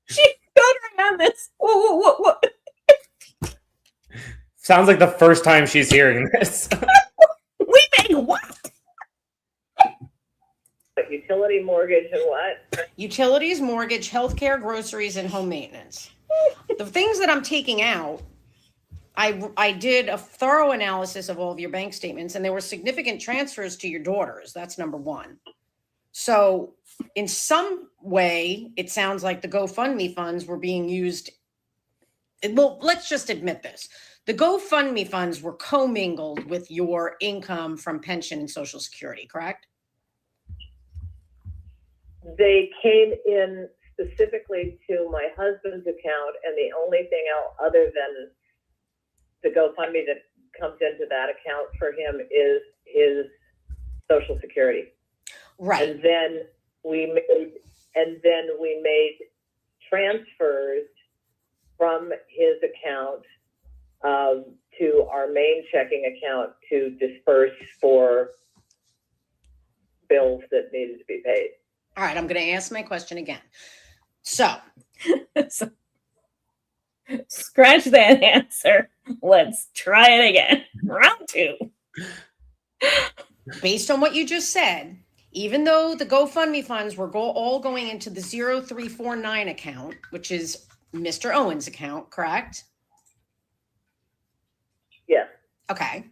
she's stuttering on this. What? Sounds like the first time she's hearing this. We make what? Utility, mortgage, and what? Utilities, mortgage, healthcare, groceries, and home maintenance. The things that I'm taking out, I did a thorough analysis of all of your bank statements, and there were significant transfers to your daughters. That's number one. So in some way, it sounds like the GoFundMe funds were being used. Well, let's just admit this. The GoFundMe funds were commingled with your income from pension and Social Security, correct? They came in specifically to my husband's account, and the only thing else other than the GoFundMe that comes into that account for him is his Social Security. Right. And then we made transfers from his account to our main checking account to disperse for bills that needed to be paid. All right, I'm going to ask my question again. So, scratch that answer. Let's try it again. Round two. Based on what you just said, even though the GoFundMe funds were all going into the 0349 account, which is Mr. Owens' account, correct? Yes. Okay.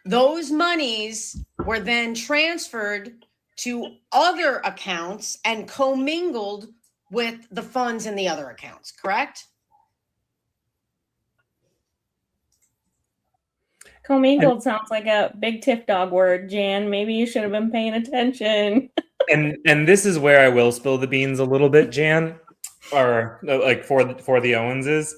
Those monies were then transferred to other accounts and commingled with the funds in the other accounts, correct? Commingled sounds like a big Tiff dog word, Jan. Maybe you should have been paying attention. And this is where I will spill the beans a little bit, Jan, or like for the Owenses.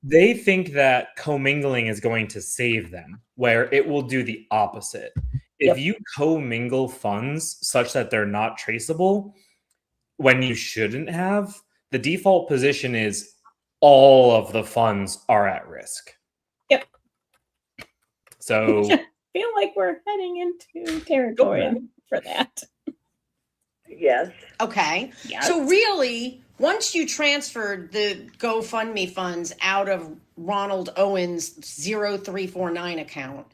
They think that commingling is going to save them, where it will do the opposite. If you commingle funds such that they're not traceable, when you shouldn't have, the default position is all of the funds are at risk. Yep. So I feel like we're heading into territory for that. Yes. Okay. Yes. So really, once you transferred the GoFundMe funds out of Ronald Owens' 0349 account,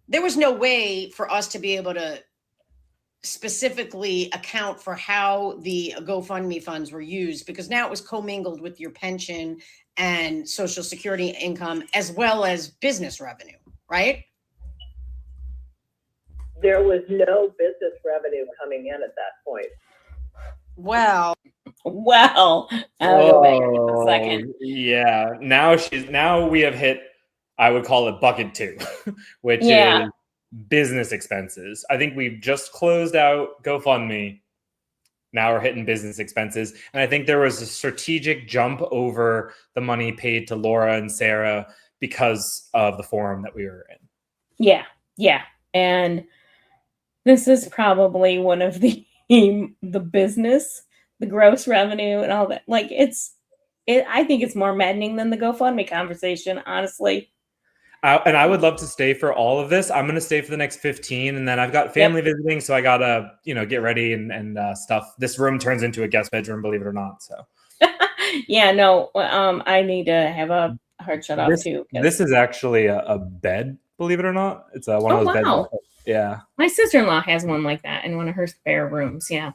there was no way for us to be able to specifically account for how the GoFundMe funds were used, because now it was commingled with your pension and Social Security income as well as business revenue, right? There was no business revenue coming in at that point. Well, I'll go back in a second. Yeah. Now we have hit, I would call it bucket 2, which is business expenses. I think we've just closed out GoFundMe. Now we're hitting business expenses. And I think there was a strategic jump over the money paid to Laura and Sarah because of the forum that we were in. Yeah. And this is probably one of the business, the gross revenue and all that. Like I think it's more maddening than the GoFundMe conversation, honestly. And I would love to stay for all of this. I'm going to stay for the next 15, and then I've got family visiting, so I gotta, get ready and stuff. This room turns into a guest bedroom, believe it or not. So, yeah, no, I need to have a hard shut off too. This is actually a bed, believe it or not. It's one of those beds. Yeah, my sister-in-law has one like that in one of her spare rooms. Yeah,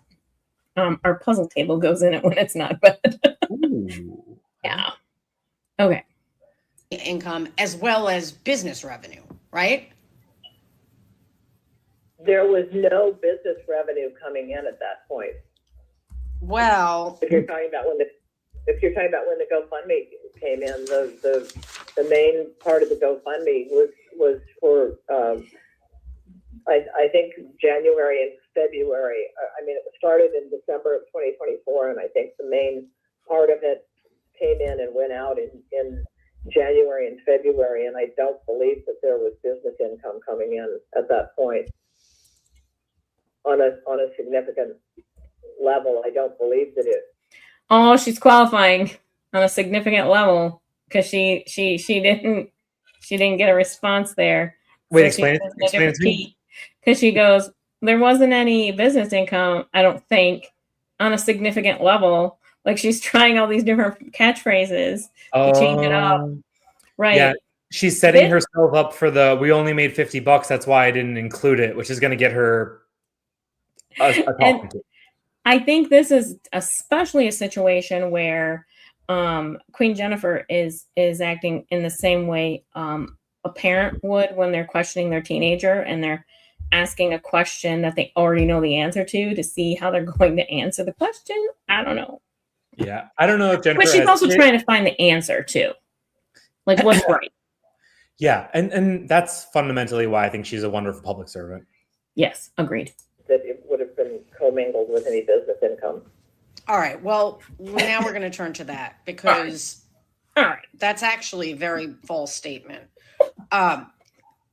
our puzzle table goes in it when it's not bed. Ooh. Yeah. Okay. Income as well as business revenue, right? There was no business revenue coming in at that point. Well, if you're talking about when the GoFundMe came in, the main part of the GoFundMe was for I think January and February. I mean, it started in December of 2024, and I think the main part of it came in and went out in January and February, and I don't believe that there was business income coming in at that point on a significant level. I don't believe that it. Oh, she's qualifying on a significant level because she didn't get a response there. Wait, explain it to me. Because she goes, there wasn't any business income, I don't think, on a significant level. Like she's trying all these different catchphrases to change it up. Right. Yeah. She's setting herself up for we only made $50. That's why I didn't include it, which is going to get her a talking to. I think this is especially a situation where Queen Jennifer is acting in the same way a parent would when they're questioning their teenager and they're asking a question that they already know the answer to see how they're going to answer the question. I don't know. Yeah, I don't know if Jennifer. But she's also trying to find the answer too, like what's right. Yeah, and that's fundamentally why I think she's a wonderful public servant. Yes, agreed. That it would have been commingled with any business income. All right. Well, now we're going to turn to that because that's actually a very false statement. I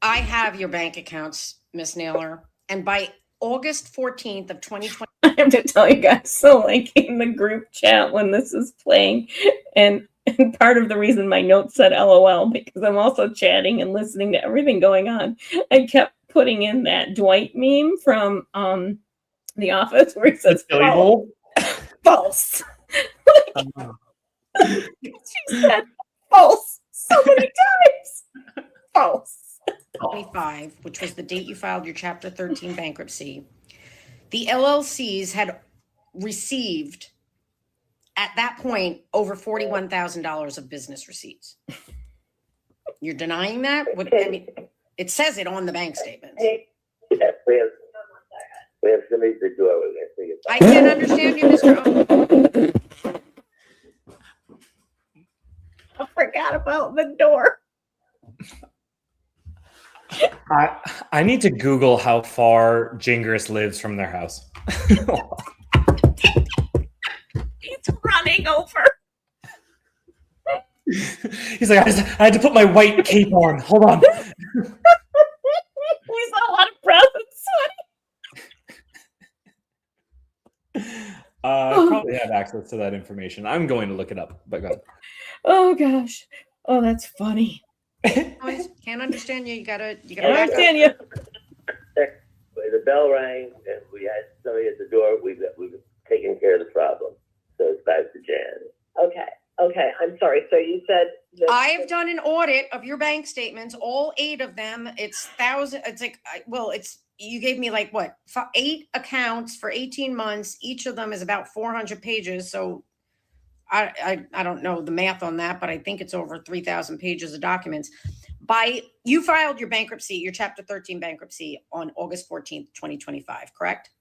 have your bank accounts, Miss Naylor, and by August 14th of 2020. I have to tell you guys, so like in the group chat when this is playing, and part of the reason my notes said LOL because I'm also chatting and listening to everything going on. I kept putting in that Dwight meme from The Office where he says false. She said false so many times. False. 25, which was the date you filed your Chapter 13 bankruptcy, the LLCs had received at that point over $41,000 of business receipts. You're denying that? What, I mean, it says it on the bank statements. Yeah, we have somebody at the door. We're going to figure it out. I can't understand you, Mr. Owen. I forgot about the door. I need to Google how far Gingras lives from their house. He's running over. He's like, I had to put my white cape on. Hold on. We saw a lot of presents. I probably have access to that information. I'm going to look it up. But go ahead. Oh gosh. Oh, that's funny. Can't understand you. You gotta I back up. understand you. The bell rang, and we had somebody at the door. We've taken care of the problem. So it's back to Jan. Okay, I'm sorry. So you said that I have done an audit of your bank statements, all 8 of them. It's thousand. It's like, you gave me like what, 8 accounts for 18 months. Each of them is about 400 pages. So I don't know the math on that, but I think it's over 3,000 pages of documents. You filed your bankruptcy, your Chapter 13 bankruptcy on August 14th, 2025, correct?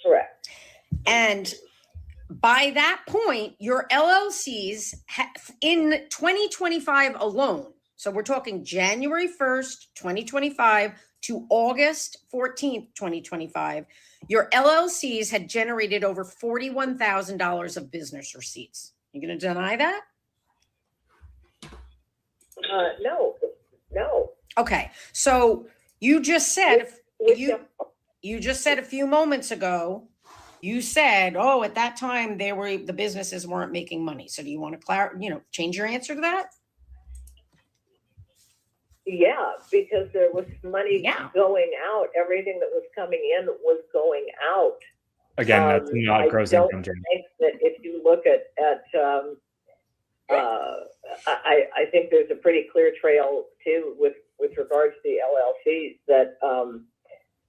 correct. And by that point, your LLCs in 2025 alone, so we're talking January 1st, 2025 to August 14th, 2025, your LLCs had generated over $41,000 of business receipts. You going to deny that? No. Okay. So you just said, With you just said a few moments ago, you said, oh, at that time the businesses weren't making money. So do you want to change your answer to that? Yeah, because there was money going out. Everything that was coming in was going out. Again, that's not gross income, Jane. I think that if you look at I think there's a pretty clear trail too with regards to the LLCs that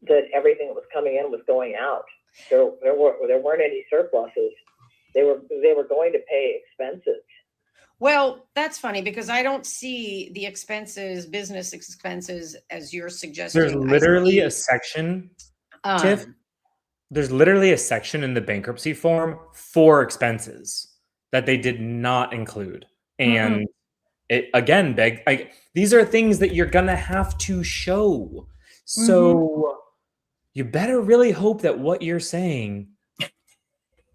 that everything that was coming in was going out. There weren't any surpluses. They were going to pay expenses. Well, that's funny because I don't see the expenses, business expenses, as you're suggesting. There's literally a section, Tiff. There's literally a section in the bankruptcy form for expenses that they did not include. And it again these are things that you're gonna have to show. So you better really hope that what you're saying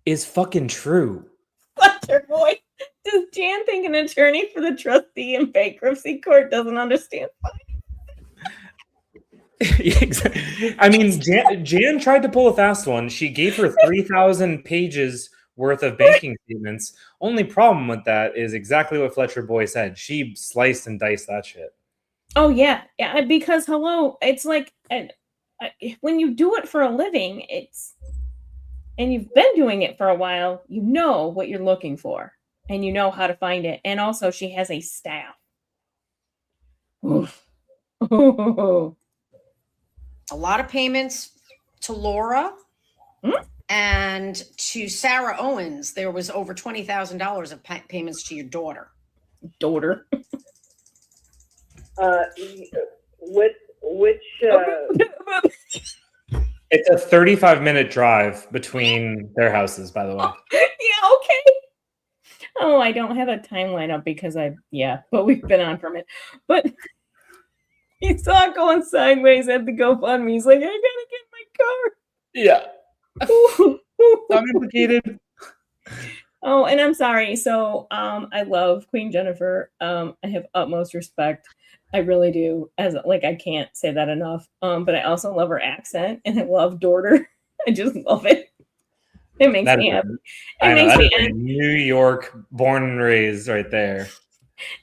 is fucking true. Fletcher boy, does Jan think an attorney for the trustee in bankruptcy court doesn't understand? I mean, Jan tried to pull a fast one. She gave her 3,000 pages worth of banking statements. Only problem with that is exactly what Fletcher Boy said. She sliced and diced that shit. Oh yeah, because hello, it's like when you do it for a living, and you've been doing it for a while, you know what you're looking for, and you know how to find it. And also, she has a staff. Oof. A lot of payments to Laura and to Sarah Owens. There was over $20,000 of payments to your daughter. Which It's a 35-minute drive between their houses, by the way. Yeah, okay. Oh, I don't have a timeline up because but we've been on for a minute. But he saw it going sideways at the GoFundMe. He's like, I gotta get my car. Yeah. I'm implicated. Oh, and I'm sorry. So I love Queen Jennifer. I have utmost respect. I really do. I can't say that enough. But I also love her accent, and I love daughter. I just love it. It makes me happy. New York, born and raised, right there.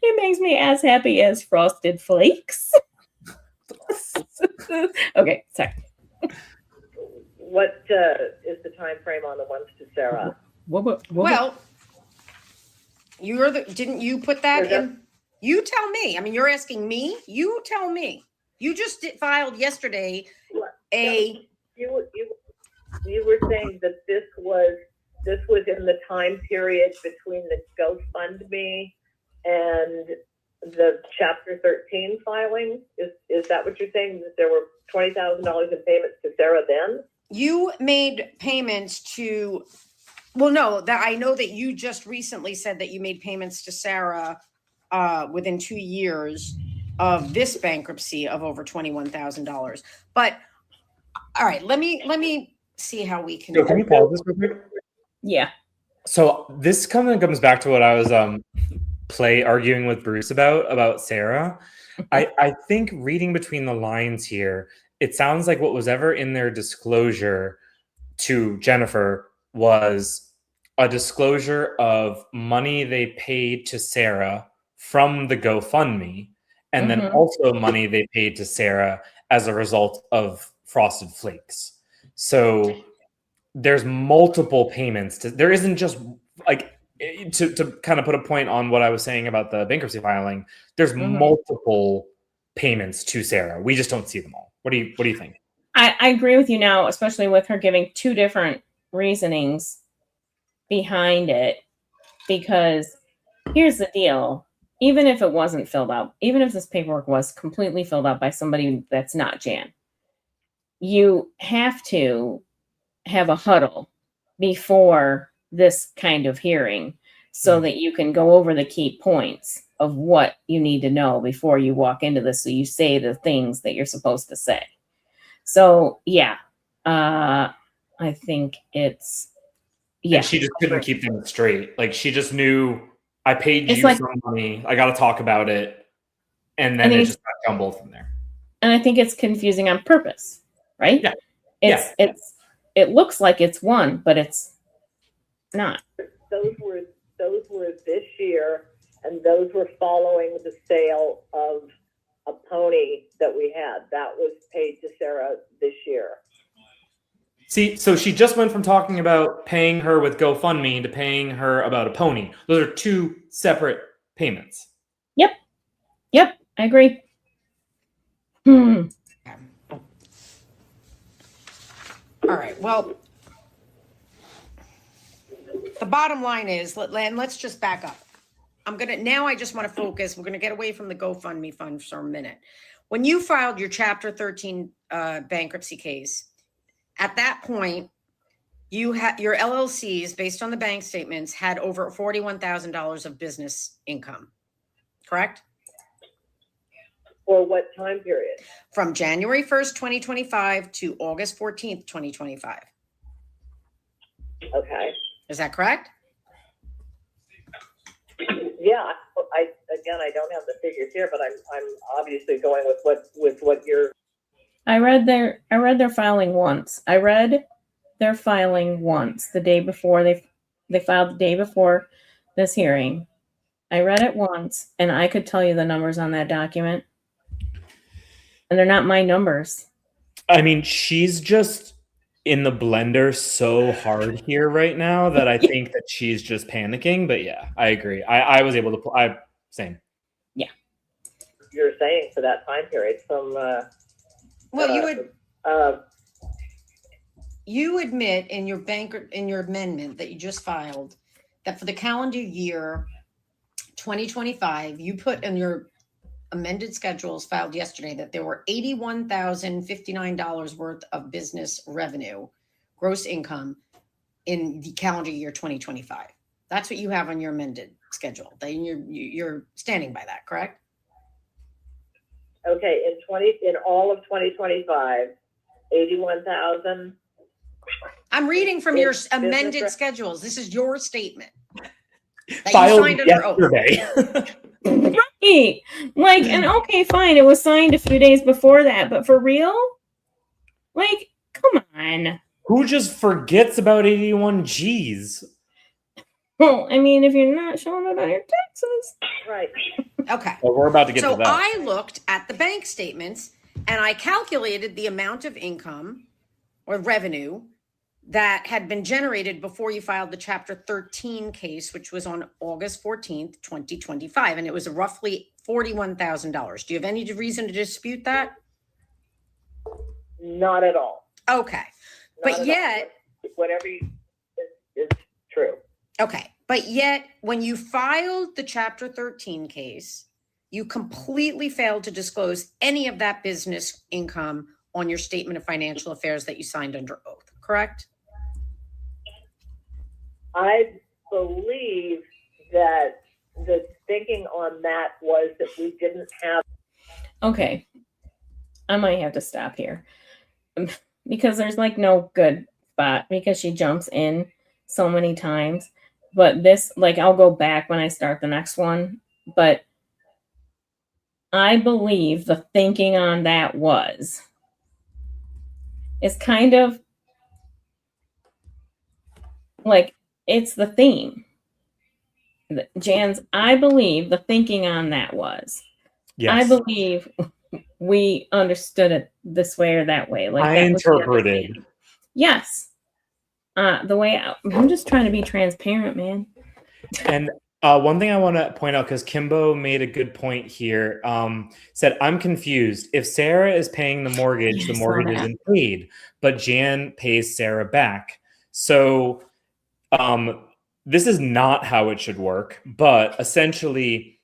It makes me as happy as Frosted Flakes. Okay, sorry. what is the time frame on the ones to Sarah? Well, Didn't you put that in? You tell me. I mean, you're asking me. You tell me. You just filed yesterday a You were saying that this was in the time period between the GoFundMe and the Chapter 13 filing? Is that what you're saying, that there were $20,000 in payments to Sarah then? You made payments to, well, no, that I know that you just recently said that you made payments to Sarah within 2 years of this bankruptcy of over $21,000. But all right, let me see how we can. So can you pause this real quick? Yeah. So this kind of comes back to what I was arguing with Bruce about Sarah. I think reading between the lines here, it sounds like what was ever in their disclosure to Jennifer was a disclosure of money they paid to Sarah from the GoFundMe, and then also money they paid to Sarah as a result of Frosted Flakes. So there's multiple payments. There isn't just like, to kind of put a point on what I was saying about the bankruptcy filing, there's multiple payments to Sarah. We just don't see them all. What do you think? I agree with you now, especially with her giving two different reasonings behind it, because here's the deal. Even if it wasn't filled out, even if this paperwork was completely filled out by somebody that's not Jan, you have to have a huddle before this kind of hearing so that you can go over the key points of what you need to know before you walk into this, so you say the things that you're supposed to say. So yeah, I think it's, yeah. And she just couldn't keep them straight. Like, she just knew, I paid It's you like, some money, I got to talk about it, and then it just got jumbled from there. And I think it's confusing on purpose, right? Yeah. It looks like it's one, but it's not. Those were this year, and those were following the sale of a pony that we had. That was paid to Sarah this year. See, so she just went from talking about paying her with GoFundMe to paying her about a pony. Those are two separate payments. Yep, I agree. All right. Well, the bottom line is, let's just back up. I just want to focus. We're going to get away from the GoFundMe fund for a minute. When you filed your Chapter 13 bankruptcy case, at that point, you had your LLCs, based on the bank statements, had over $41,000 of business income, correct? For what time period? From January 1st, 2025 to August 14th, 2025. Okay. Is that correct? Yeah. I don't have the figures here, but I'm obviously going with what you're. I read their filing once. The day before they filed the day before this hearing. I read it once, and I could tell you the numbers on that document. And they're not my numbers. I mean, she's just in the blender so hard here right now that I think that she's just panicking. But yeah, I agree. I was able to same. Yeah. You're saying for that time period from. You admit in your amendment that you just filed that for the calendar year 2025, you put in your amended schedules filed yesterday that there were $81,059 worth of business revenue, gross income, in the calendar year 2025. That's what you have on your amended schedule. Then you're standing by that, correct? Okay, in all of 2025, 81,000. I'm reading from your amended schedules. This is your statement that Filed you signed under oath. Right. Like, and okay, fine. It was signed a few days before that, but for real? Like, come on. Who just forgets about 81 G's? Well, I mean, if you're not showing it on your taxes. Right. Okay. Well, we're about to get to So that. I looked at the bank statements and I calculated the amount of income or revenue that had been generated before you filed the Chapter 13 case, which was on August 14th, 2025. And it was roughly $41,000. Do you have any reason to dispute that? Not at all. Okay. But Not at all. yet, Whatever is true. okay. But yet, when you filed the Chapter 13 case, you completely failed to disclose any of that business income on your statement of financial affairs that you signed under oath, correct? I believe that the thinking on that was that we didn't have. Okay. I might have to stop here because there's like no good spot because she jumps in so many times. But this, like, I'll go back when I start the next one. But I believe the thinking on that is kind of like it's the theme. Jan's, I believe the thinking on that was. Yes. I believe we understood it this way or that way. Like I that was the interpreted. understanding. Yes. The way I'm just trying to be transparent, man. And one thing I want to point out, because Kimbo made a good point here, said, I'm confused. If Sarah is paying the mortgage, Yeah, the I saw mortgage that. isn't paid, but Jan pays Sarah back. So this is not how it should work, but essentially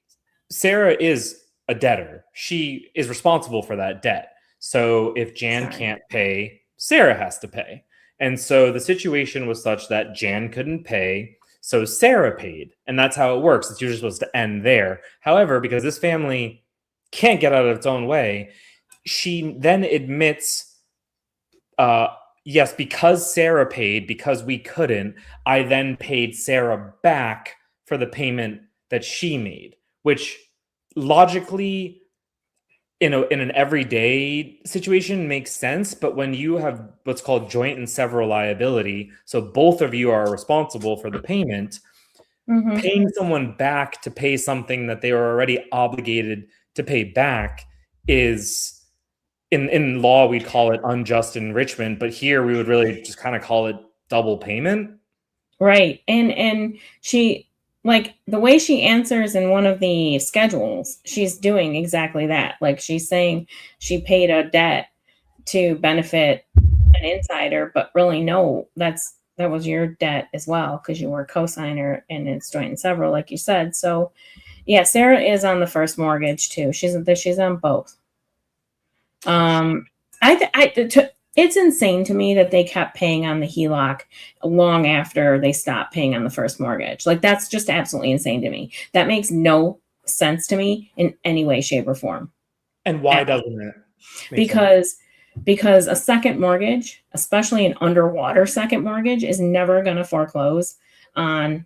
Sarah is a debtor. She is responsible for that debt. So if Jan can't pay, Sarah has to pay. And so the situation was such that Jan couldn't pay, so Sarah paid. And that's how it works. It's usually supposed to end there. However, because this family can't get out of its own way, she then admits, yes, because Sarah paid, because we couldn't, I then paid Sarah back for the payment that she made, which logically in an everyday situation makes sense. But when you have what's called joint and several liability, so both of you are responsible for the payment, paying someone back to pay something that they were already obligated to pay back is, in law, we'd call it unjust enrichment, but here we would really just kind of call it double payment. Right. And she, like, the way she answers in one of the schedules, she's doing exactly that. Like, she's saying she paid a debt to benefit an insider, but really no, that was your debt as well because you were a co-signer and it's joint and several, like you said. So yeah, Sarah is on the first mortgage too. She's on both. It's insane to me that they kept paying on the HELOC long after they stopped paying on the first mortgage. Like, that's just absolutely insane to me. That makes no sense to me in any way, shape, or form. And why doesn't it? Because a second mortgage, especially an underwater second mortgage, is never going to foreclose on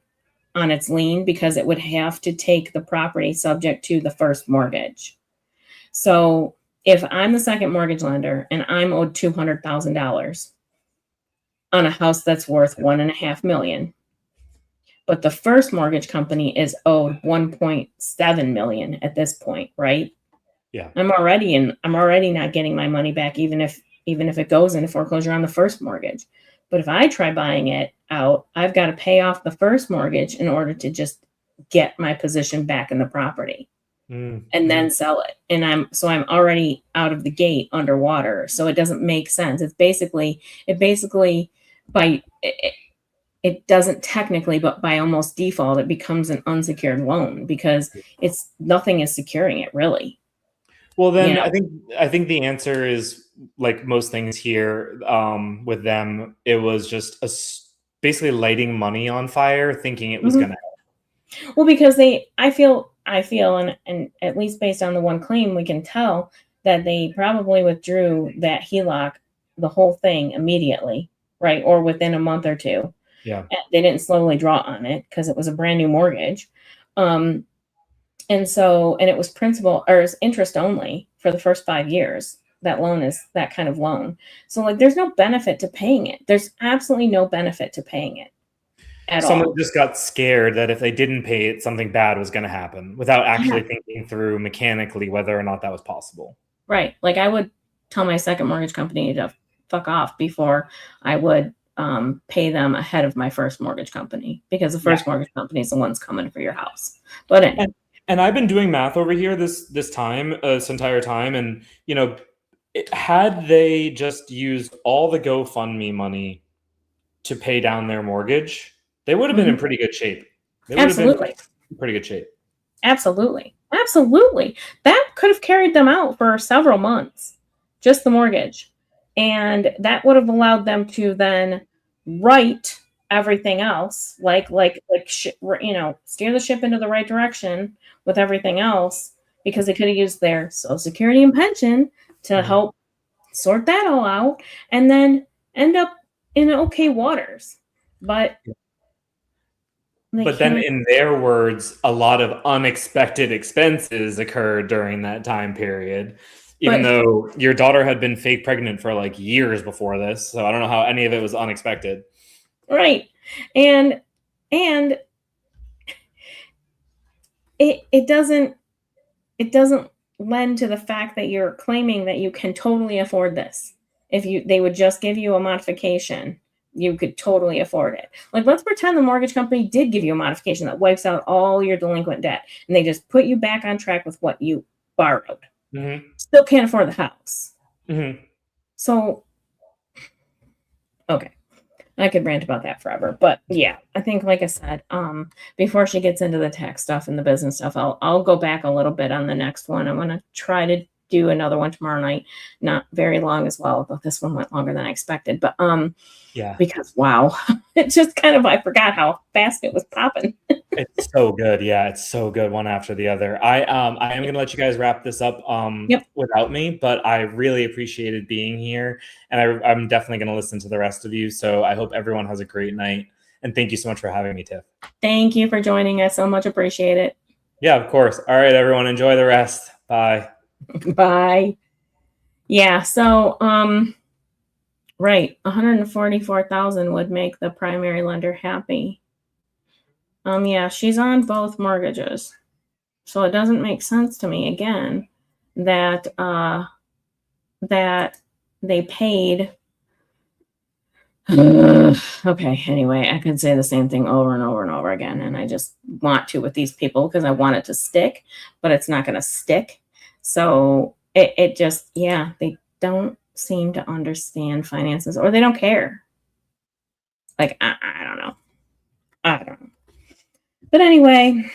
its lien because it would have to take the property subject to the first mortgage. So if I'm the second mortgage lender and I'm owed $200,000 on a house that's worth $1.5 million, but the first mortgage company is owed $1.7 million at this point, right? Yeah. I'm already not getting my money back, even if it goes into foreclosure on the first mortgage. But if I try buying it out, I've got to pay off the first mortgage in order to just get my position back in the property. And then sell it. And I'm already out of the gate underwater. So it doesn't make sense. It doesn't technically, but by almost default, it becomes an unsecured loan because nothing is securing it really. Well, then I think the answer is, like most things here with them, it was just basically lighting money on fire, thinking it was going to help. Well, because I feel, and at least based on the one claim, we can tell that they probably withdrew that HELOC, the whole thing, immediately, right? Or within a month or two. Yeah. They didn't slowly draw on it because it was a brand new mortgage. And it was principal or interest only for the first 5 years. That loan is that kind of loan. So, like, there's no benefit to paying it. There's absolutely no benefit to paying it. Someone just got scared that if they didn't pay it, something bad was going to happen without actually thinking through mechanically whether or not that was possible. Right. Like, I would tell my second mortgage company to fuck off before I would pay them ahead of my first mortgage company because the first mortgage company is the one's coming for your house. But anyway. And I've been doing math over here this entire time, and had they just used all the GoFundMe money to pay down their mortgage, they would have been in pretty good shape. They would have been Absolutely. in pretty good shape. Absolutely. Absolutely. That could have carried them out for several months, just the mortgage. And that would have allowed them to then write everything else, steer the ship into the right direction with everything else, because they could have used their Social Security and pension to help sort that all out and then end up in okay waters. But then in their words, a lot of unexpected expenses occurred during that time period, even though your daughter had been fake pregnant for like years before this. So I don't know how any of it was unexpected. Right. And it doesn't lend to the fact that you're claiming that you can totally afford this. If they would just give you a modification, you could totally afford it. Like, let's pretend the mortgage company did give you a modification that wipes out all your delinquent debt, and they just put you back on track with what you borrowed. Still can't afford the house. So, okay. I could rant about that forever, but yeah, I think, like I said, before she gets into the tax stuff and the business stuff, I'll go back a little bit on the next one. I'm going to try to do another one tomorrow night. Not very long as well, but this one went longer than I expected. But yeah, because wow, it just kind of, I forgot how fast it was popping. It's so good. Yeah, it's so good, one after the other. I am going to let you guys wrap this up without me, but I really appreciated being here, and I'm definitely going to listen to the rest of you. So I hope everyone has a great night, and thank you so much for having me, Tiff. Thank you for joining us. So much appreciate it. Yeah, of course. All right, everyone, enjoy the rest. Bye. Bye. Yeah. So right, 144,000 would make the primary lender happy. Yeah, she's on both mortgages. So it doesn't make sense to me, again, that that they paid. Okay, anyway, I could say the same thing over and over and over again, and I just want to with these people because I want it to stick, but it's not going to stick. So it just, yeah, they don't seem to understand finances, or they don't care. Like, I don't know. I don't know. But anyway,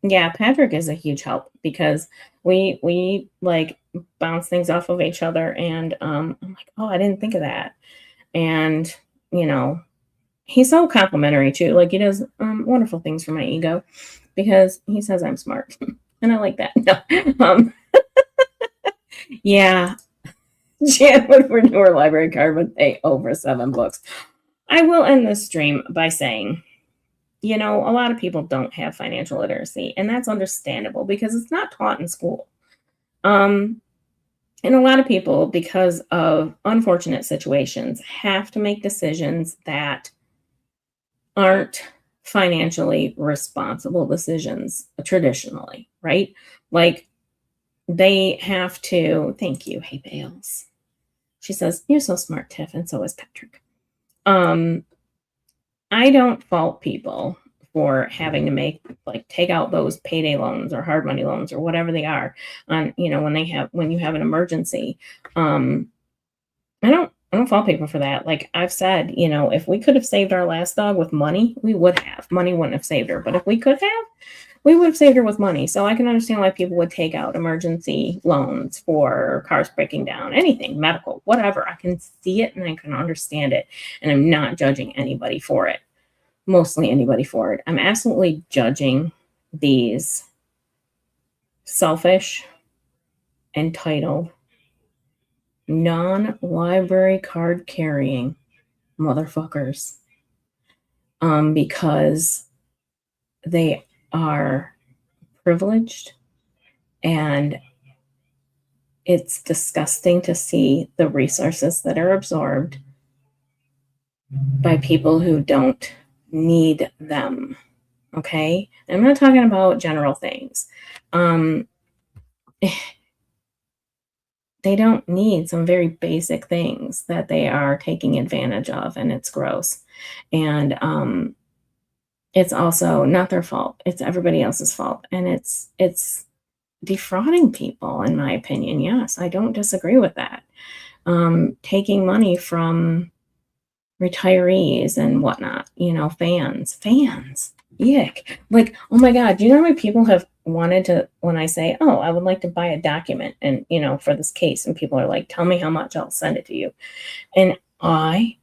yeah, Patrick is a huge help because we like bounce things off of each other, and I'm like, oh, I didn't think of that. And he's so complimentary too. Like, he does wonderful things for my ego because he says I'm smart, and I like that. No, yeah, Jan would renew her library card would pay over 7 books. I will end this stream by saying, a lot of people don't have financial literacy, and that's understandable because it's not taught in school. And a lot of people, because of unfortunate situations, have to make decisions that aren't financially responsible decisions traditionally, right? Like, they have to, thank you, Hey Bales. She says, you're so smart, Tiff, and so is Patrick. I don't fault people for having to take out those payday loans or hard money loans or whatever they are on, when you have an emergency. I don't fault people for that. Like I've said, if we could have saved our last dog with money, we would have. Money wouldn't have saved her, but if we could have, we would have saved her with money. So I can understand why people would take out emergency loans for cars breaking down, anything, medical, whatever. I can see it and I can understand it. And I'm not judging anybody for it. Mostly anybody for it. I'm absolutely judging these selfish, entitled, non-library card carrying motherfuckers because they are privileged, and it's disgusting to see the resources that are absorbed by people who don't need them. Okay? I'm not talking about general things. They don't need some very basic things that they are taking advantage of, and it's gross. And it's also not their fault. It's everybody else's fault. And it's defrauding people, in my opinion. Yes, I don't disagree with that. Taking money from retirees and whatnot, fans, yuck. Like, oh my God, do you know how many people have wanted to, when I say, oh, I would like to buy a document and, for this case, and people are like, tell me how much, I'll send it to you. And I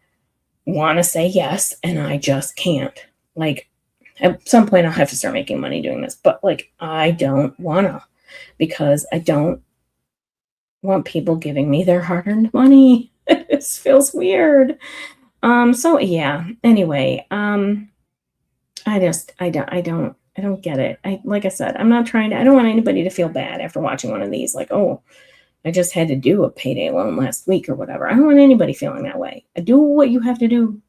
want to say yes, and I just can't. Like, at some point I'll have to start making money doing this, but like, I don't want to, because I don't want people giving me their hard-earned money. It feels weird. So yeah, anyway, I don't get it. Like I said, I don't want anybody to feel bad after watching one of these, like, oh, I just had to do a payday loan last week or whatever. I don't want anybody feeling that way. Do what you have to do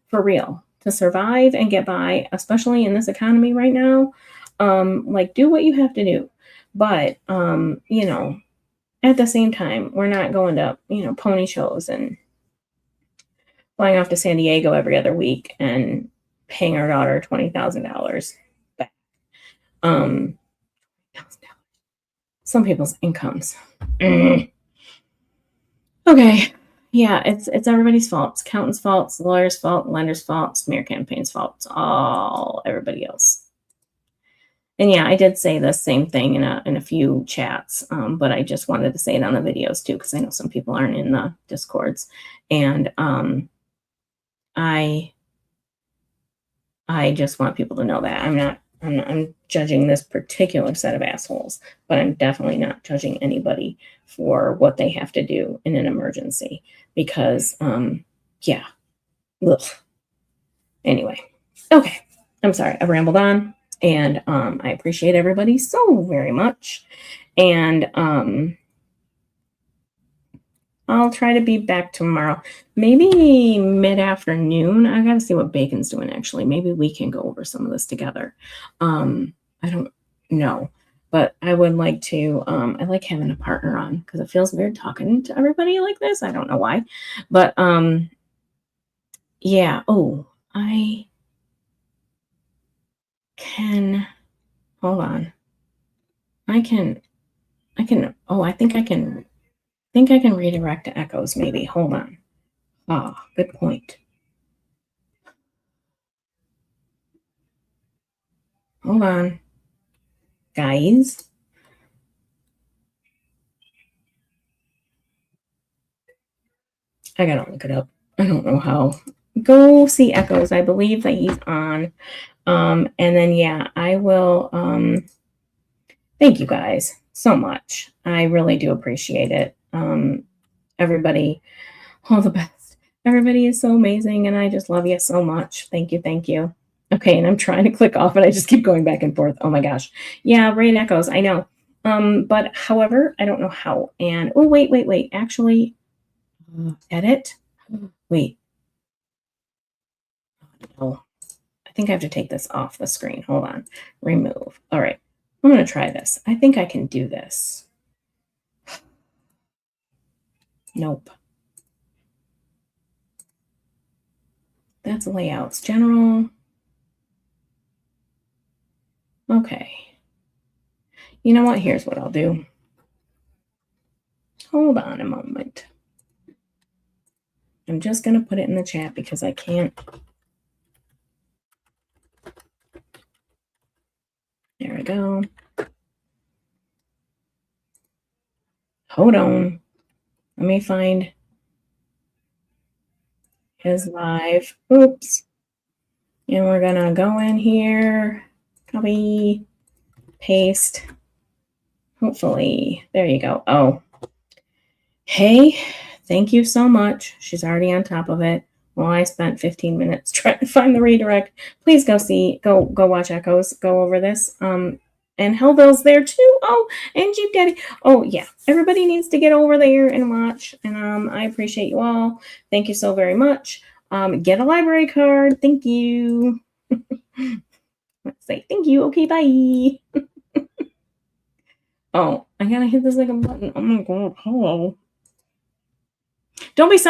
for real to survive and get by, especially in this economy right now. Like, do what you have to do. But, at the same time, we're not going to, pony shows and flying off to San Diego every other week and paying our daughter $20,000 back. Some people's incomes. Okay. Yeah, it's everybody's fault. It's accountant's fault, it's lawyer's fault, lender's fault, smear campaign's fault. It's all everybody else. And yeah, I did say the same thing in a few chats, but I just wanted to say it on the videos too, because I know some people aren't in the Discords. And I just want people to know that I'm judging this particular set of assholes, but I'm definitely not judging anybody for what they have to do in an emergency, because yeah. Ugh. Anyway, okay. I'm sorry, I've rambled on, and I appreciate everybody so very much. And I'll try to be back tomorrow, maybe mid-afternoon. I gotta see what Bacon's doing, actually. Maybe we can go over some of this together. I don't know, but I would like to, I like having a partner on, because it feels weird talking to everybody like this. I don't know why, but yeah. Oh, I can, hold on. I think I can redirect to echoes, maybe. Hold on. Ah, good point. Hold on, guys. I gotta look it up. I don't know how. Go see Echoes. I believe that he's on. And then yeah, I will thank you guys so much. I really do appreciate it. Everybody, all the best. Everybody is so amazing, and I just love you so much. Thank you, thank you. Okay, and I'm trying to click off, and I just keep going back and forth. Oh my gosh. Yeah, Rain Echoes, I know. But however, I don't know how. And oh, wait. Actually, edit. Wait. Oh, I think I have to take this off the screen. Hold on. Remove. All right. I'm going to try this. I think I can do this. Nope. That's layouts. General. Okay. You know what? Here's what I'll do. Hold on a moment. I'm just going to put it in the chat because I can't. There we go. Hold on. Let me find his live. Oops. And we're going to go in here. Copy. Paste. Hopefully. There you go. Oh. Hey, thank you so much. She's already on top of it. Well, I spent 15 minutes trying to find the redirect. Please go watch Echoes, go over this. And Hellville's there too. Oh, and Jeep Daddy. Oh, yeah. Everybody needs to get over there and watch. And I appreciate you all. Thank you so very much. Get a library card. Thank you. Let's say thank you. Okay, bye. Oh, I gotta hit this like a button. Oh my god. Hello. Don't be sorry.